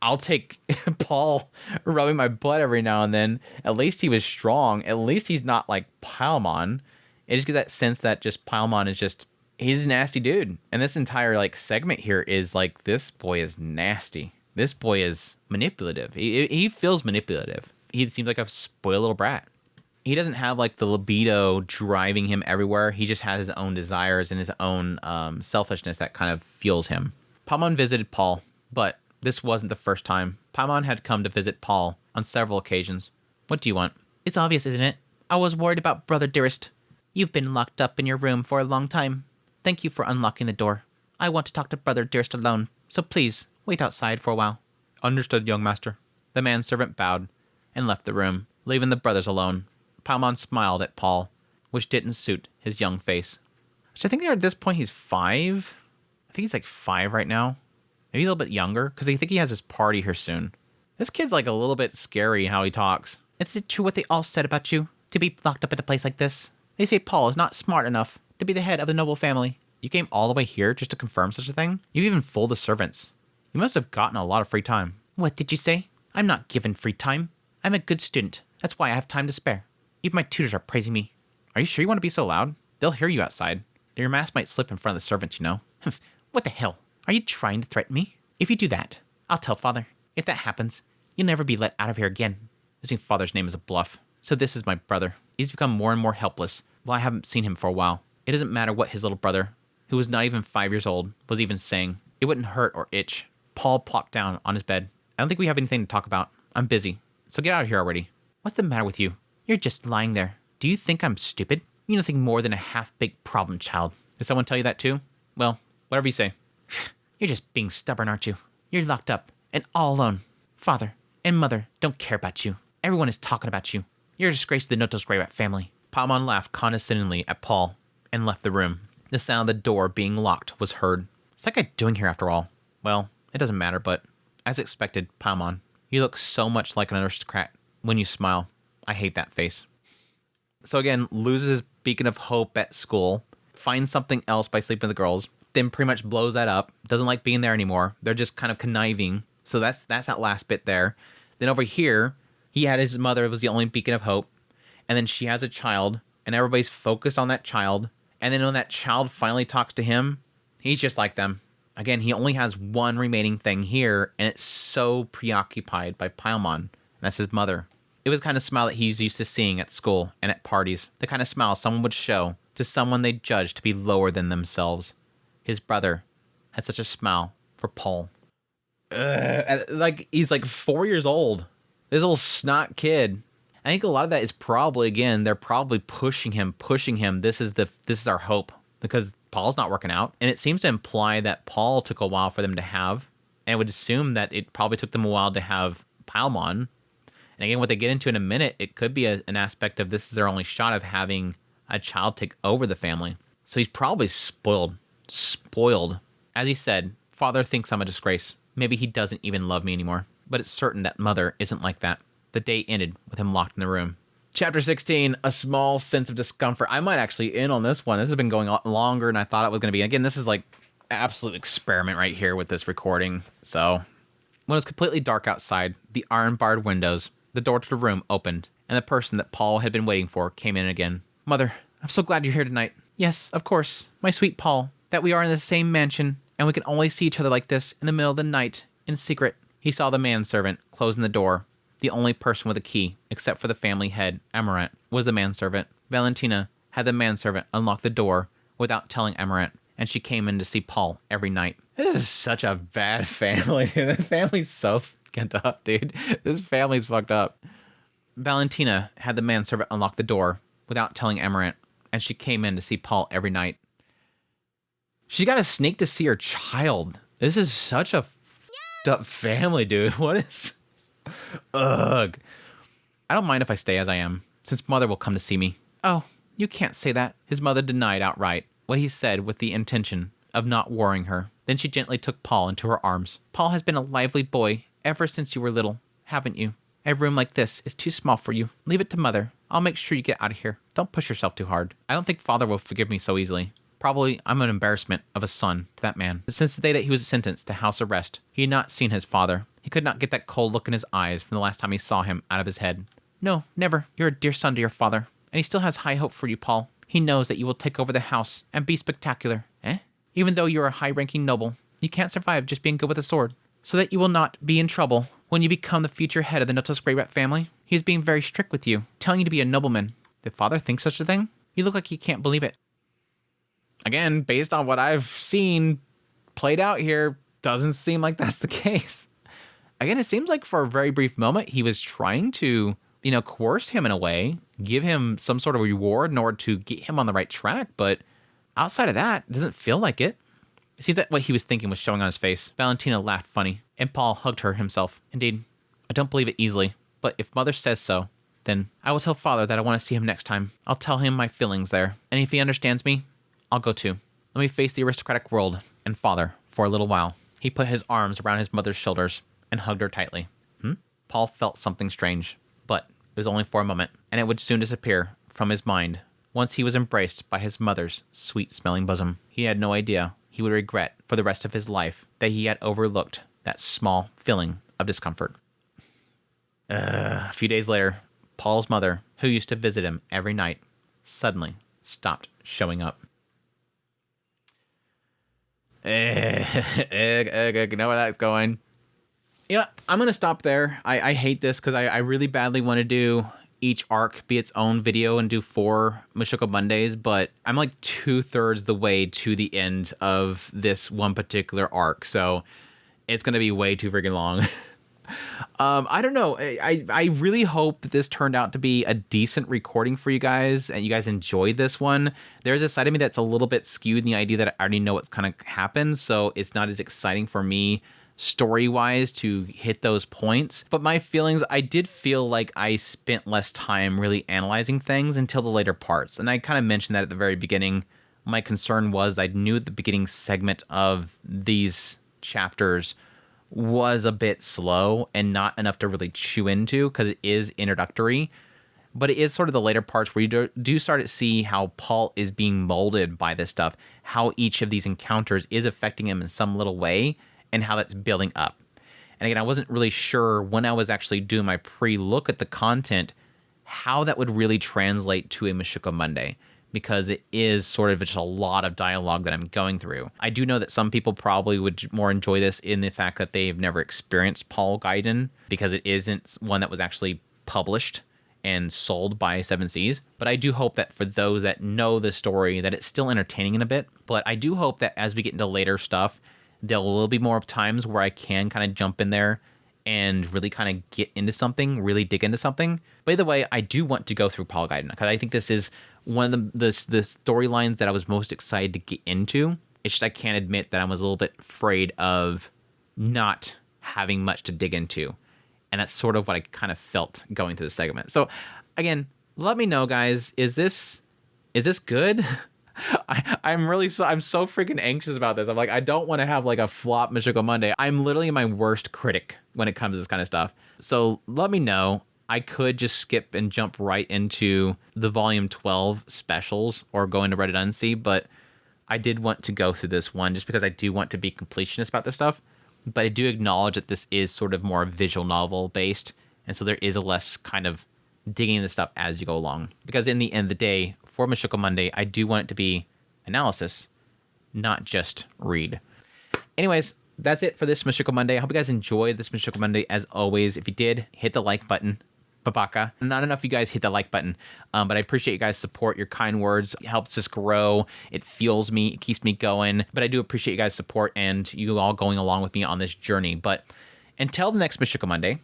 I'll take Paul rubbing my butt every now and then. At least he was strong. At least he's not like Paimon. It just gives that sense that just Paimon is just, he's a nasty dude. And this entire, like, segment here is like, this boy is nasty. This boy is manipulative. He feels manipulative. He seems like a spoiled little brat. He doesn't have, like, the libido driving him everywhere. He just has his own desires and his own selfishness that kind of fuels him. Paimon visited Paul, but this wasn't the first time. Paimon had come to visit Paul on several occasions. What do you want? It's obvious, isn't it? I was worried about Brother Dearest. You've been locked up in your room for a long time. Thank you for unlocking the door. I want to talk to Brother Dearest alone, so please, wait outside for a while. Understood, young master. The manservant bowed and left the room, leaving the brothers alone. Paimon smiled at Paul, which didn't suit his young face. So I think at this point he's 5. I think he's like 5 right now. Maybe a little bit younger, because I think he has his party here soon. This kid's like a little bit scary how he talks. Is it true what they all said about you? To be locked up at a place like this? They say Paul is not smart enough to be the head of the noble family. You came all the way here just to confirm such a thing? You even fooled the servants. You must have gotten a lot of free time. What did you say? I'm not given free time. I'm a good student. That's why I have time to spare. Even my tutors are praising me. Are you sure you want to be so loud? They'll hear you outside. Your mask might slip in front of the servants, you know. What the hell? Are you trying to threaten me? If you do that, I'll tell Father. If that happens, you'll never be let out of here again. Using Father's name as a bluff. So this is my brother. He's become more and more helpless. Well, I haven't seen him for a while. It doesn't matter what his little brother, who was not even 5 years old, was even saying. It wouldn't hurt or itch. Paul plopped down on his bed. I don't think we have anything to talk about. I'm busy. So get out of here already. What's the matter with you? You're just lying there. Do you think I'm stupid? You're nothing more than a half-baked problem child. Did someone tell you that too? Well, whatever you say. You're just being stubborn, aren't you? You're locked up and all alone. Father and Mother don't care about you. Everyone is talking about you. You're a disgrace to the Noto's Grey Rat family. Paimon laughed condescendingly at Paul and left the room. The sound of the door being locked was heard. What's that guy doing here after all? Well, it doesn't matter, but as expected, Paimon, you look so much like an aristocrat when you smile. I hate that face. So again, loses his beacon of hope at school, finds something else by sleeping with the girls, then pretty much blows that up, doesn't like being there anymore. They're just kind of conniving. So that's that last bit there. Then over here, he had his mother was the only beacon of hope, and then she has a child, and everybody's focused on that child. And then when that child finally talks to him, he's just like them. Again, he only has one remaining thing here, and it's so preoccupied by Paimon, and that's his mother. It was the kind of smile that he's used to seeing at school and at parties, the kind of smile someone would show to someone they judged to be lower than themselves. His brother had such a smile for Paul. Like, he's like 4 years old. This little snot kid. I think a lot of that is probably, again, they're probably pushing him. This is our hope, because Paul's not working out. And it seems to imply that Paul took a while for them to have, and would assume that it probably took them a while to have Paimon. And again, what they get into in a minute, it could be an aspect of this is their only shot of having a child take over the family. So he's probably spoiled. As he said, Father thinks I'm a disgrace. Maybe he doesn't even love me anymore. But it's certain that Mother isn't like that. The day ended with him locked in the room. Chapter 16, a small sense of discomfort. I might actually end on this one. This has been going on longer than I thought it was going to be. Again, this is like absolute experiment right here with this recording. So when it was completely dark outside, the iron-barred windows, the door to the room opened, and the person that Paul had been waiting for came in again. Mother, I'm so glad you're here tonight. Yes, of course, my sweet Paul, that we are in the same mansion, and we can only see each other like this in the middle of the night, in secret. He saw the manservant closing the door. The only person with a key, except for the family head, Amaranth, was the manservant. Valentina had the manservant unlock the door without telling Amaranth, and she came in to see Paul every night. This is such a bad family. The family's so fucked up, dude. This family's fucked up. Valentina had the manservant unlock the door without telling Amaranth, and she came in to see Paul every night. She got a sneak to see her child. This is such a fucked up family, dude. What is... Ugh. I don't mind if I stay as I am, since mother will come to see me. Oh, you can't say that. His mother denied outright what he said with the intention of not worrying her. Then she gently took Paul into her arms. Paul has been a lively boy ever since you were little, haven't you? A room like this is too small for you. Leave it to mother. I'll make sure you get out of here. Don't push yourself too hard. I don't think father will forgive me so easily. Probably I'm an embarrassment of a son to that man. Since the day that he was sentenced to house arrest, he had not seen his father. He could not get that cold look in his eyes from the last time he saw him out of his head. No, never. You're a dear son to your father. And he still has high hope for you, Paul. He knows that you will take over the house and be spectacular. Even though you're a high-ranking noble, you can't survive just being good with a sword. So that you will not be in trouble when you become the future head of the Notos Grey Rat family. He is being very strict with you, telling you to be a nobleman. Did father think such a thing? You look like you can't believe it. Again, based on what I've seen played out here, doesn't seem like that's the case. Again, it seems like for a very brief moment, he was trying to, coerce him in a way, give him some sort of reward in order to get him on the right track. But outside of that, it doesn't feel like it. It seems that what he was thinking was showing on his face. Valentina laughed funny, and Paul hugged her himself. Indeed, I don't believe it easily, but if mother says so, then I will tell father that I want to see him next time. I'll tell him my feelings there, and if he understands me, I'll go too. Let me face the aristocratic world and father for a little while. He put his arms around his mother's shoulders and hugged her tightly. Paul felt something strange, but it was only for a moment, and it would soon disappear from his mind once he was embraced by his mother's sweet-smelling bosom. He had no idea he would regret for the rest of his life that he had overlooked that small feeling of discomfort. A few days later, Paul's mother, who used to visit him every night, suddenly stopped showing up. You know where that's going. Yeah, I'm going to stop there. I hate this because I really badly want to do each arc be its own video and do 4 Mushoku Mondays, but I'm like 2/3 the way to the end of this one particular arc, so it's going to be way too freaking long. I don't know. I really hope that this turned out to be a decent recording for you guys and you guys enjoyed this one. There's a side of me that's a little bit skewed in the idea that I already know what's kind of happened, so it's not as exciting for me story-wise to hit those points. But my feelings, I did feel like I spent less time really analyzing things until the later parts. And I kind of mentioned that at the very beginning. My concern was I knew the beginning segment of these chapters was a bit slow and not enough to really chew into because it is introductory. But it is sort of the later parts where you do start to see how Paul is being molded by this stuff, how each of these encounters is affecting him in some little way, and how that's building up. And again, I wasn't really sure when I was actually doing my pre-look at the content, how that would really translate to a Mushoku Monday, because it is sort of just a lot of dialogue that I'm going through. I do know that some people probably would more enjoy this in the fact that they've never experienced Paul Gaiden, because it isn't one that was actually published and sold by Seven Seas. But I do hope that for those that know the story, that it's still entertaining in a bit. But I do hope that as we get into later stuff, there will be more times where I can kind of jump in there and really kind of get into something, really dig into something. By the way, I do want to go through Paul Gaiden because I think this is one of the storylines that I was most excited to get into. It's just I can't admit that I was a little bit afraid of not having much to dig into. And that's sort of what I kind of felt going through the segment. So again, let me know, guys, is this good? I'm so freaking anxious about this. I'm like, I don't want to have like a flop Mushoku Monday. I'm literally my worst critic when it comes to this kind of stuff. So let me know. I could just skip and jump right into the volume 12 specials or go into Reddit Unsee, but I did want to go through this one just because I do want to be completionist about this stuff. But I do acknowledge that this is sort of more visual novel based, and so there is a less kind of digging into stuff as you go along. Because in the end of the day, for Mushoku Monday, I do want it to be analysis, not just read. Anyways, that's it for this Mushoku Monday. I hope you guys enjoyed this Mushoku Monday. As always, if you did, hit the like button. Babaka. And I don't know if you guys hit the like button, but I appreciate you guys' support. Your kind words. It helps us grow. It fuels me. It keeps me going. But I do appreciate you guys' support and you all going along with me on this journey. But until the next Mushoku Monday,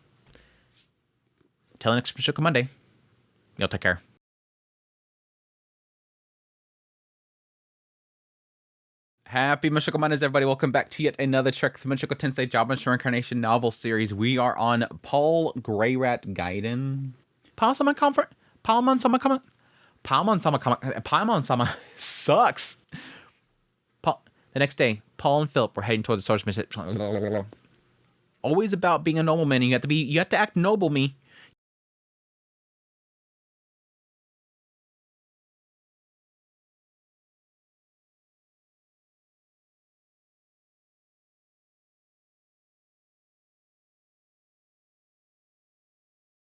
y'all take care. Happy Mushoku Mondays, everybody. Welcome back to yet another trek through Mushoku Tensei Jobless Reincarnation novel series. We are on Paul Gaiden. Paimon-sama sucks. The next day, Paul and Philip were heading toward the source mission. Always about being a nobleman. You have to act noble, me.